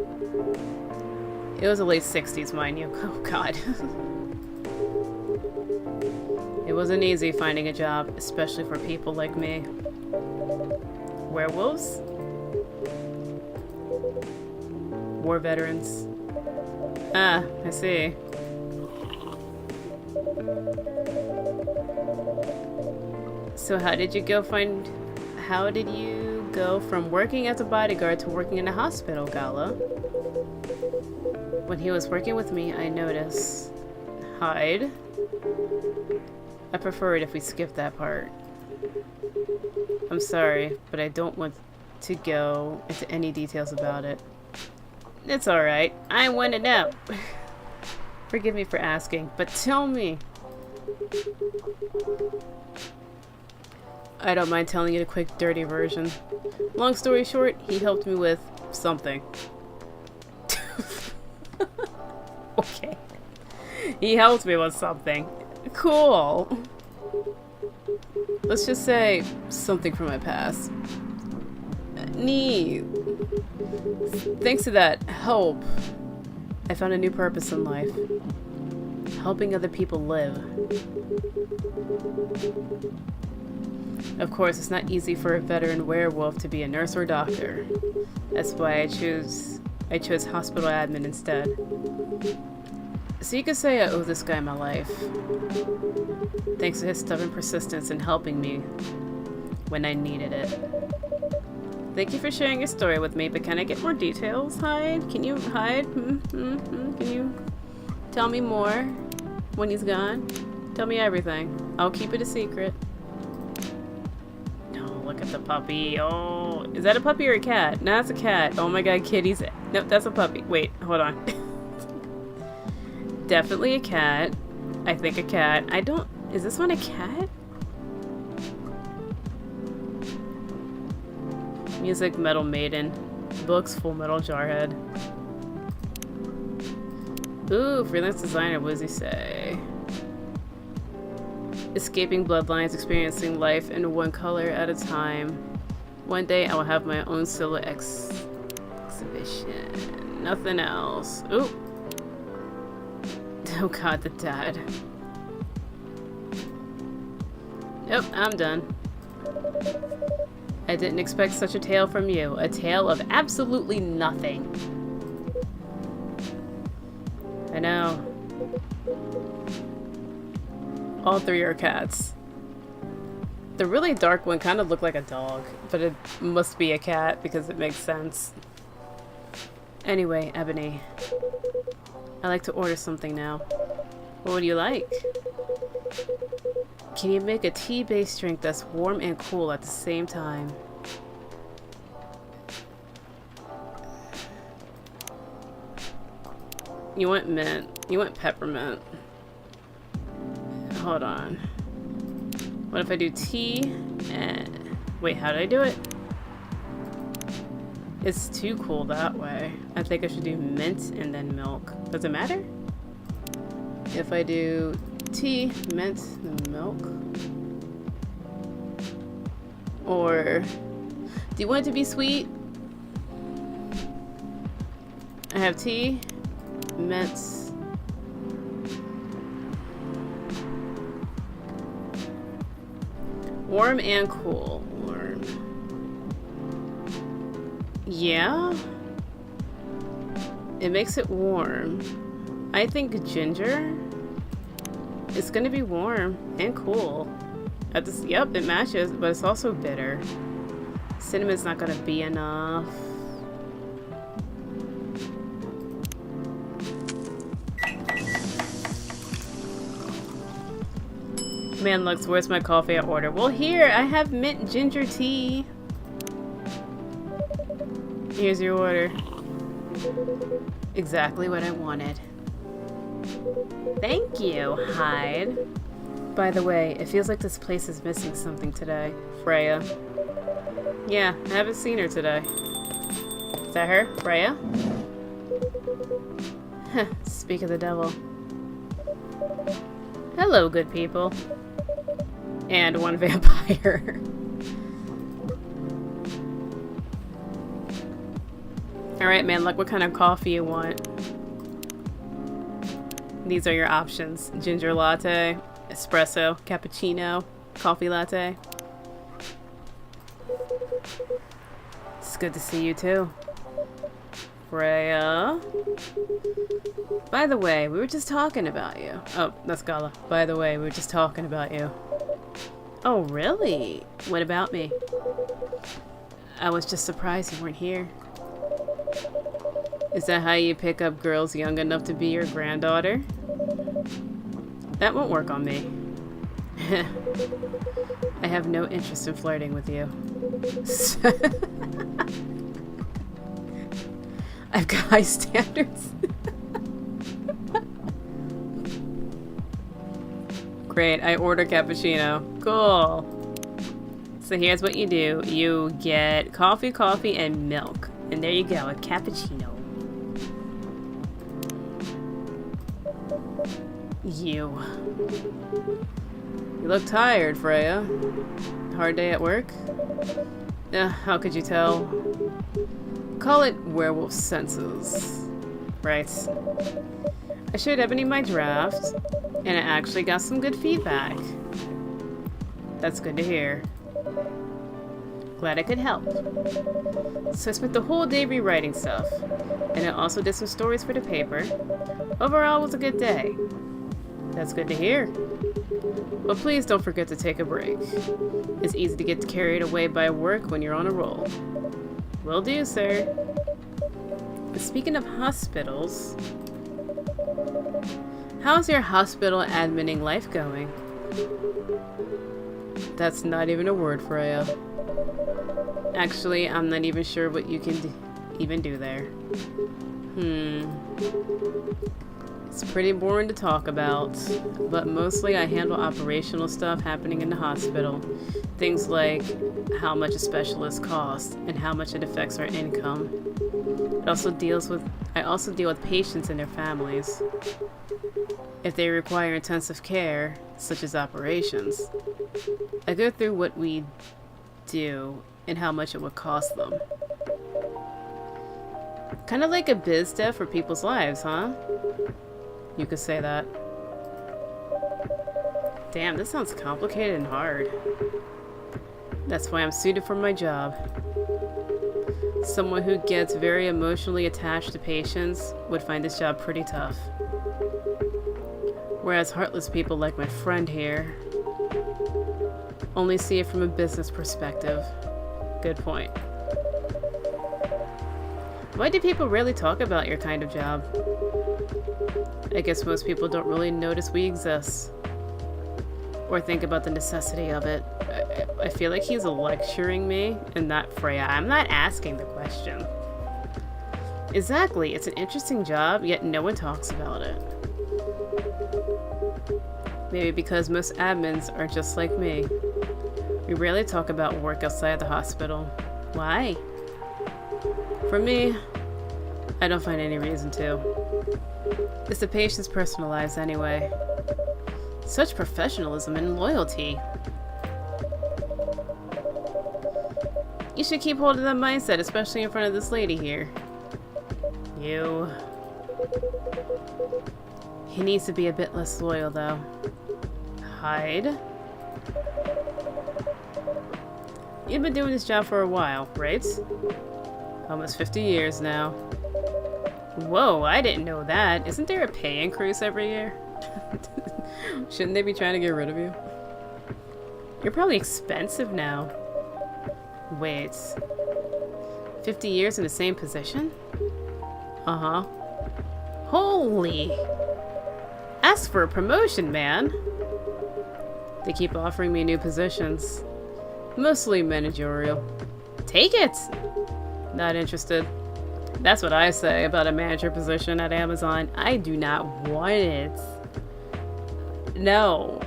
It was the late 60s, mind you. Oh god. It wasn't easy finding a job, especially for people like me. Werewolves? War veterans. Ah, I see. So how did you go from working as a bodyguard to working in a hospital, Gala? When he was working with me, I noticed. Hyde? I prefer it if we skip that part. I'm sorry, but I don't want to go into any details about it. It's alright. I want to know. Forgive me for asking, but tell me. I don't mind telling you the quick, dirty version. Long story short, he helped me with something. Okay. He helped me with something. Cool. Let's just say something from my past. Neat. Thanks to that help, I found a new purpose in life. Helping other people live. Of course, it's not easy for a veteran werewolf to be a nurse or doctor. That's why I chose hospital admin instead. So you could say I owe this guy my life. Thanks to his stubborn persistence in helping me when I needed it. Thank you for sharing your story with me, but can I get more details, Hyde? Can you, Hyde? Can you tell me more when he's gone? Tell me everything. I'll keep it a secret. Look at the puppy. Oh, is that a puppy or a cat? No, it's a cat. Oh my god, kitties. No, that's a puppy. Wait, hold on. Definitely a cat. I think a cat. I don't... Is this one a cat? Music, Metal Maiden. Books, Full Metal Jarhead. Ooh, freelance designer. What does he say? Escaping bloodlines, experiencing life in one color at a time. One day I will have my own silhouette exhibition. Nothing else. Ooh. Oh god, the dad. Nope, I'm done. I didn't expect such a tale from you. A tale of absolutely nothing. I know. All three are cats. The really dark one kind of looked like a dog, but it must be a cat because it makes sense. Anyway, Ebony. I'd like to order something now. What would you like? Can you make a tea-based drink that's warm and cool at the same time? You want mint. You want peppermint. Hold on. What if I do tea and... Wait, how did I do it? It's too cool that way. I think I should do mint and then milk. Does it matter? If I do tea, mint, and milk? Or... Do you want it to be sweet? I have tea, mint... Warm and cool. Warm. Yeah? It makes it warm. I think ginger is gonna be warm and cool. Yep, it matches, but it's also bitter. Cinnamon's not gonna be enough. Man, Lux, where's my coffee I ordered? Well, here, I have mint ginger tea. Here's your order. Exactly what I wanted. Thank you, Hyde. By the way, it feels like this place is missing something today. Freya. Yeah, I haven't seen her today. Is that her? Freya? Speak of the devil. Hello, good people. And one vampire. Alright, man, look what kind of coffee you want. These are your options. Ginger latte, espresso, cappuccino, coffee latte. It's good to see you too. Freya. By the way, we were just talking about you. Oh, that's Gala. By the way, we were just talking about you. Oh, really? What about me? I was just surprised you weren't here. Is that how you pick up girls young enough to be your granddaughter? That won't work on me. I have no interest in flirting with you. I've got high standards. Great, I order cappuccino. Cool. So here's what you do. You get coffee, and milk. And there you go, a cappuccino. You look tired, Freya. Hard day at work? How could you tell? Call it werewolf senses. Right. I showed Ebony my draft, and I actually got some good feedback. That's good to hear. Glad I could help. So I spent the whole day rewriting stuff, and I also did some stories for the paper. Overall, it was a good day. That's good to hear. But please don't forget to take a break. It's easy to get carried away by work when you're on a roll. Will do, sir. Speaking of hospitals, how's your hospital adminning life going? That's not even a word, Freya. Actually, I'm not even sure what you can even do there. It's pretty boring to talk about, but mostly I handle operational stuff happening in the hospital. Things like how much a specialist costs and how much it affects our income. I also deal with patients and their families. If they require intensive care, such as operations, I go through what we do and how much it would cost them. Kind of like a biz dev for people's lives, huh? You could say that. Damn, this sounds complicated and hard. That's why I'm suited for my job. Someone who gets very emotionally attached to patients would find this job pretty tough. Whereas heartless people like my friend here only see it from a business perspective. Good point. Why do people rarely talk about your kind of job? I guess most people don't really notice we exist. Or think about the necessity of it. I feel like he's lecturing me and not Freya. I'm not asking the question. Exactly, it's an interesting job, yet no one talks about it. Maybe because most admins are just like me. We rarely talk about work outside the hospital. Why? For me, I don't find any reason to. It's the patient's personal lives anyway. Such professionalism and loyalty. You should keep hold of that mindset, especially in front of this lady here. You. He needs to be a bit less loyal, though. Hide? You've been doing this job for a while, right? Almost 50 years now. Whoa, I didn't know that. Isn't there a pay increase every year? Shouldn't they be trying to get rid of you? You're probably expensive now. Wait. 50 years in the same position? Uh-huh. Holy! Ask for a promotion, man! They keep offering me new positions. Mostly managerial. Take it! Not interested. That's what I say about a manager position at Amazon. I do not want it. No.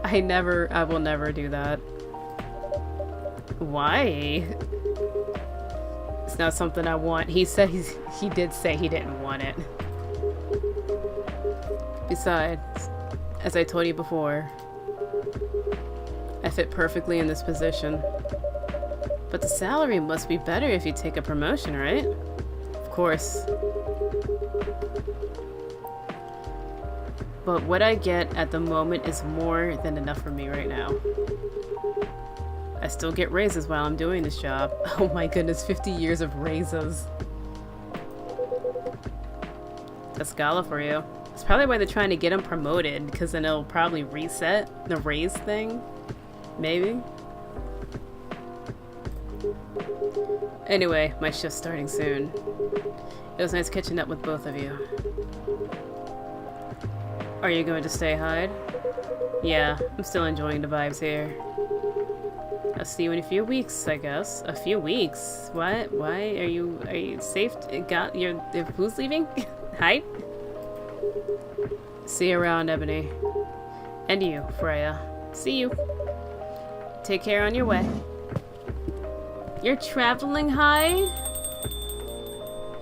I will never do that. Why? It's not something I want. He said he did say he didn't want it. Besides, as I told you before, I fit perfectly in this position. But the salary must be better if you take a promotion, right? Of course. But what I get at the moment is more than enough for me right now. I still get raises while I'm doing this job. Oh my goodness, 50 years of raises. That's Gala for you. It's probably why they're trying to get him promoted, because then it'll probably reset the raise thing. Maybe. Anyway, my shift's starting soon. It was nice catching up with both of you. Are you going to stay hide? Yeah, I'm still enjoying the vibes here. I'll see you in a few weeks, I guess. A few weeks? What? Why? Are you safe? Who's leaving? Hide? See you around, Ebony. And you, Freya. See you. Take care on your way. You're traveling, Hyde?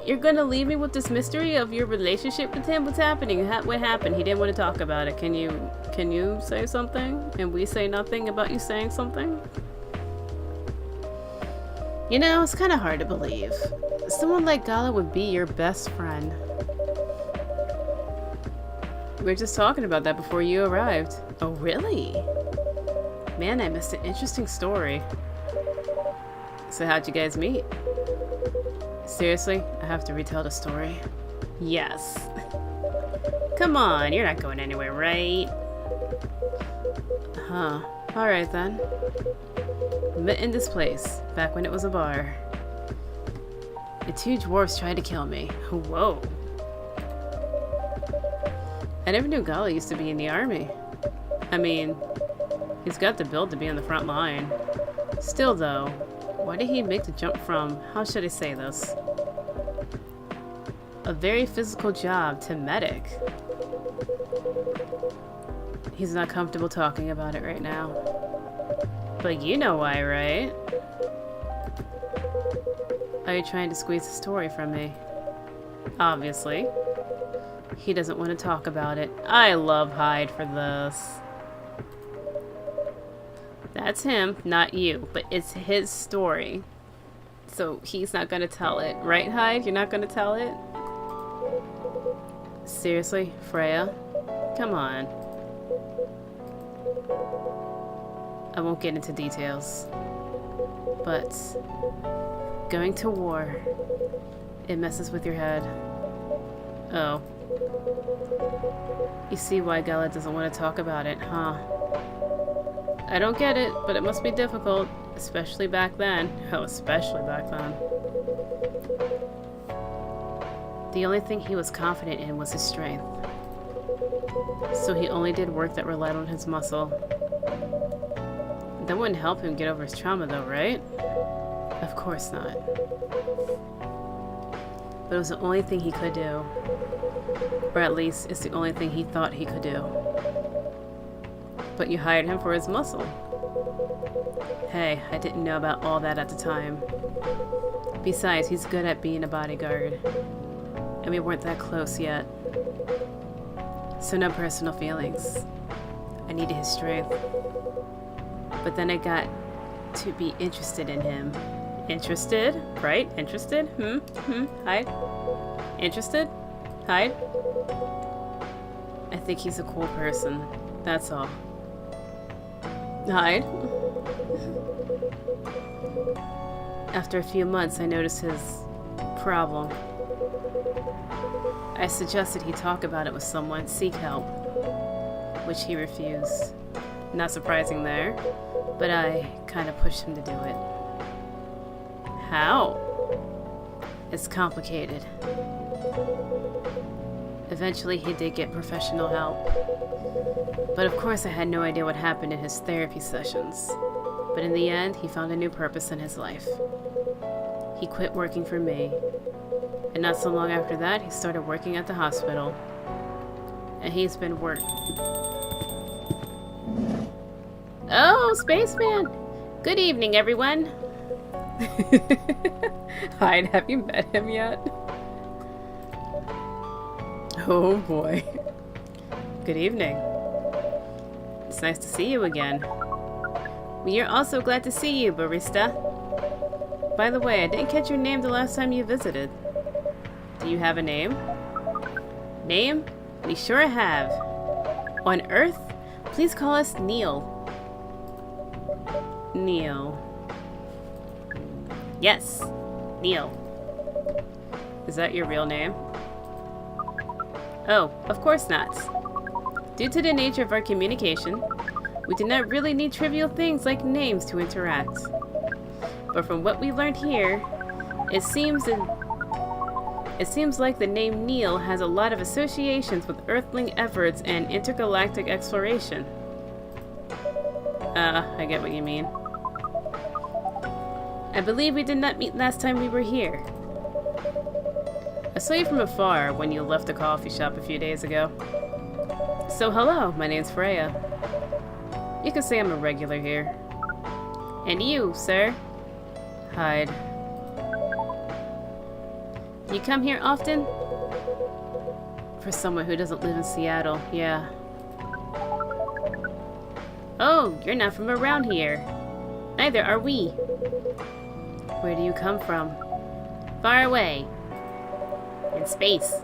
You're gonna leave me with this mystery of your relationship with him? What's happening? What happened? He didn't want to talk about it. Can you say something? And we say nothing about you saying something? You know, it's kind of hard to believe. Someone like Gala would be your best friend. We were just talking about that before you arrived. Oh, really? Man, I missed an interesting story. So how'd you guys meet? Seriously? I have to retell the story? Yes. Come on, you're not going anywhere, right? Huh. Alright then. Met in this place, back when it was a bar. The two dwarves tried to kill me. Whoa. I never knew Gala used to be in the army. I mean, he's got the build to be on the front line. Still though, why did he make the jump from, how should I say this? A very physical job to medic. He's not comfortable talking about it right now. But you know why, right? Are you trying to squeeze the story from me? Obviously. He doesn't want to talk about it. I love Hyde for this. That's him, not you, but it's his story. So he's not gonna tell it, right, Hyde? You're not gonna tell it? Seriously, Freya? Come on. I won't get into details. But going to war, it messes with your head. Oh. You see why Gala doesn't want to talk about it, huh? I don't get it, but it must be difficult, especially back then. Oh, especially back then. The only thing he was confident in was his strength. So he only did work that relied on his muscle. That wouldn't help him get over his trauma though, right? Of course not. But it was the only thing he could do. Or at least, it's the only thing he thought he could do. But you hired him for his muscle. Hey, I didn't know about all that at the time. Besides, he's good at being a bodyguard. And we weren't that close yet. So no personal feelings. I needed his strength. But then I got to be interested in him. Interested? Right? Interested? Hyde? Interested? Hyde? I think he's a cool person. That's all. Hyde? After a few months, I noticed his problem. I suggested he talk about it with someone, seek help, which he refused. Not surprising there, but I kind of pushed him to do it. How? It's complicated. Eventually, he did get professional help. But of course, I had no idea what happened in his therapy sessions. But in the end, he found a new purpose in his life. He quit working for me. And not so long after that, he started working at the hospital. And he's been Oh, Spaceman! Good evening, everyone! Hyde, have you met him yet? Oh boy. Good evening. It's nice to see you again. We are also glad to see you, Barista. By the way, I didn't catch your name the last time you visited. Do you have a name? Name? We sure have. On Earth, please call us Neil. Neil. Yes, Neil. Is that your real name? Oh, of course not. Due to the nature of our communication, we do not really need trivial things like names to interact. But from what we learned here, it seems like the name Neil has a lot of associations with Earthling efforts and intergalactic exploration. I get what you mean. I believe we did not meet last time we were here. I saw you from afar when you left the coffee shop a few days ago. So hello, my name's Freya. You can say I'm a regular here. And you, sir? Hyde. You come here often? For someone who doesn't live in Seattle, yeah. Oh, you're not from around here. Neither are we. Where do you come from? Far away. In space.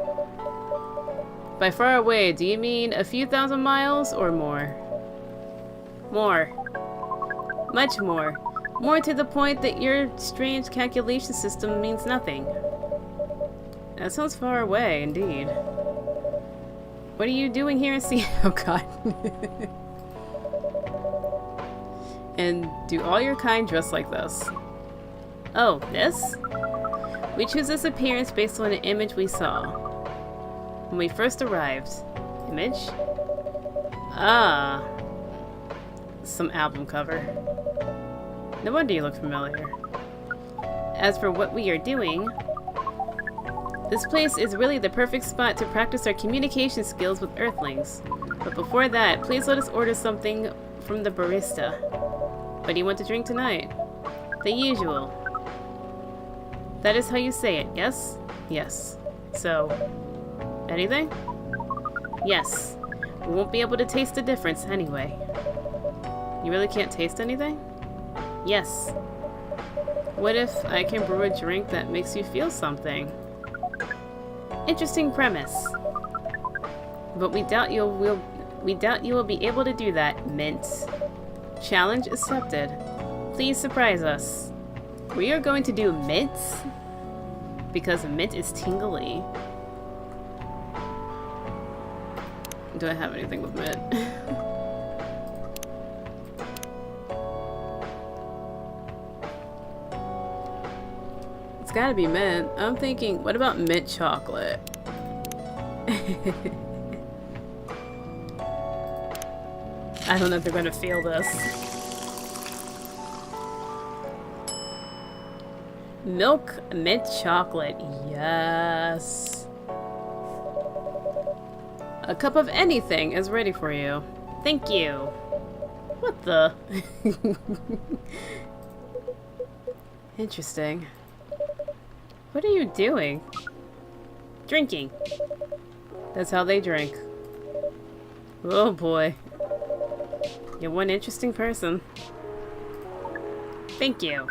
By far away, do you mean a few thousand miles or more? More. Much more. More to the point that your strange calculation system means nothing. That sounds far away, indeed. What are you doing here in Seattle? Oh god. And do all your kind dress like this? Oh, this? We choose this appearance based on an image we saw when we first arrived. Image? Ah. Some album cover. No wonder you look familiar. As for what we are doing, this place is really the perfect spot to practice our communication skills with Earthlings. But before that, please let us order something from the barista. What do you want to drink tonight? The usual. That is how you say it, yes? Yes. So, anything? Yes. We won't be able to taste the difference anyway. You really can't taste anything? Yes. What if I can brew a drink that makes you feel something? Interesting premise. But we doubt you will be able to do that, Mint. Challenge accepted. Please surprise us. We are going to do mint because mint is tingly. Do I have anything with mint? It's gotta be mint. I'm thinking, what about mint chocolate? I don't know if they're gonna feel this. Milk mint chocolate, yes. A cup of anything is ready for you. Thank you. What the? Interesting. What are you doing? Drinking. That's how they drink. Oh boy. You're one interesting person. Thank you.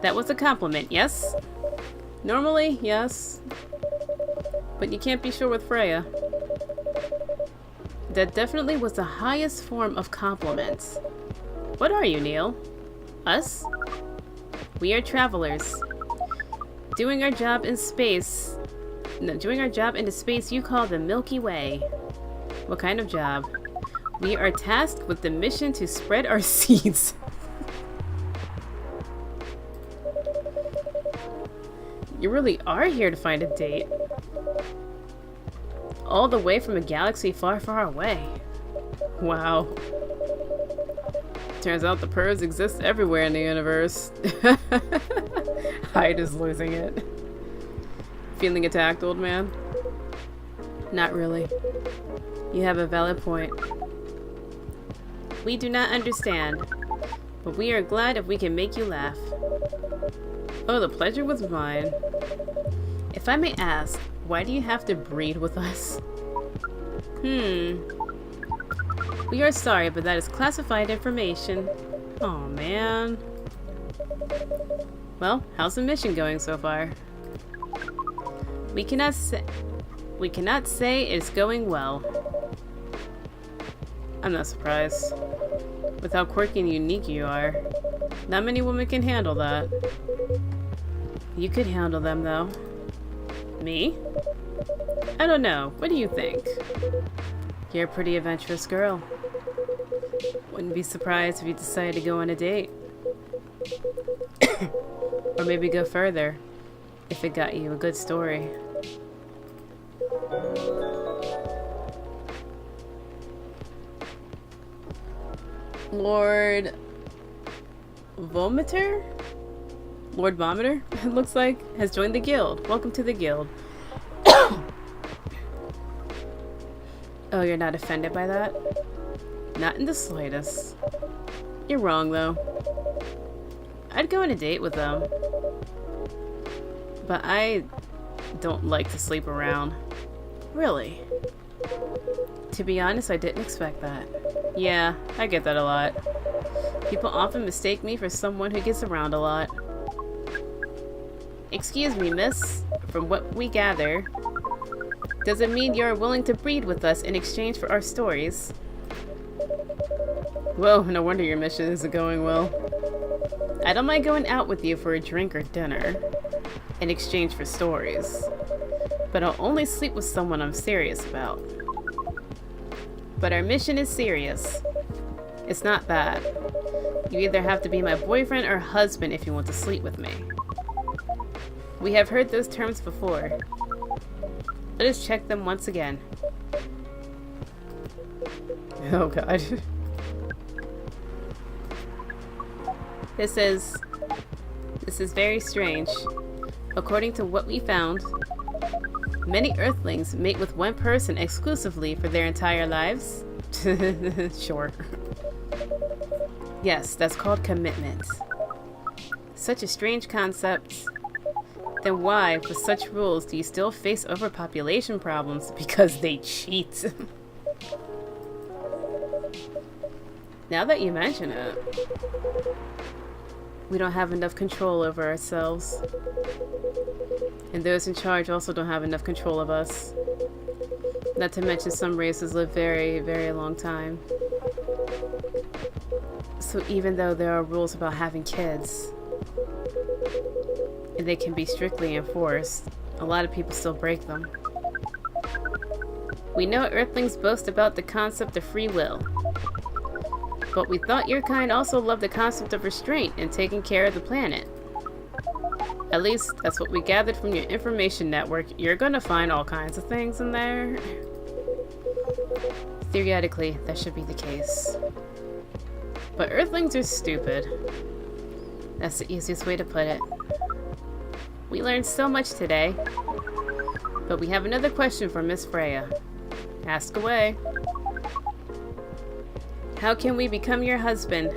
That was a compliment, yes? Normally, yes. But you can't be sure with Freya. That definitely was the highest form of compliments. What are you, Neil? Us? We are travelers. Doing our job in space. No, doing our job in the space you call the Milky Way. What kind of job? We are tasked with the mission to spread our seeds. You really are here to find a date. All the way from a galaxy far, far away. Wow. Turns out the pervs exist everywhere in the universe. Hyde is losing it. Feeling attacked, old man? Not really. You have a valid point. We do not understand, but we are glad if we can make you laugh. Oh, the pleasure was mine. If I may ask, why do you have to breed with us? We are sorry, but that is classified information. Oh man. Well, how's the mission going so far? We cannot say it's going well. I'm not surprised. With how quirky and unique you are. Not many women can handle that. You could handle them, though. Me? I don't know. What do you think? You're a pretty adventurous girl. Wouldn't be surprised if you decided to go on a date. Or maybe go further, if it got you a good story. Lord Vomiter? Lord Vomiter, it looks like, has joined the guild. Welcome to the guild. Oh, you're not offended by that? Not in the slightest. You're wrong, though. I'd go on a date with them. But I don't like to sleep around. Really? To be honest, I didn't expect that. Yeah, I get that a lot. People often mistake me for someone who gets around a lot. Excuse me, miss. From what we gather, does it mean you're willing to breed with us in exchange for our stories? Whoa, no wonder your mission isn't going well. I don't mind going out with you for a drink or dinner in exchange for stories, but I'll only sleep with someone I'm serious about. But our mission is serious. It's not that. You either have to be my boyfriend or husband if you want to sleep with me. We have heard those terms before. Let us check them once again. Oh god. This is very strange. According to what we found, many Earthlings mate with one person exclusively for their entire lives. Sure. Yes, that's called commitment. Such a strange concept. Then why, with such rules, do you still face overpopulation problems? Because they cheat. Now that you mention it. We don't have enough control over ourselves. And those in charge also don't have enough control of us. Not to mention some races live very, very long time. So even though there are rules about having kids, and they can be strictly enforced, a lot of people still break them. We know Earthlings boast about the concept of free will. But we thought your kind also loved the concept of restraint and taking care of the planet. At least, that's what we gathered from your information network. You're gonna find all kinds of things in there. Theoretically, that should be the case. But Earthlings are stupid. That's the easiest way to put it. We learned so much today. But we have another question for Miss Freya. Ask away. How can we become your husband?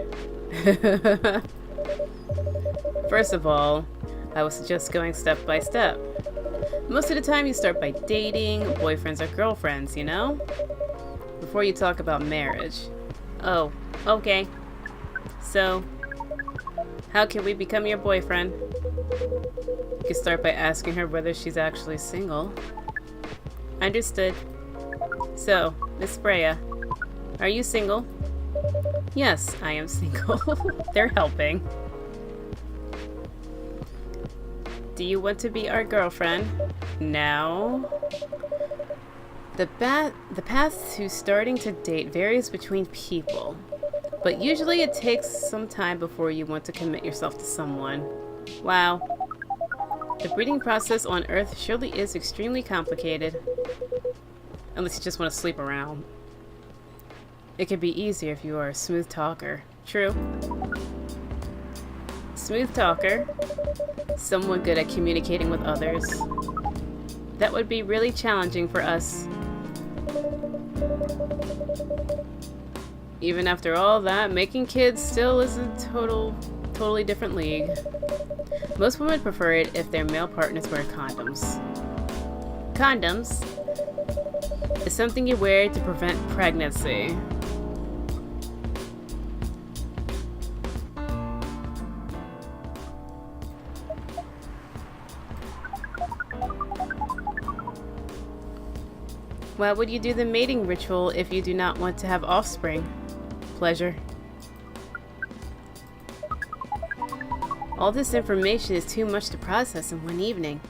First of all, I would suggest going step by step. Most of the time you start by dating, boyfriends or girlfriends, you know? Before you talk about marriage. Oh, okay. So, how can we become your boyfriend? You can start by asking her whether she's actually single. Understood. So, Miss Freya, are you single? Yes, I am single. They're helping. Do you want to be our girlfriend? Now? The path to starting to date varies between people, but usually it takes some time before you want to commit yourself to someone. Wow. The breeding process on Earth surely is extremely complicated. Unless you just want to sleep around. It could be easier if you are a smooth talker. True. Smooth talker. Someone good at communicating with others. That would be really challenging for us. Even after all that, making kids still is a totally different league. Most women prefer it if their male partners wear condoms. Condoms is something you wear to prevent pregnancy. Why would you do the mating ritual if you do not want to have offspring? Pleasure. All this information is too much to process in one evening.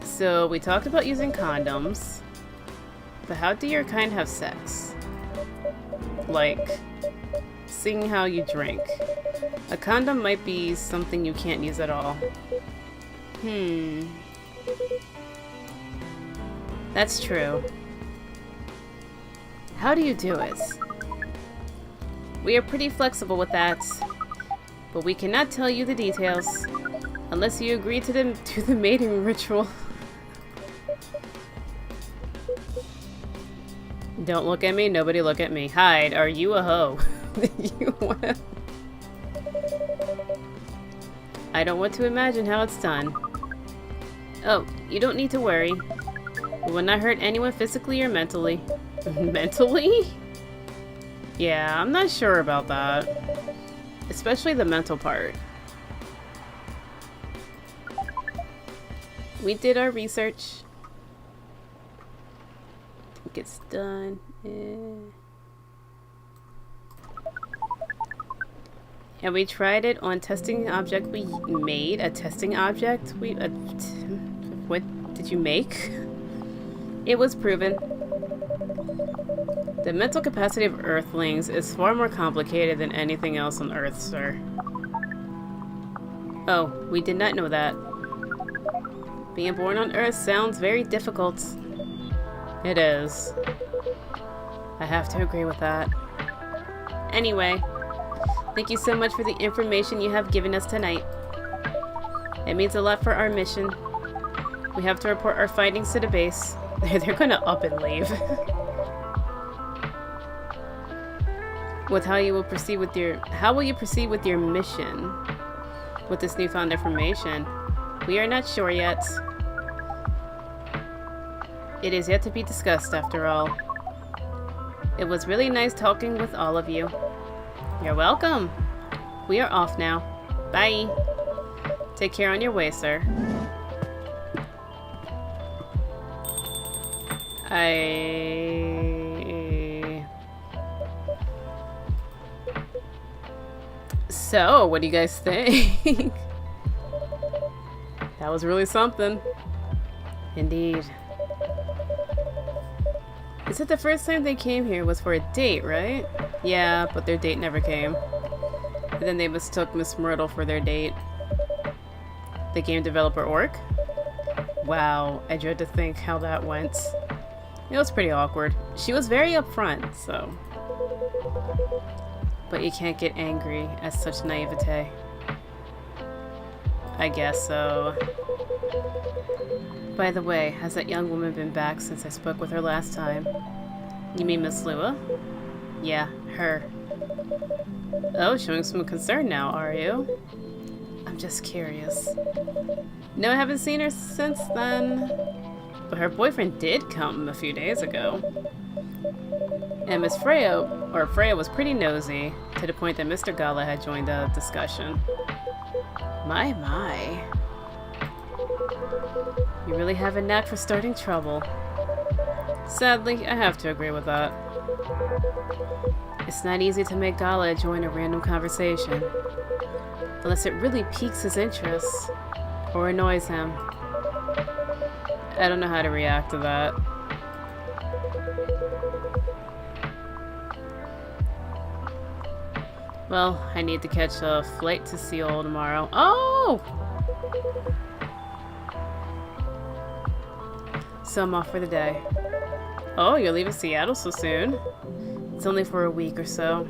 So, we talked about using condoms, but how do your kind have sex? Like, seeing how you drink. A condom might be something you can't use at all. That's true. How do you do it? We are pretty flexible with that, but we cannot tell you the details unless you agree to the mating ritual. Don't look at me, nobody look at me. Hide, are you a hoe? I don't want to imagine how it's done. Oh, you don't need to worry. It will not hurt anyone physically or mentally. Mentally? Yeah, I'm not sure about that. Especially the mental part. We did our research. I think it's done. And we tried it on testing object we made. A testing object? What did you make? It was proven. The mental capacity of Earthlings is far more complicated than anything else on Earth, sir. Oh, we did not know that. Being born on Earth sounds very difficult. It is. I have to agree with that. Anyway, thank you so much for the information you have given us tonight. It means a lot for our mission. We have to report our findings to the base. They're gonna up and leave. How will you proceed with your mission with this newfound information? We are not sure yet. It is yet to be discussed, after all. It was really nice talking with all of you. You're welcome. We are off now. Bye. Take care on your way, sir. So, what do you guys think? That was really something. Indeed. Is it the first time they came here was for a date, right? Yeah, but their date never came. And then they mistook Miss Myrtle for their date. The game developer Orc? Wow, I dread to think how that went. It was pretty awkward. She was very upfront, so... But you can't get angry at such naivete. I guess so. By the way, has that young woman been back since I spoke with her last time? You mean Miss Lua? Yeah, her. Oh, showing some concern now, are you? I'm just curious. No, I haven't seen her since then. But her boyfriend did come a few days ago. And Miss Freya was pretty nosy, to the point that Mr. Gala had joined the discussion. My. You really have a knack for starting trouble. Sadly, I have to agree with that. It's not easy to make Gala join a random conversation. Unless it really piques his interest, or annoys him. I don't know how to react to that. Well, I need to catch a flight to Seoul tomorrow. Oh! So I'm off for the day. Oh, you're leaving Seattle so soon? It's only for a week or so.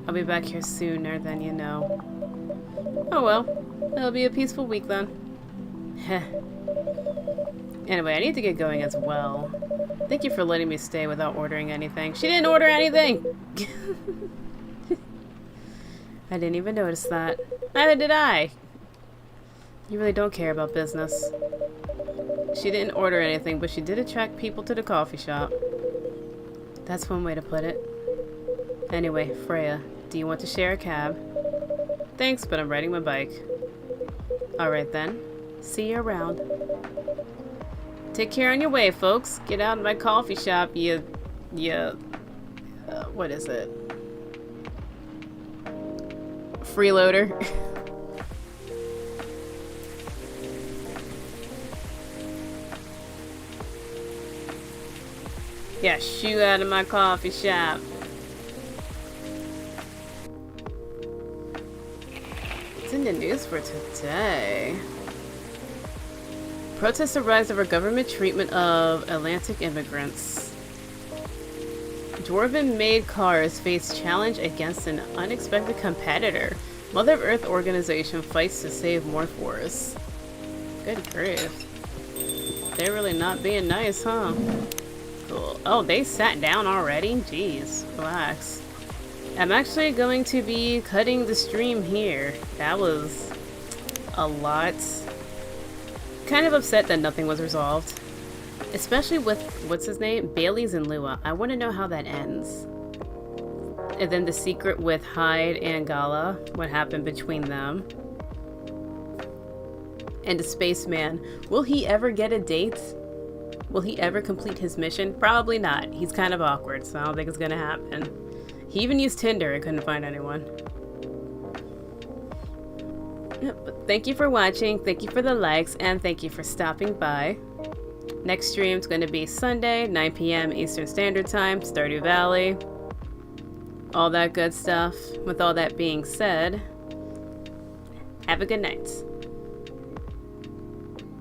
I'll be back here sooner than you know. Oh well, it'll be a peaceful week then. Heh. Anyway, I need to get going as well. Thank you for letting me stay without ordering anything. She didn't order anything! I didn't even notice that. Neither did I! You really don't care about business. She didn't order anything, but she did attract people to the coffee shop. That's one way to put it. Anyway, Freya, do you want to share a cab? Thanks, but I'm riding my bike. Alright then. See you around. Take care on your way, folks. Get out of my coffee shop, what is it? Freeloader. Yeah, shoo out of my coffee shop. What's in the news for today? Protests arise over government treatment of Atlantic immigrants. Dwarven-made cars face challenge against an unexpected competitor. Mother Earth organization fights to save more forests. Good grief. They're really not being nice, huh? Cool. Oh, they sat down already? Jeez, relax. I'm actually going to be cutting the stream here. That was a lot. Kind of upset that nothing was resolved. Especially with, what's his name? Bailey's and Lua. I want to know how that ends. And then the secret with Hyde and Gala. What happened between them. And the spaceman. Will he ever get a date? Will he ever complete his mission? Probably not. He's kind of awkward, so I don't think it's gonna happen. He even used Tinder and couldn't find anyone. But thank you for watching, thank you for the likes, and thank you for stopping by. Next stream is going to be Sunday, 9 p.m. Eastern Standard Time, Stardew Valley. All that good stuff. With all that being said, have a good night.